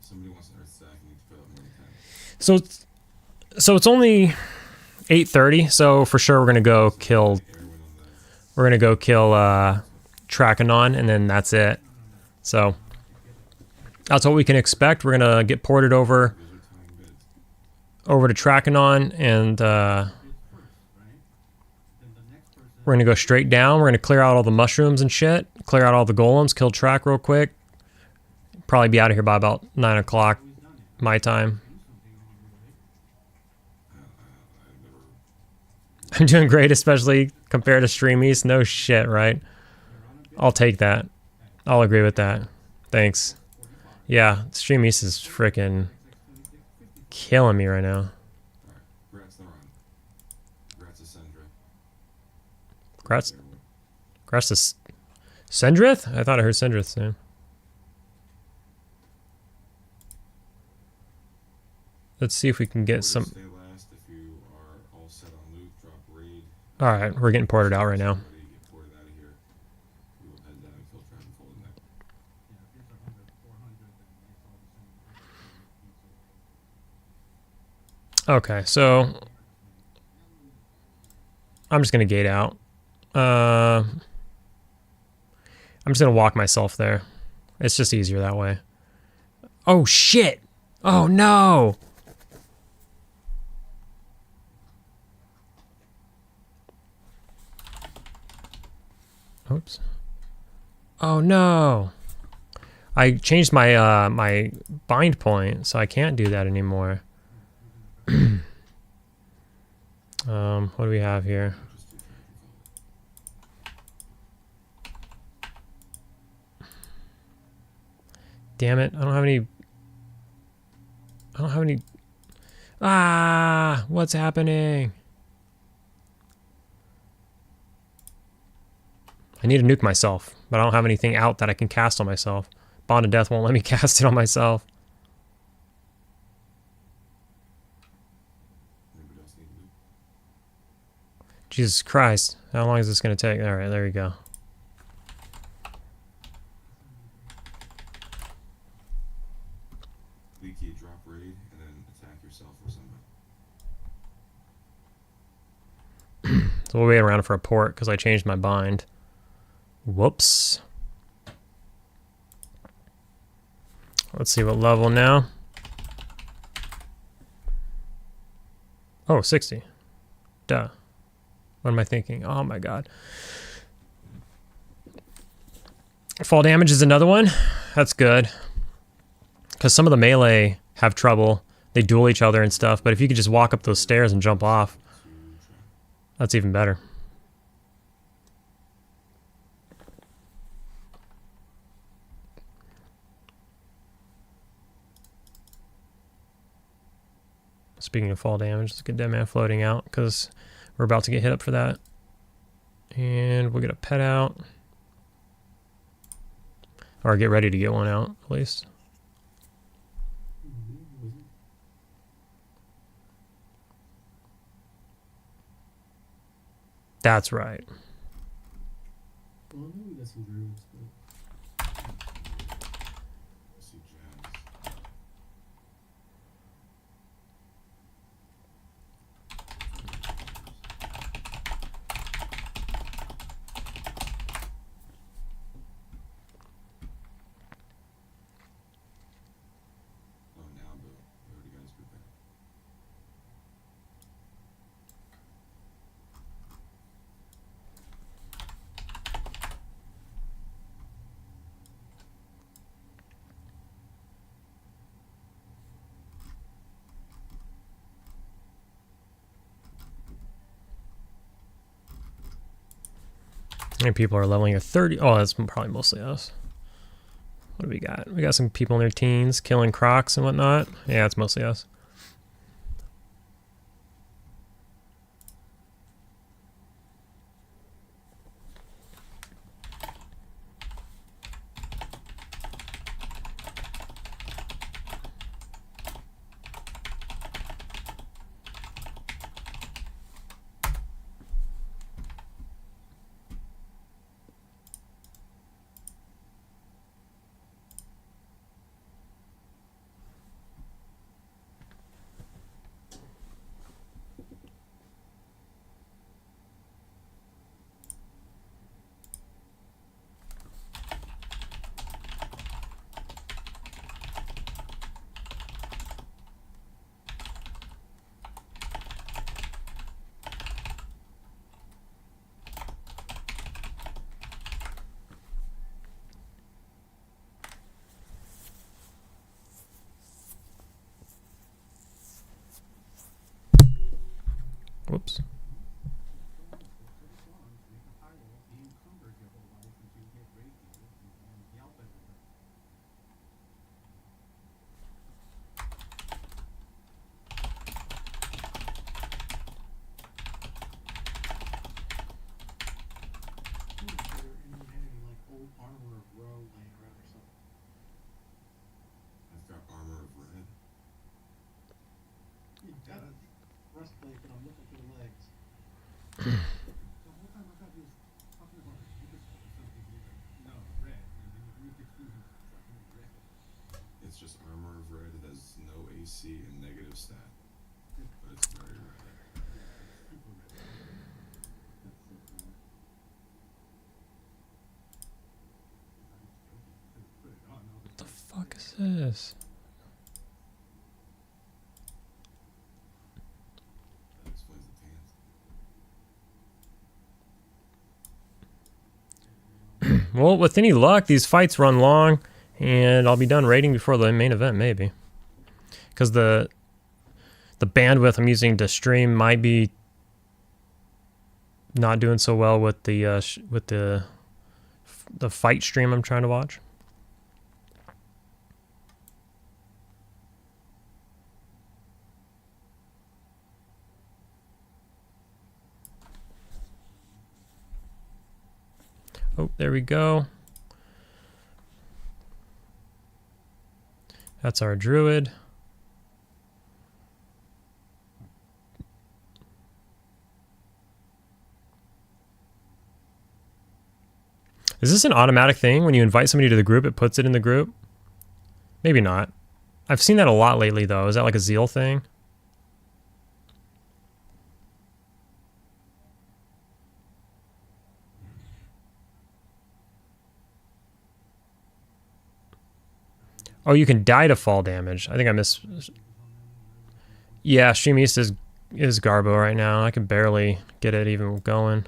Somebody wants to start stacking to put up more than 10. So it's only 8:30, so for sure we're gonna go kill. Everyone on that. We're gonna go kill Trakanon, and then that's it. So that's what we can expect. We're gonna get ported over Those are tying bids. over to Trakanon, and we're gonna go straight down. We're gonna clear out all the mushrooms and shit. Clear out all the golems. Kill Trak real quick. Probably be out of here by about 9 o'clock my time. I'm doing great, especially compared to Streamies. No shit, right? I'll take that. I'll agree with that. Thanks. Yeah, Stream East is freaking killing me right now. Alright, Gratz, they're on. Gratz is Sendra. Gratz, There, Gratz is Sendrith? I thought I heard Sendrith's name. Let's see if we can get Porters some. stay last. If you are all set on loot, drop raid. All right, we're getting ported out right now. Ready to get ported out of here. We will head down and kill Trap and fold in there. Yeah, if it's 100, 400, then it's all the same. Okay, so I'm just gonna gate out. I'm just gonna walk myself there. It's just easier that way. Oh shit! Oh no! Oops. Oh no! I changed my my bind point, so I can't do that anymore. What do we have here? Just do Trap and fold. Damn it! I don't have any. I don't have any. Ah! What's happening? I need to nuke myself, but I don't have anything out that I can cast on myself. Bond of Death won't let me cast it on myself. Anybody else need loot? Jesus Christ. How long is this going to take? Alright, there you go. Leaky, drop raid, and then attack yourself or something. So we'll wait around for a port because I changed my bind. Whoops. Let's see what level now. Oh, 60. Duh. What am I thinking? Oh my god. Fall damage is another one. That's good. Because some of the melee have trouble. They duel each other and stuff. But if you could just walk up those stairs and jump off, To Trap. that's even better. Speaking of fall damage, let's get Dead Man floating out because we're about to get hit up for that. And we'll get a pet out. Or get ready to get one out, at least. That's right. Well, I know we got some druids, but I see gems. Oh, now, but we already got his group back. How many people are leveling at 30? Oh, that's probably mostly us. What do we got? We got some people in their teens killing crocs and whatnot. Yeah, it's mostly us. armor of row laying around or something. I've got armor of red. You got a breastplate, but I'm looking for the legs. The whole time I thought he was talking about his uniform or something. He's like, no, red. And then you confuse him. It's like, red. It's just armor of red. It has no AC and negative stat. But it's very red. Super red. That's so cool. Put it on. All What the fuck is this? That explains the pants. Well, with any luck, these fights run long, and I'll be done raiding before the main event, maybe. Because the bandwidth I'm using to stream might be not doing so well with the fight stream I'm trying to watch. Oh, there we go. That's our druid. Is this an automatic thing? When you invite somebody to the group, it puts it in the group? Maybe not. I've seen that a lot lately, though. Is that like a Zeal thing? Oh, you can die to fall damage. I think I missed. Yeah, Stream East is Garbo right now. I can barely get it even going.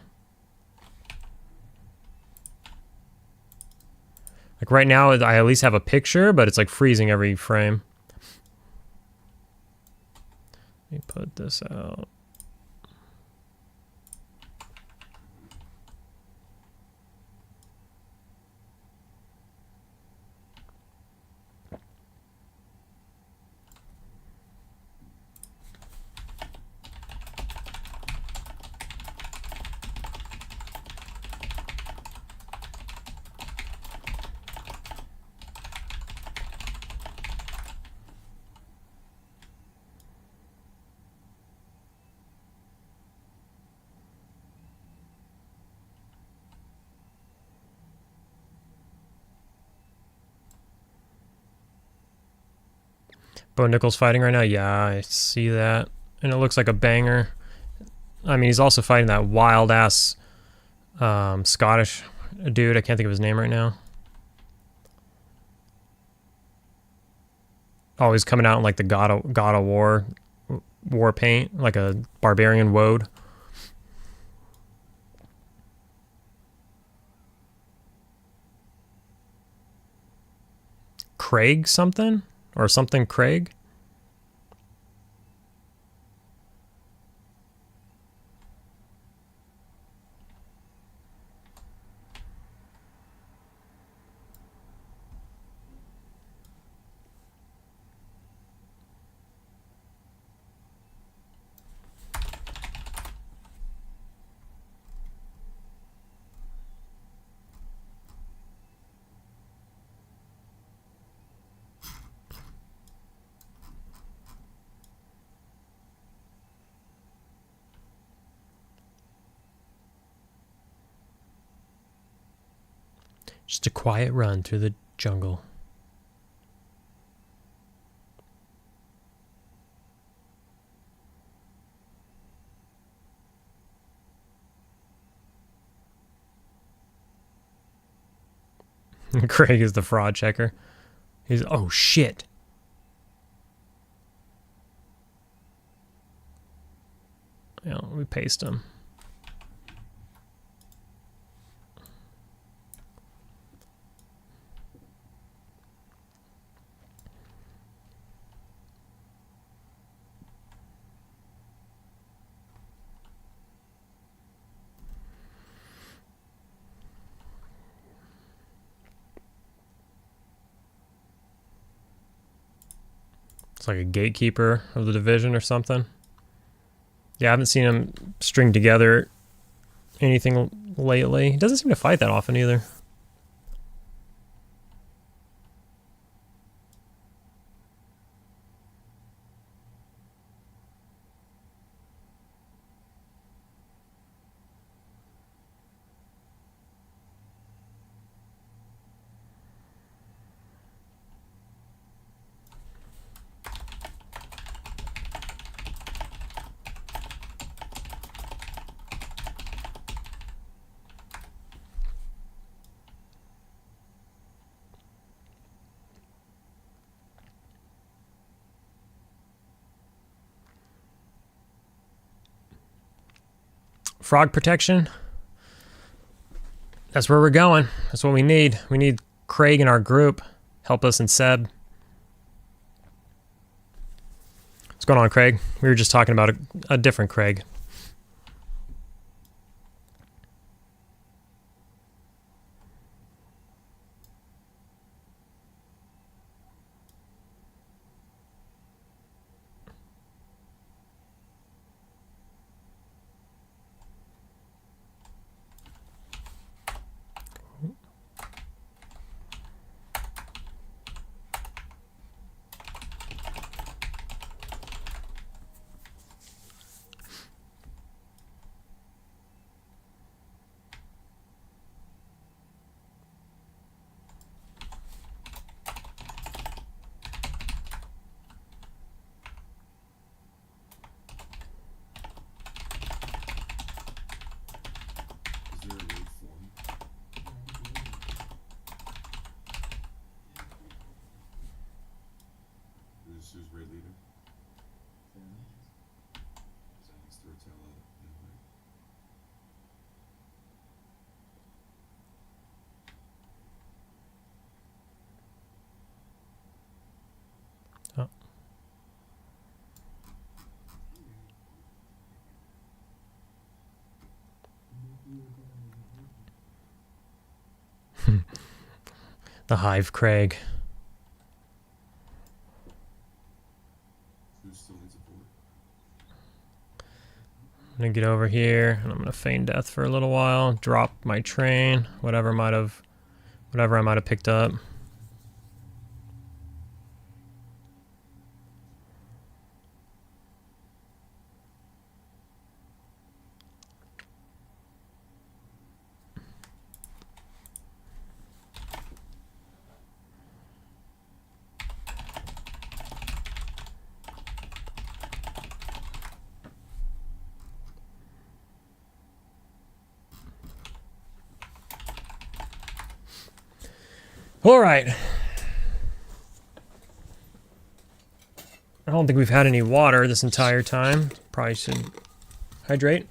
Like right now, I at least have a picture, but it's like freezing every frame. Let me put this out. Bo Nichols fighting right now? Yeah, I see that. And it looks like a banger. I mean, he's also fighting that wild-ass Scottish dude. I can't think of his name right now. Oh, he's coming out in like the God of War paint, like a barbarian woad. Craig something? Or something Craig? Just a quiet run through the jungle. Craig is the fraud checker. He's, oh shit. Yeah, we paste him. It's like a gatekeeper of the division or something. Yeah, I haven't seen him string together anything lately. He doesn't seem to fight that often either. frog protection. That's where we're going. That's what we need. We need Craig in our group. Help us and Seb. What's going on, Craig? We were just talking about a different Craig. Is there a raid form? Who's raid leader? Zach Storyteller. Invite. Oh. The Hive Craig. Who still needs support? I'm gonna get over here and I'm gonna feign death for a little while. Drop my train, whatever I might have picked up. All right. I don't think we've had any water this entire time. Probably should hydrate.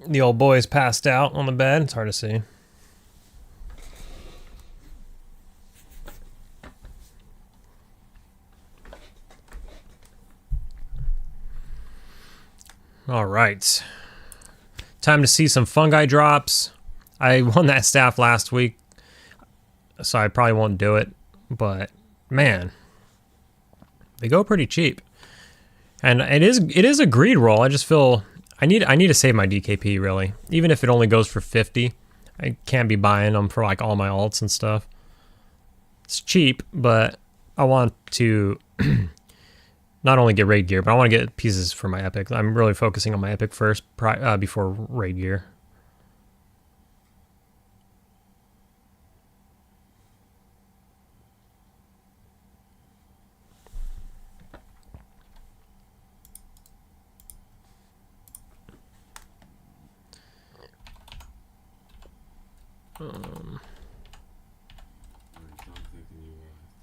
The old boy's passed out on the bed. It's hard to see. All right. Time to see some fungi drops. I won that staff last week, so I probably won't do it. But man, they go pretty cheap, and it is a greed roll. I just feel I need to save my DKP really, even if it only goes for 50. I can't be buying them for like all my alts and stuff. It's cheap, but I want to not only get raid gear, but I want to get pieces for my epic. I'm really focusing on my epic first before raid gear. Alright, John, thinking you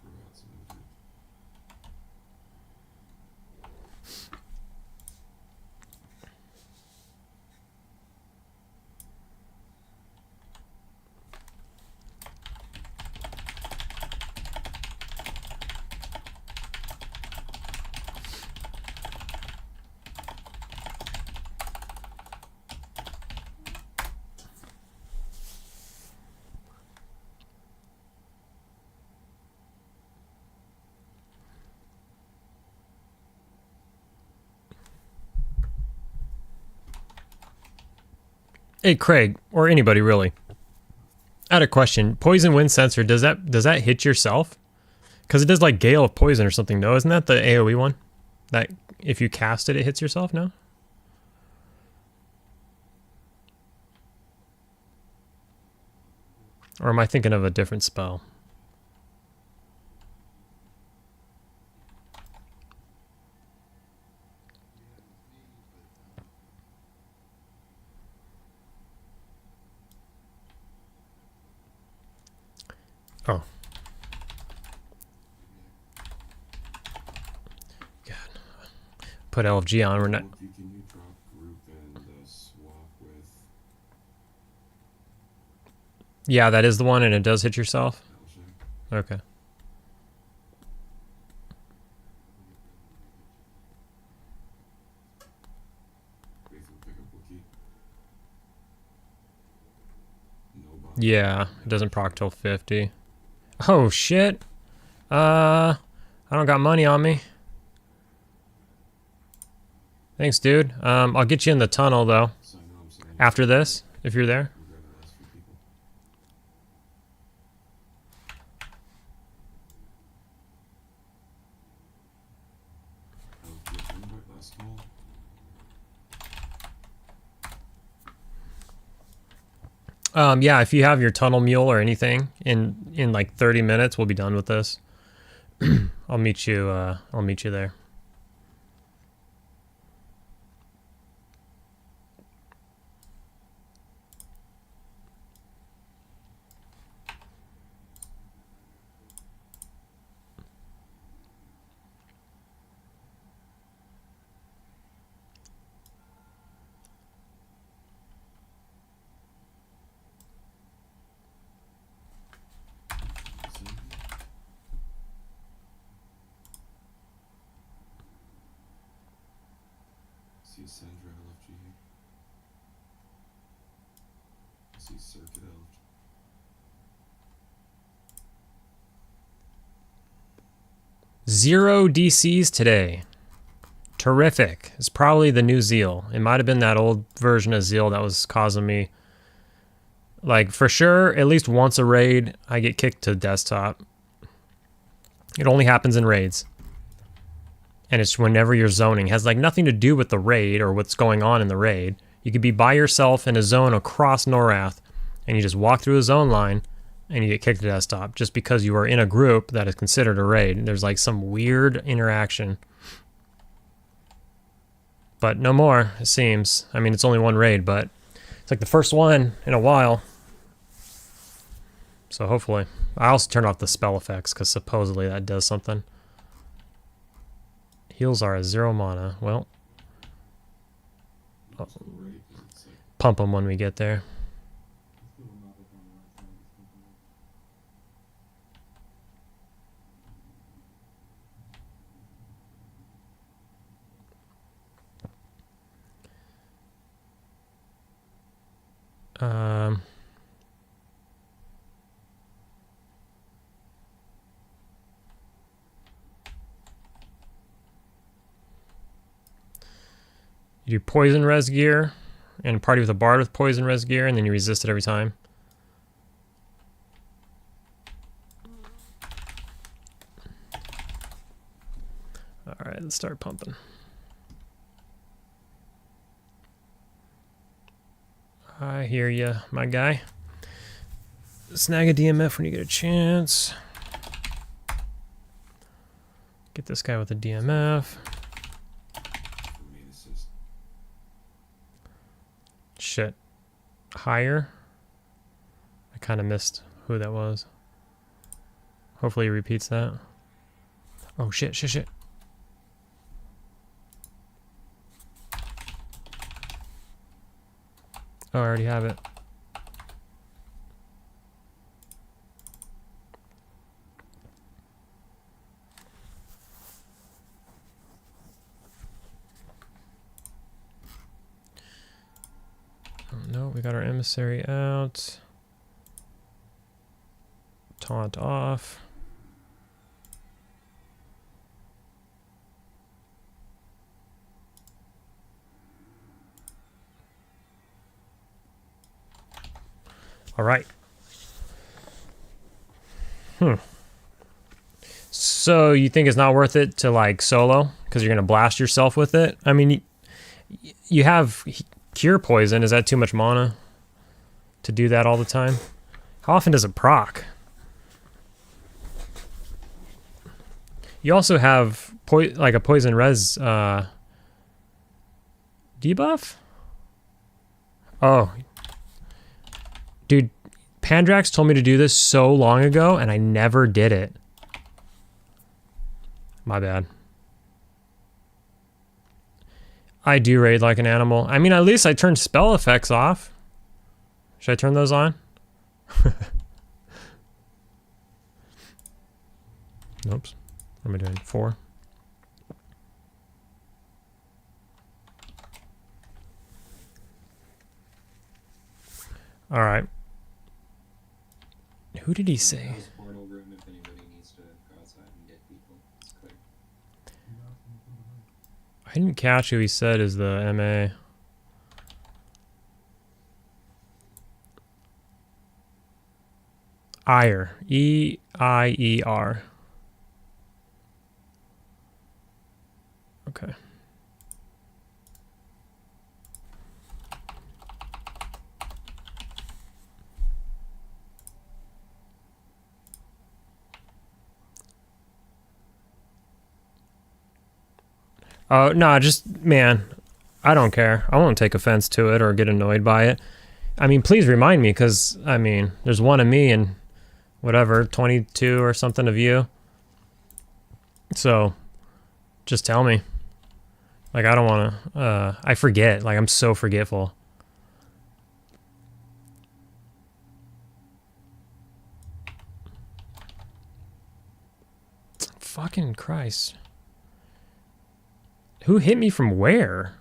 threw out some info. Hey Craig, or anybody really. I had a question. Poison wind sensor, does that hit yourself? Because it does like gale of poison or something. No, isn't that the AoE one? That if you cast it, it hits yourself. No. Or am I thinking of a different spell? Oh. God. Put LFG on. We're not. Wookie, can you drop group and swap with Yeah, that is the one, and it does hit yourself. Elshak? Okay. Basically pick up Wookie. No bot. Yeah, it doesn't proc till 50. Oh shit. I don't got money on me. Thanks, dude. I'll get you in the tunnel though. So I know I'm sending After this, if you're there. We'll grab the last few people. Oh, yeah, invite last call. Yeah, if you have your tunnel mule or anything, in like 30 minutes, we'll be done with this. I'll meet you there. Send. See Sandra LFG here. See Circuit LFG. Zero DCs today. Terrific. It's probably the new Zeal. It might have been that old version of Zeal that was causing me. Like, for sure, at least once a raid, I get kicked to desktop. It only happens in raids. And it's whenever you're zoning. It has like nothing to do with the raid or what's going on in the raid. You could be by yourself in a zone across Norath, and you just walk through a zone line, and you get kicked to desktop just because you are in a group that is considered a raid. There's like some weird interaction. But no more, it seems. I mean, it's only one raid, but it's like the first one in a while. So hopefully. I also turned off the spell effects because supposedly that does something. Heals are a 0 mana. Well, Not so right, 'cause it's like pump them when we get there. Let's do a novel on the right side of this company. Um, you do poison res gear and party with a bard with poison res gear, and then you resist it every time. All right, let's start pumping. I hear you, my guy. Snag a DMF when you get a chance. Get this guy with a DMF. for main assist. Shit. Higher? I kind of missed who that was. Hopefully he repeats that. Oh, shit, shit, shit. Oh, I already have it. Oh, no, we got our emissary out. Taunt off. All right. So you think it's not worth it to like solo because you're gonna blast yourself with it? I mean, you have cure poison. Is that too much mana to do that all the time? How often does it proc? You also have like a poison res debuff. Oh, dude, Pandrax told me to do this so long ago, and I never did it. My bad. I do raid like an animal. I mean, at least I turned spell effects off. Should I turn those on? Oops. What am I doing? 4. All right. Who did he say? This portal room, if anybody needs to go outside and get people, it's clear. I didn't catch who he said is the MA. Eyer. E-I-E-R. Okay. Oh, no, just, man, I don't care. I won't take offense to it or get annoyed by it. I mean, please remind me, because, I mean, there's one of me and whatever, 22 or something of you. So, just tell me. Like, I don't want to, I forget. Like, I'm so forgetful. Fucking Christ. Who hit me from where?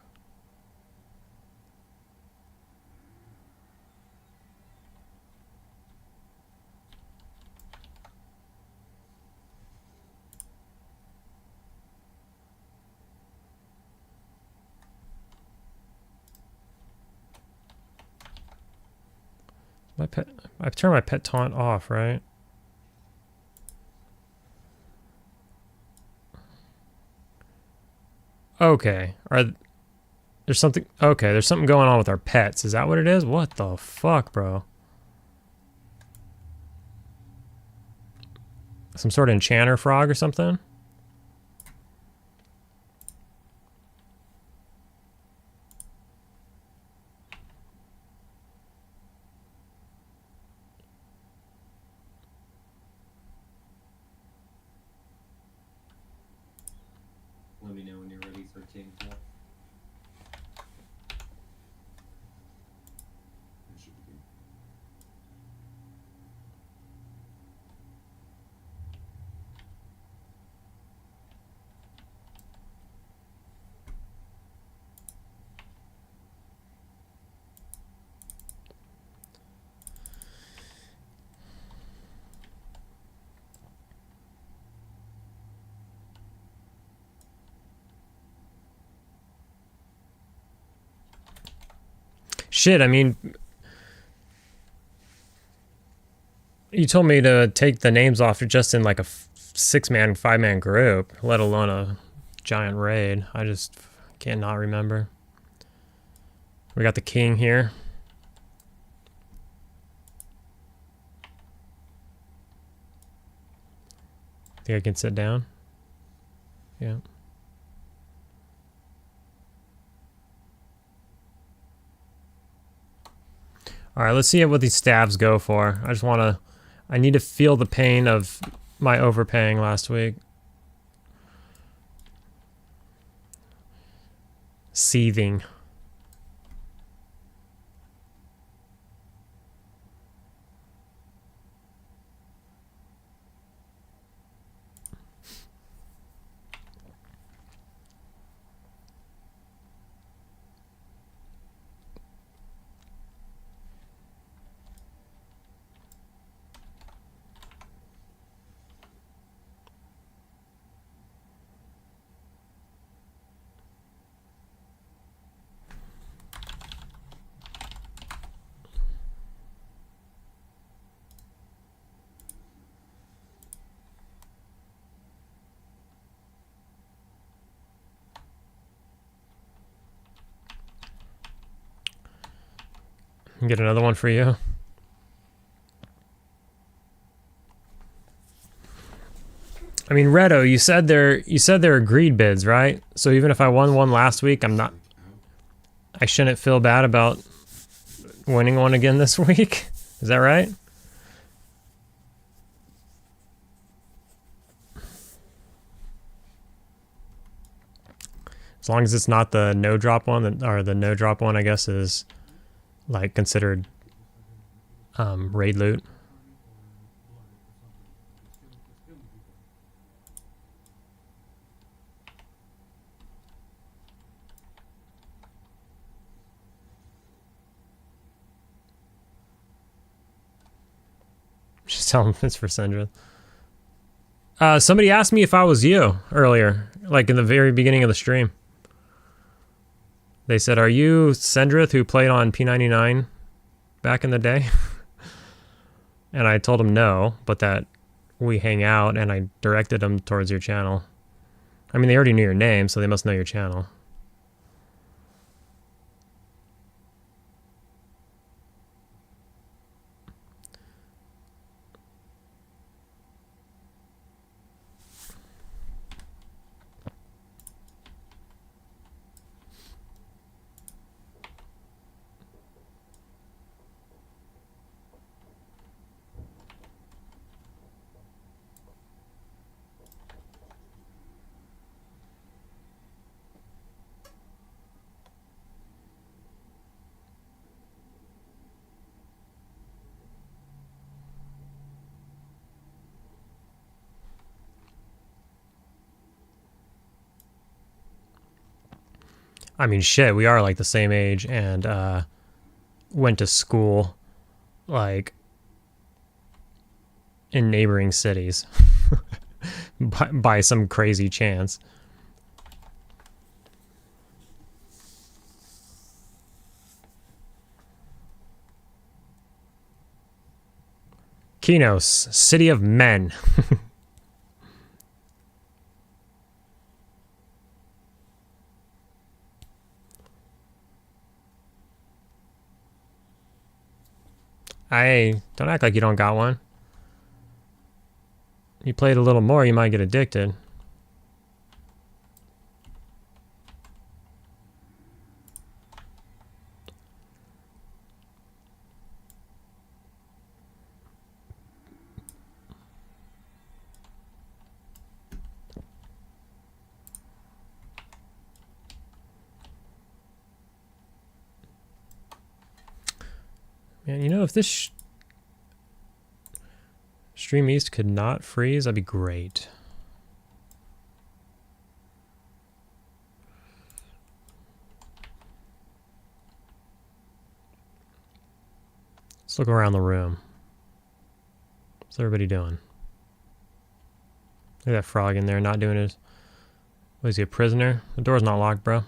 My pet, I turned my pet taunt off, right? Okay. There's something, okay, there's something going on with our pets. Is that what it is? What the fuck, bro? Some sort of enchanter frog or something? Let me know when you're ready for King Call. It should be good. Shit, I mean, you told me to take the names off just in like a 6-man, 5-man group, let alone a giant raid. I just cannot remember. We got the king here. Think I can sit down? Yeah. All right, let's see what these stabs go for. I need to feel the pain of my overpaying last week. Seething. Get another one for you. I mean, Redo, you said they're agreed bids, right? So even if I won one last week, I shouldn't feel bad about winning one again this week. Is that right? As long as it's not the no drop one, or the no drop one, I guess, is like considered raid loot. Just tell him it's for Sindra. Somebody asked me if I was you earlier, like in the very beginning of the stream. They said, "Are you Sendrith who played on P99 back in the day?" And I told them no, but that we hang out, and I directed them towards your channel. I mean, they already knew your name, so they must know your channel. I mean, shit, we are like the same age and went to school like in neighboring cities by some crazy chance. Kinos, City of Men. Hey, don't act like you don't got one. You played a little more, you might get addicted. Man, you know, if this Stream East could not freeze, that'd be great. Let's look around the room. What's everybody doing? Look at that frog in there not doing his... What is he, a prisoner? The door's not locked, bro.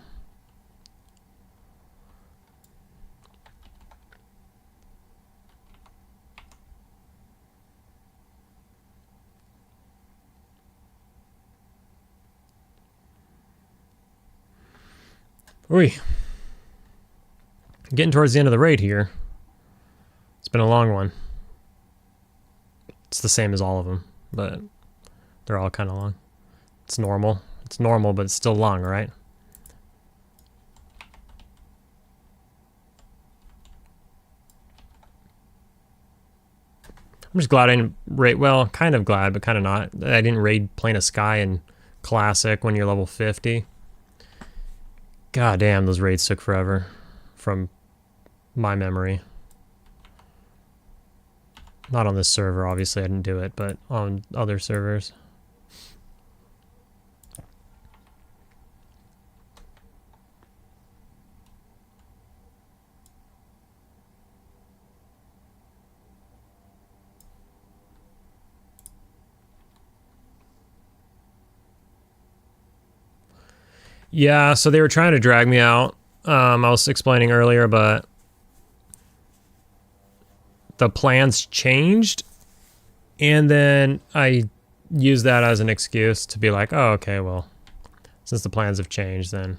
Oi. Getting towards the end of the raid here. It's been a long one. It's the same as all of them, but they're all kind of long. It's normal. It's normal, but it's still long, right? I'm just glad I didn't raid, well, kind of glad, but kind of not. I didn't raid Plane of Sky in Classic when you're level 50. God damn, those raids took forever from my memory. Not on this server, obviously, I didn't do it, but on other servers. Yeah, so they were trying to drag me out. I was explaining earlier, but the plans changed, and then I used that as an excuse to be like, oh, okay, well, since the plans have changed, then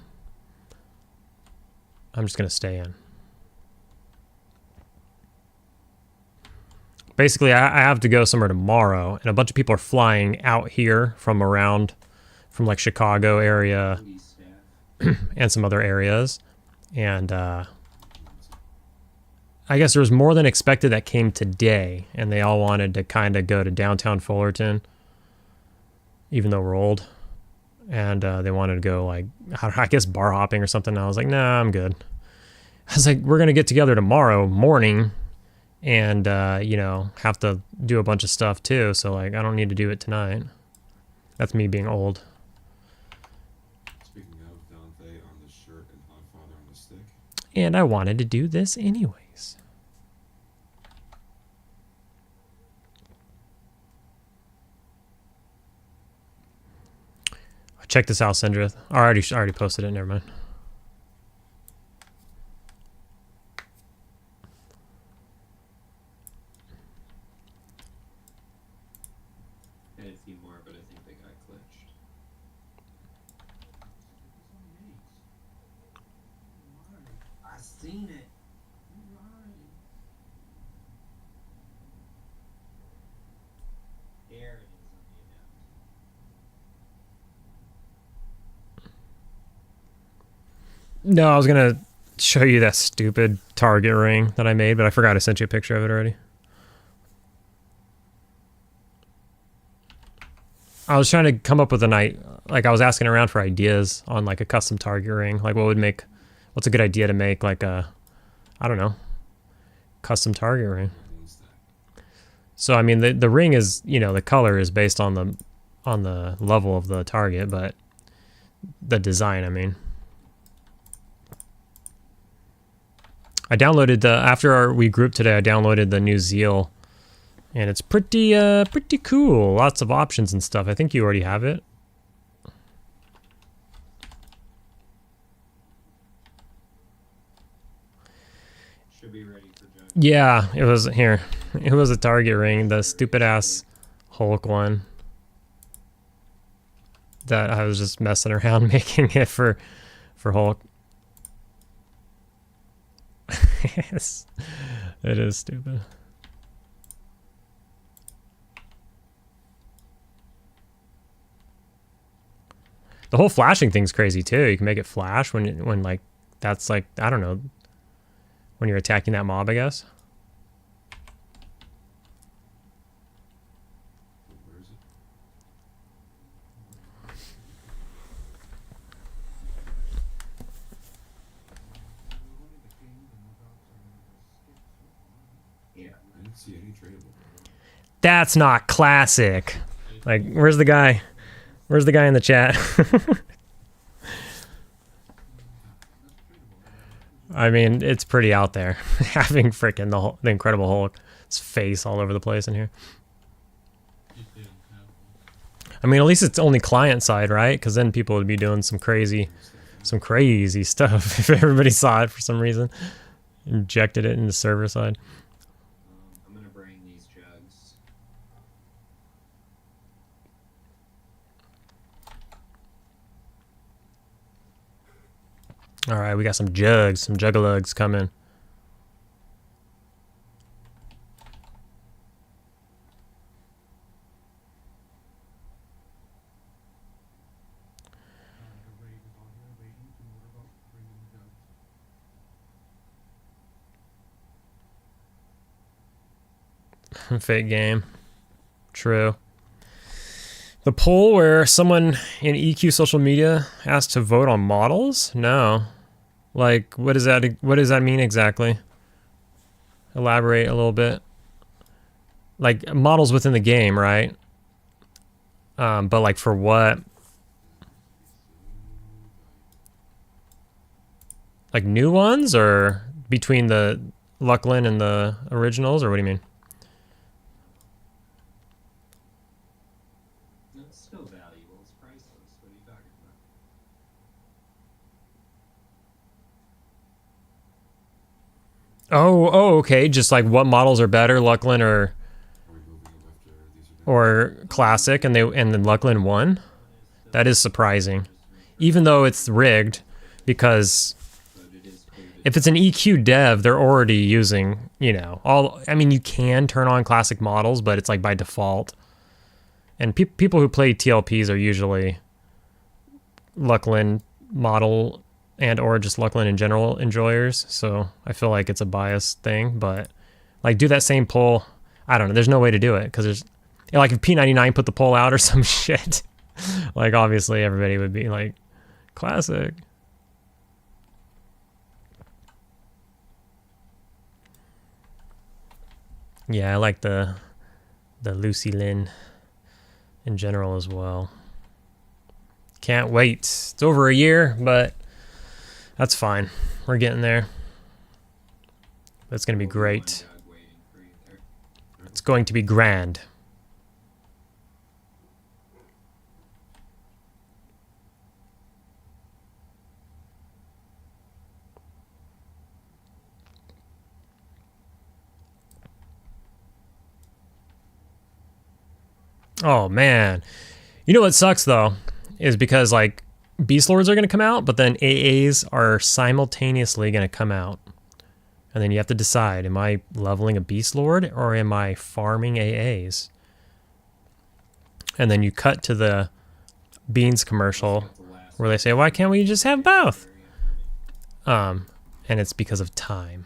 I'm just going to stay in. Basically, I have to go somewhere tomorrow, and a bunch of people are flying out here from around, from like Chicago area, and some other areas, and I guess there was more than expected that came today, and they all wanted to kind of go to downtown Fullerton, even though we're old, and they wanted to go like, I guess bar hopping or something. I was like, nah, I'm good. I was like, we're going to get together tomorrow morning and, you know, have to do a bunch of stuff too. So like, I don't need to do it tonight. That's me being old. Speaking of Dante on the shirt and Hogfather on the stick. And I wanted to do this anyways. Check this out, Sindrith. I already posted it. Never mind. I had a few more, but I think they got glitched. I seen it. There it is on the adept. No, I was gonna show you that stupid target ring that I made, but I forgot I sent you a picture of it already. I was trying to come up with I was asking around for ideas on like a custom target ring, like what's a good idea to make like a, I don't know, custom target ring. So I mean the ring is, you know, the color is based on the level of the target, but the design, I mean. I downloaded after we grouped today, I downloaded the new Zeal, and it's pretty cool. Lots of options and stuff. I think you already have it. Should be ready for Jug. Yeah, it was here. It was a target ring, the stupid ass Hulk one that I was just messing around making it for Hulk. Yes, it is stupid. The whole flashing thing's crazy too. You can make it flash when like that's like, I don't know, when you're attacking that mob, I guess. Where is it? Yeah. I didn't see any tradable. That's not classic. Like, where's the guy? Where's the guy in the chat? I mean, it's pretty out there. Having freaking the Incredible Hulk's face all over the place in here. If they don't have one. I mean, at least it's only client side, right? Because then people would be doing some crazy stuff if everybody saw it for some reason. Injected it in the server side. I'm gonna bring these jugs. All right, we got some jugs, some jugalugs coming. Fake game. True. The poll where someone in EQ social media asked to vote on models? No. Like, what does that mean exactly? Elaborate a little bit. Like, models within the game, right? But like for what? Like new ones, or between the Lucklin and the originals, or what do you mean? It's still valuable. It's priceless. What are you talking about? Oh, okay. Just like what models are better, Lucklin or Are we moving them after these are done? or Classic, and then Lucklin won? That is surprising. Even though it's rigged, because But it is clear that if it's an EQ dev, they're already using, you know, I mean, you can turn on classic models, but it's like by default. And people who play TLPs are usually Lucklin model and or just Lucklin in general enjoyers. So I feel like it's a biased thing, but like do that same poll. I don't know. There's no way to do it because there's like if P99 put the poll out or some shit. Like, obviously, everybody would be like, classic. Yeah, I like the Lucy Lynn in general as well. Can't wait. It's over a year, but that's fine. We're getting there. It's going to be great. It's going to be grand. Oh, man. You know what sucks, though, is because, like, Beast Lords are going to come out, but then AAs are simultaneously going to come out. And then you have to decide, am I leveling a Beast Lord or am I farming AAs? And then you cut to the Beans commercial where they say, why can't we just have both? And it's because of time.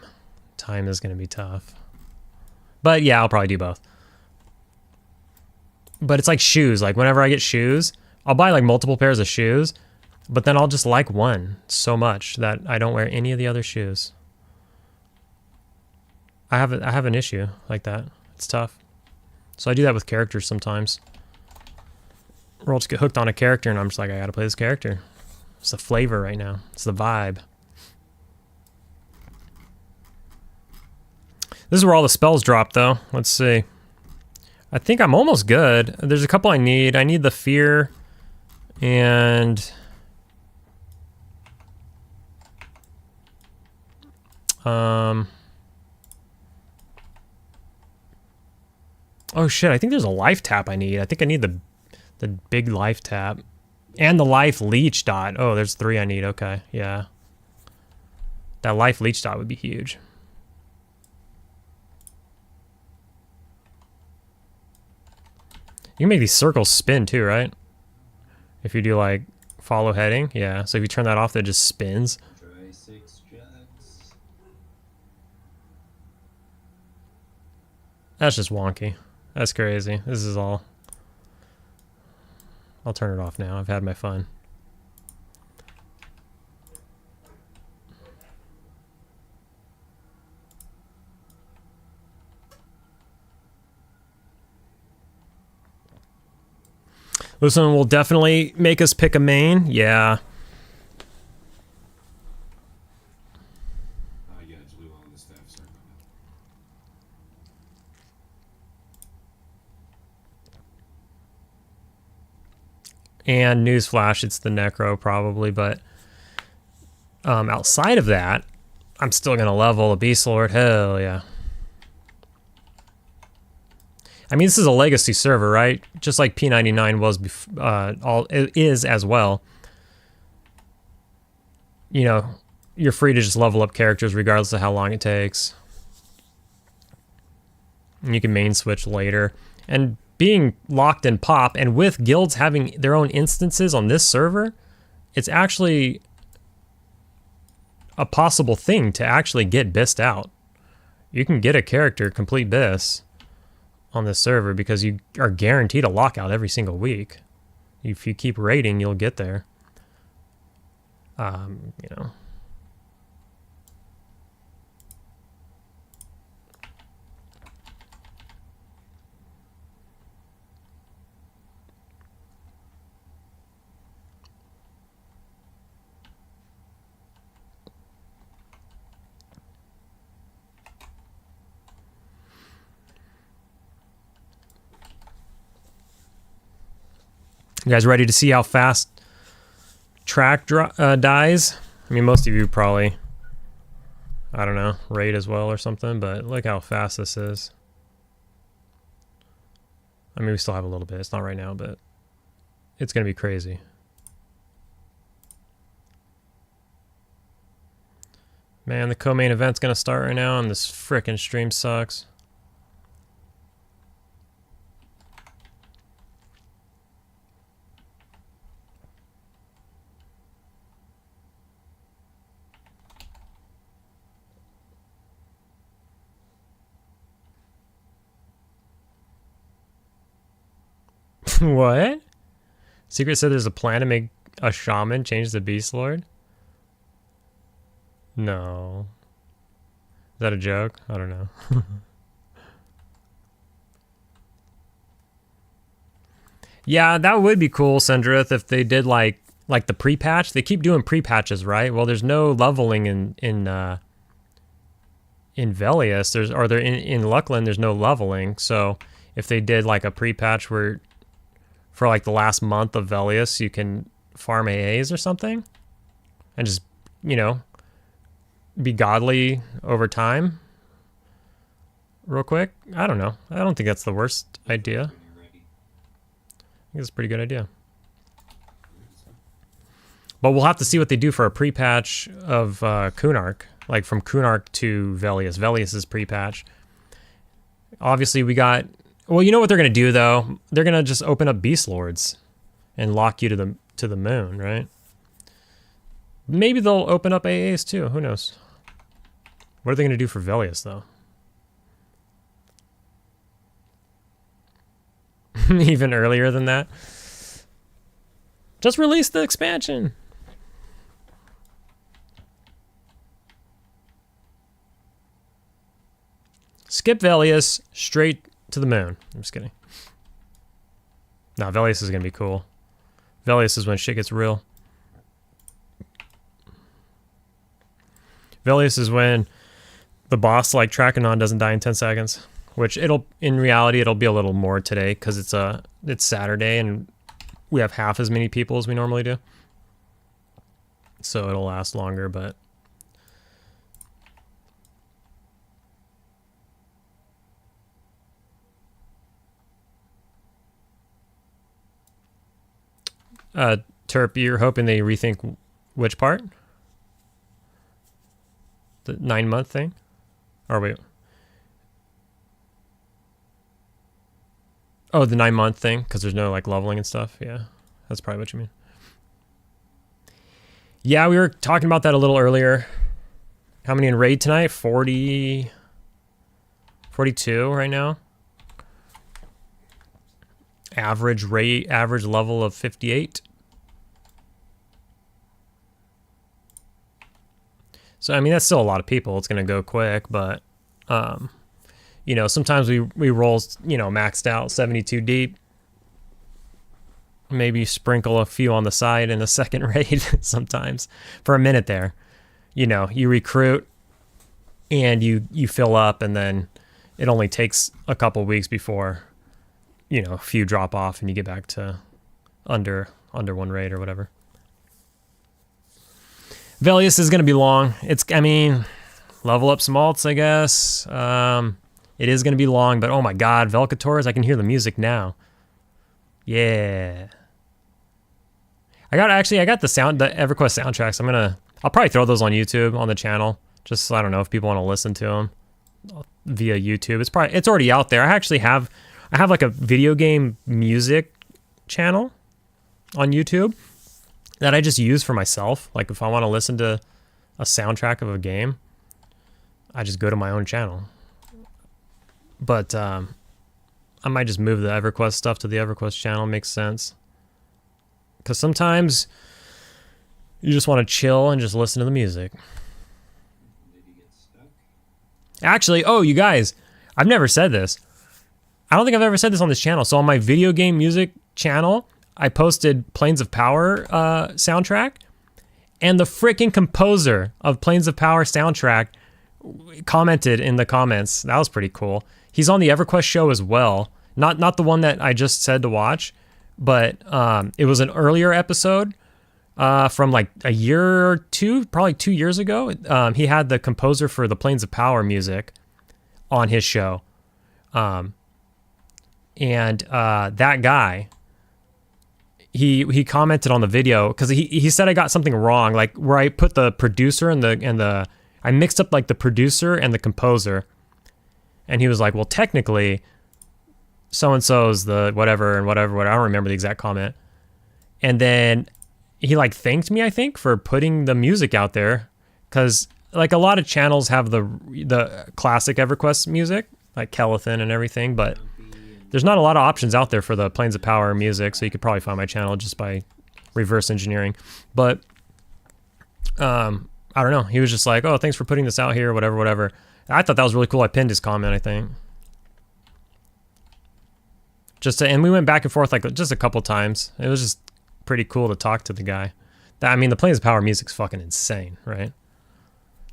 Time is going to be tough. But yeah, I'll probably do both. But it's like shoes. Like whenever I get shoes, I'll buy like multiple pairs of shoes, but then I'll just like one so much that I don't wear any of the other shoes. I have an issue like that. It's tough. So I do that with characters sometimes. Or I'll just get hooked on a character and I'm just like, I gotta play this character. It's the flavor right now. It's the vibe. This is where all the spells drop though. Let's see. I think I'm almost good. There's a couple I need. I need the fear and oh shit, I think there's a life tap I need. I think I need the big life tap and the life leech dot. Oh, there's 3 I need. Okay, yeah. That life leech dot would be huge. You can make these circles spin too, right? If you do like follow heading, yeah. So if you turn that off, that just spins. Try 6 jugs. That's just wonky. That's crazy. This is all. I'll turn it off now. I've had my fun. This one will definitely make us pick a main. Yeah. Yeah, it's really well on the staff. Sorry about that. And newsflash, it's the Necro probably, but outside of that, I'm still gonna level a Beast Lord. Hell yeah. I mean, this is a legacy server, right? Just like P99 was, it is as well. You know, you're free to just level up characters regardless of how long it takes. And you can main switch later. And being locked in pop, and with guilds having their own instances on this server, it's actually a possible thing to actually get Bist out. You can get a character complete Bist on this server because you are guaranteed a lockout every single week. If you keep raiding, you'll get there. You know. You guys ready to see how fast Trak dies? I mean, most of you probably, I don't know, raid as well or something, but look how fast this is. I mean, we still have a little bit. It's not right now, but it's going to be crazy. Man, the co-main event's going to start right now, and this frickin' stream sucks. What? Secret said there's a plan to make a shaman change the Beast Lord. No. Is that a joke? I don't know. Yeah, that would be cool, Sendrith, if they did like the pre-patch. They keep doing pre-patches, right? Well, there's no leveling in Velius. In Luckland, there's no leveling. So if they did like a pre-patch where for like the last month of Velius, you can farm AAs or something and just, you know, be godly over time real quick. I don't know. I don't think that's the worst idea. When you're ready. I think it's a pretty good idea. But we'll have to see what they do for a pre-patch of Kunark, like from Kunark to Velius. Velius is pre-patch. Obviously, we got... Well, you know what they're going to do, though? They're going to just open up Beast Lords and lock you to the moon, right? Maybe they'll open up AAs, too. Who knows? What are they going to do for Velius, though? Even earlier than that? Just release the expansion. Skip Velius straight to the moon. I'm just kidding. No, Velius is going to be cool. Velius is when shit gets real. Velius is when the boss like Trakenon doesn't die in 10 seconds. Which in reality it'll be a little more today because it's Saturday and we have half as many people as we normally do. So it'll last longer, but Terp, you're hoping they rethink which part? The 9-month thing? Or wait. Oh, the 9-month thing, because there's no like leveling and stuff. Yeah, that's probably what you mean. Yeah, we were talking about that a little earlier. How many in raid tonight? 40, 42 right now. Average level of 58. So I mean that's still a lot of people. It's gonna go quick, but you know, sometimes we roll, you know, maxed out 72 deep. Maybe sprinkle a few on the side in the second raid sometimes for a minute there. You know, you recruit and you fill up and then it only takes a couple weeks before, you know, a few drop off and you get back to under one raid or whatever. Velius is going to be long. I mean, level up some alts, I guess. It is going to be long, but oh my god, Velcators, I can hear the music now. Yeah. I got the EverQuest soundtracks. I'll probably throw those on YouTube on the channel. Just so I don't know if people want to listen to them via YouTube. It's already out there. I have like a video game music channel on YouTube that I just use for myself. Like if I want to listen to a soundtrack of a game, I just go to my own channel. But I might just move the EverQuest stuff to the EverQuest channel. Makes sense. Because sometimes you just want to chill and just listen to the music. Did you get stuck? Actually, oh, you guys, I've never said this. I don't think I've ever said this on this channel. So on my video game music channel, I posted Planes of Power soundtrack. And the freaking composer of Planes of Power soundtrack commented in the comments. That was pretty cool. He's on the EverQuest show as well. Not the one that I just said to watch, but it was an earlier episode from like a year or two, probably 2 years ago. He had the composer for the Planes of Power music on his show. And that guy, he commented on the video because he said I got something wrong, like where I put the producer and the I mixed up like the producer and the composer. And he was like, well, technically, so-and-so's the whatever and whatever. I don't remember the exact comment. And then he like thanked me, I think, for putting the music out there. Because like a lot of channels have the classic EverQuest music, like Kelethin and everything. But there's not a lot of options out there for the Planes of Power music, so you could probably find my channel just by reverse engineering. But I don't know. He was just like, oh, thanks for putting this out here, whatever, whatever. I thought that was really cool. I pinned his comment, I think. And we went back and forth like just a couple times. It was just pretty cool to talk to the guy. I mean, the Planes of Power music's fucking insane, right?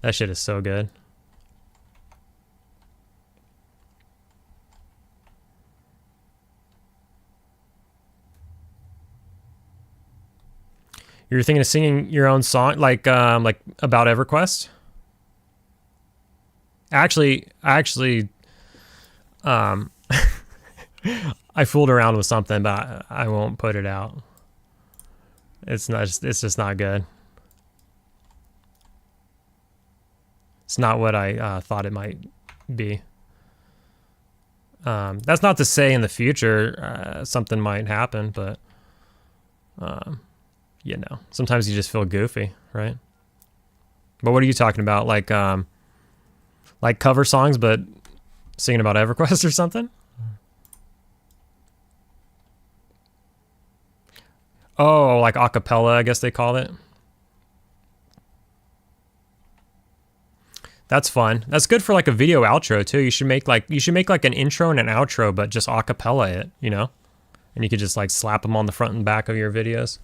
That shit is so good. You're thinking of singing your own song, like about EverQuest? Actually, I fooled around with something, but I won't put it out. It's just not good. It's not what I thought it might be. That's not to say in the future something might happen, but you know, sometimes you just feel goofy, right? But what are you talking about? Like cover songs, but singing about EverQuest or something? Oh, like acapella, I guess they call it. That's fun. That's good for like a video outro too. You should make like an intro and an outro, but just acapella it, you know? And you could just like slap them on the front and back of your videos.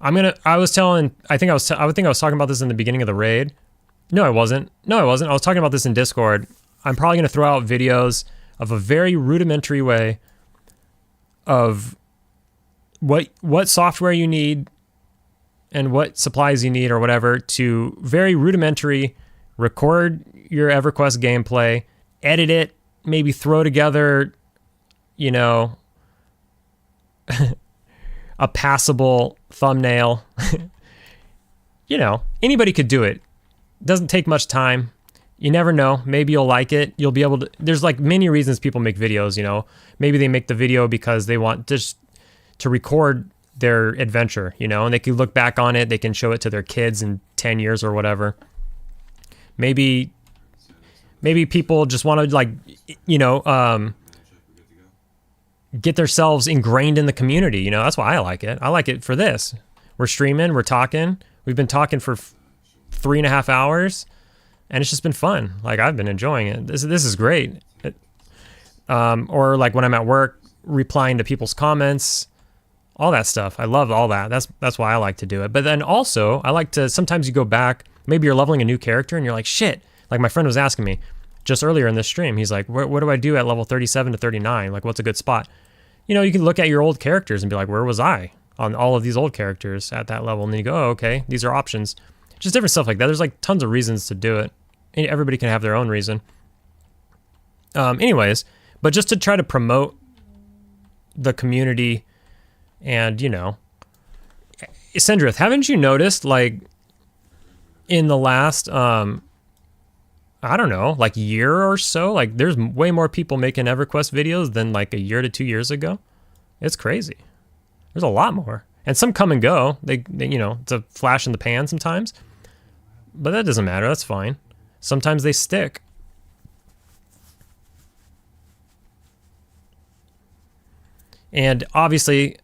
I think I was talking about this in the beginning of the raid. No, I wasn't. I was talking about this in Discord. I'm probably going to throw out videos of a very rudimentary way of what software you need and what supplies you need or whatever to very rudimentary record your EverQuest gameplay, edit it, maybe throw together, you know, a passable thumbnail. You know, anybody could do it. Doesn't take much time. You never know. Maybe you'll like it. You'll be able to, there's like many reasons people make videos, you know. Maybe they make the video because they want just to record their adventure, you know, and they can look back on it. They can show it to their kids in 10 years or whatever. Maybe people just want to like, you know, get themselves ingrained in the community. You know, that's why I like it. I like it for this. We're streaming, we're talking. We've been talking for 3.5 hours and it's just been fun. Like I've been enjoying it. This is great. Or like when I'm at work, replying to people's comments, all that stuff. I love all that. That's why I like to do it. But then also I like to, sometimes you go back, maybe you're leveling a new character and you're like, shit. Like my friend was asking me just earlier in this stream. He's like, what do I do at level 37 to 39? Like what's a good spot? You know, you can look at your old characters and be like, where was I on all of these old characters at that level? And then you go, oh, okay, these are options. Just different stuff like that. There's like tons of reasons to do it. Everybody can have their own reason. Anyways, but just to try to promote the community and, you know, Sendrith, haven't you noticed like in the last, I don't know, like year or so, like there's way more people making EverQuest videos than like a year to 2 years ago. It's crazy. There's a lot more. And some come and go. They you know, it's a flash in the pan sometimes. But that doesn't matter. That's fine. Sometimes they stick. And obviously,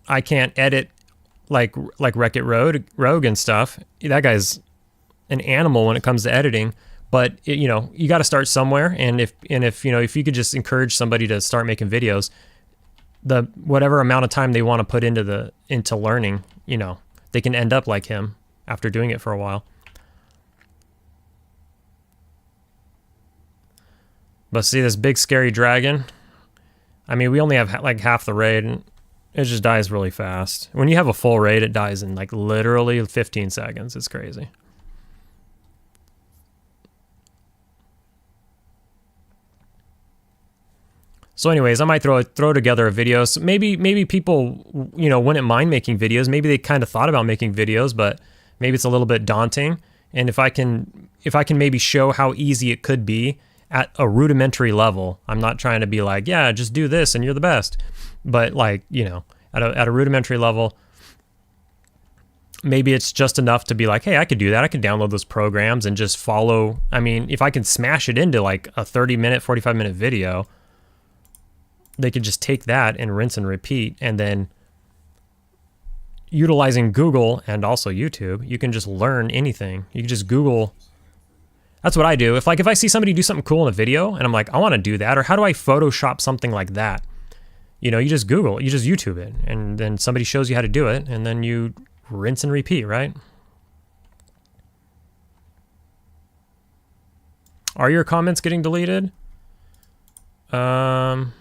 I can't edit like Wreck-It Rogue and stuff. That guy's an animal when it comes to editing. But you know, you got to start somewhere. And if you know, if you could just encourage somebody to start making videos, the whatever amount of time they want to put into learning, you know, they can end up like him after doing it for a while. But see this big scary dragon? I mean, we only have like half the raid and it just dies really fast. When you have a full raid, it dies in like literally 15 seconds. It's crazy. So anyways, I might throw together a video. So maybe people, you know, wouldn't mind making videos. Maybe they kind of thought about making videos, but maybe it's a little bit daunting. And if I can maybe show how easy it could be at a rudimentary level. I'm not trying to be like, yeah, just do this and you're the best. But like, you know, at a rudimentary level, maybe it's just enough to be like, hey, I could do that. I could download those programs and just follow. I mean, if I can smash it into like a 30-minute, 45-minute video, they could just take that and rinse and repeat. And then utilizing Google and also YouTube, you can just learn anything. You can just Google. That's what I do. If I see somebody do something cool in a video and I'm like, I want to do that, or how do I Photoshop something like that? You know, you just Google, you just YouTube it, and then somebody shows you how to do it, and then you rinse and repeat, right? Are your comments getting deleted? How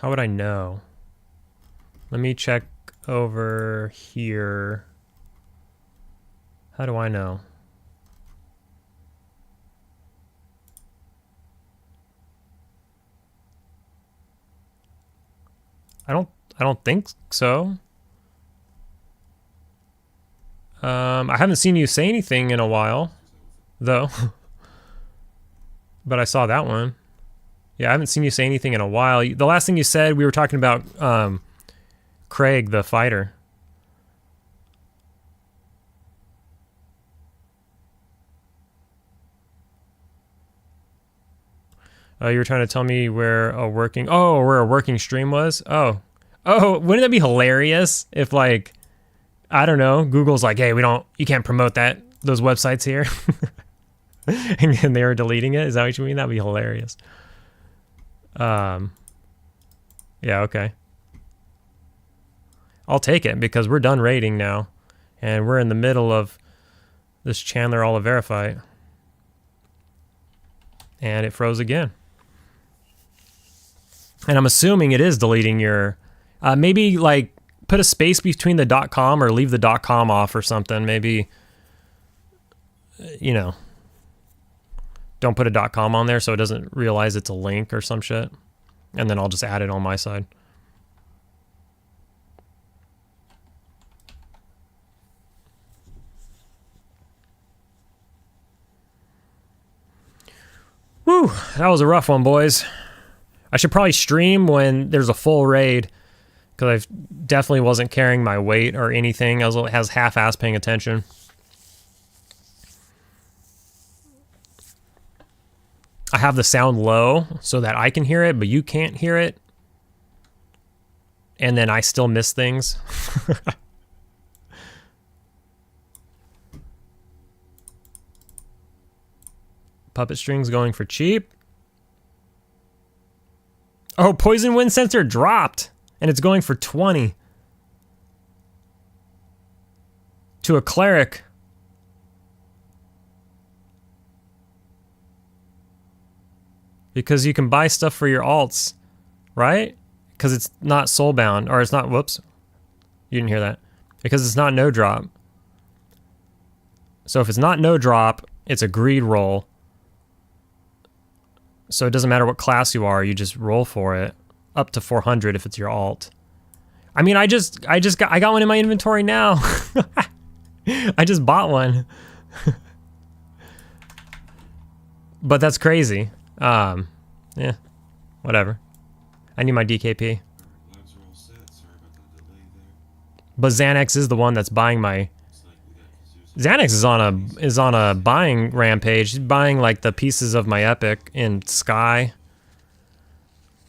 would I know? Let me check over here. How do I know? I don't think so. I haven't seen you say anything in a while, though. But I saw that one. Yeah, I haven't seen you say anything in a while. The last thing you said, we were talking about Craig, the fighter. You were trying to tell me where a working stream was? Oh, wouldn't that be hilarious if, like, I don't know, Google's like, hey, you can't promote those websites here. and they were deleting it? Is that what you mean? That'd be hilarious. Yeah, okay. I'll take it because we're done raiding now. And we're in the middle of this Chandler Oliveira fight. And it froze again. And I'm assuming it is deleting your... maybe, like, put a space between the .com or leave the .com off or something. Maybe, you know, don't put a .com on there so it doesn't realize it's a link or some shit. And then I'll just add it on my side. Whew, that was a rough one, boys. I should probably stream when there's a full raid, because I definitely wasn't carrying my weight or anything. I was half-ass paying attention. I have the sound low so that I can hear it, but you can't hear it. And then I still miss things. Puppet strings going for cheap. Oh, poison wind sensor dropped, and it's going for 20 to a cleric. Because you can buy stuff for your alts, right? Because it's not soulbound, or it's not, whoops. You didn't hear that. Because it's not no drop. So if it's not no drop, it's a greed roll. So it doesn't matter what class you are, you just roll for it. Up to 400 if it's your alt. I mean, I got one in my inventory now. I just bought one. But that's crazy. Yeah, whatever. I need my DKP. Labs are all set. Sorry about the delay there. But Xanax is the one that's buying my... Looks like we got Kazusa. Xanax is on a buying rampage. He's buying like the pieces of my epic in Sky.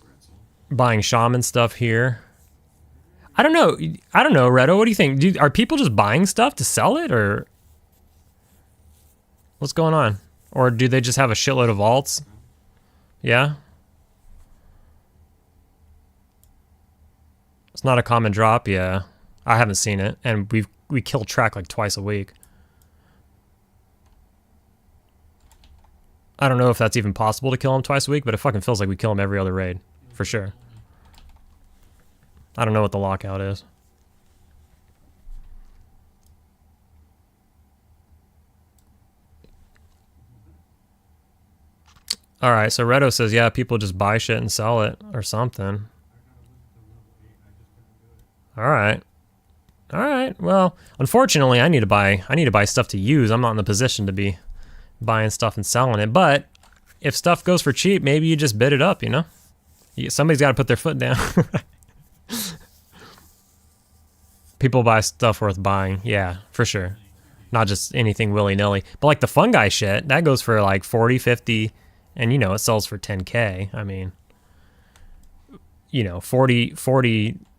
Pretzel. Buying shaman stuff here. I don't know, Redo. What do you think? Are people just buying stuff to sell it, or what's going on? Or do they just have a shitload of alts? Yeah. It's not a common drop. Yeah, I haven't seen it, and we kill Trak like twice a week. I don't know if that's even possible to kill him twice a week, but it fucking feels like we kill him every other raid for sure. I don't know what the lockout is. All right, so Redo says, yeah, people just buy shit and sell it or something. All right. All right. Well, unfortunately, I need to buy stuff to use. I'm not in the position to be buying stuff and selling it. But if stuff goes for cheap, maybe you just bid it up, you know? Somebody's got to put their foot down. People buy stuff worth buying. Yeah, for sure. Not just anything willy-nilly. But like the fungi shit, that goes for like 40, 50, and you know, it sells for 10K. I mean, you know, 40,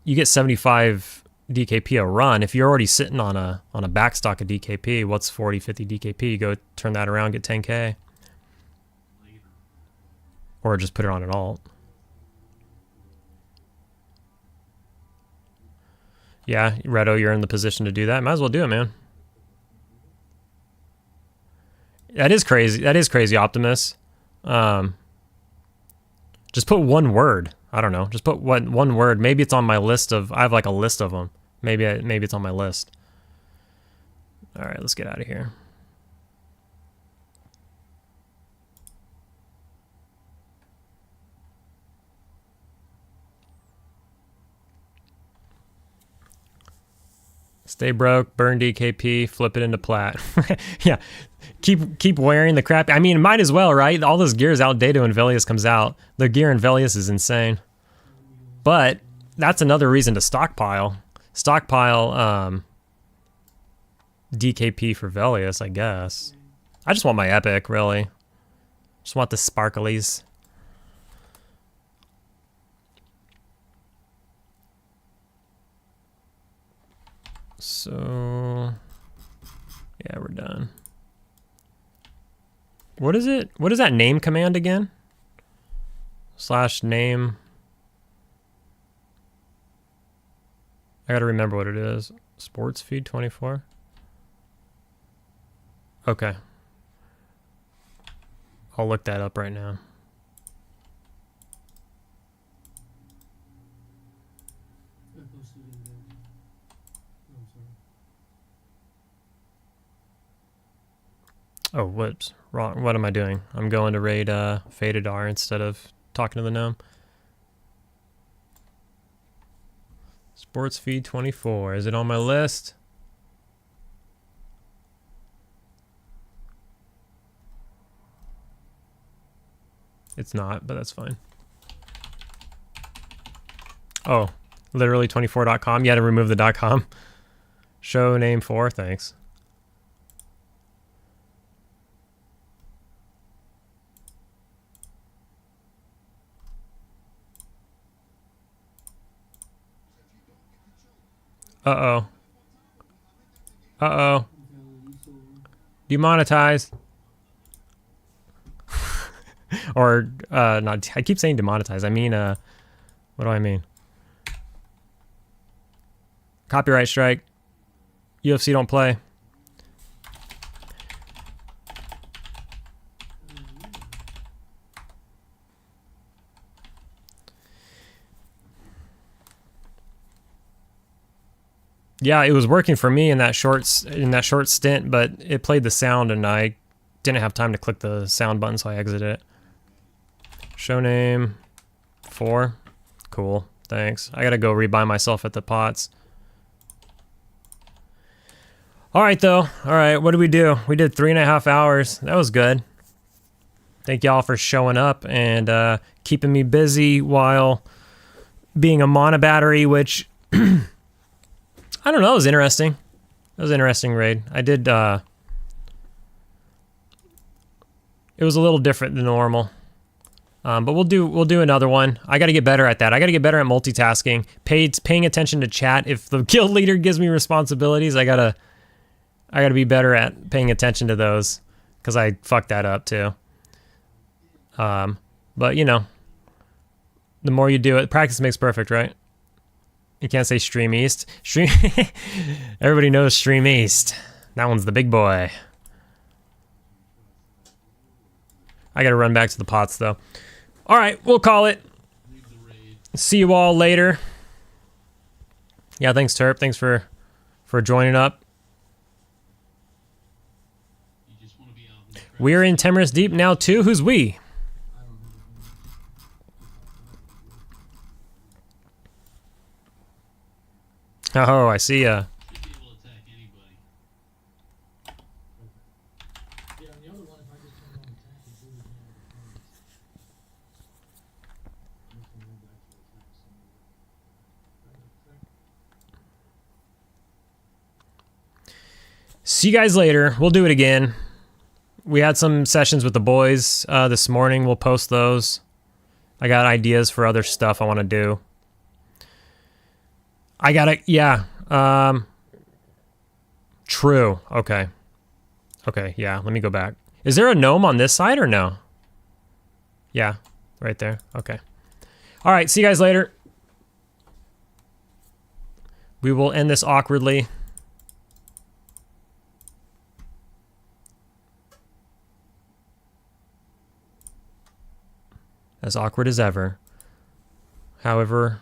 you get 75 DKP a run. If you're already sitting on a back stock of DKP, what's 40, 50 DKP? Go turn that around, get 10K. Or just put it on an alt. Yeah, Redo, you're in the position to do that. Might as well do it, man. That is crazy. That is crazy, Optimus. Just put one word. I don't know. Just put one word. Maybe it's on my list of... I have like a list of them. Maybe it's on my list. All right, let's get out of here. Stay broke, burn DKP, flip it into plat. Yeah, keep wearing the crap. I mean, might as well, right? All this gear is outdated when Velius comes out. The gear in Velius is insane. But that's another reason to stockpile. Stockpile DKP for Velius, I guess. I just want my epic, really. Just want the sparklies. So, yeah, we're done. What is it? What is that name command again? /name. I gotta remember what it is. Sports feed 24. Okay. I'll look that up right now. I posted it in there. Oh, I'm sorry. Oh, whoops. Wrong. What am I doing? I'm going to raid Faded R instead of talking to the gnome. Sports feed 24. Is it on my list? It's not, but that's fine. Oh, literally 24.com. You had to remove the .com. Show name 4. Thanks. Uh-oh. Uh-oh. Demonetized. Or, not, I keep saying demonetized. I mean, what do I mean? Copyright strike. UFC don't play. Yeah, it was working for me in that short stint, but it played the sound and I didn't have time to click the sound button, so I exited it. Show name 4. Cool. Thanks. I gotta go rebuy myself at the pots. All right, though. All right, what did we do? We did 3.5 hours. That was good. Thank y'all for showing up and keeping me busy while being a mono battery, which I don't know. It was interesting. It was an interesting raid. I did. It was a little different than normal. But we'll do another one. I got to get better at that. I got to get better at multitasking, paying attention to chat. If the guild leader gives me responsibilities, I gotta be better at paying attention to those because I fucked that up too. But you know, the more you do it, practice makes perfect, right? You can't say Stream East. Everybody knows Stream East. That one's the big boy. I gotta run back to the pots though. All right, we'll call it. See you all later. Yeah, thanks Terp. Thanks for joining up. We're in Temerus Deep now too. Who's we? Oh, I see ya. See you guys later. We'll do it again. We had some sessions with the boys this morning. We'll post those. I got ideas for other stuff I want to do. I got to, yeah. True. Okay. Okay, yeah, let me go back. Is there a gnome on this side or no? Yeah, right there. Okay. All right, see you guys later. We will end this awkwardly. As awkward as ever. However,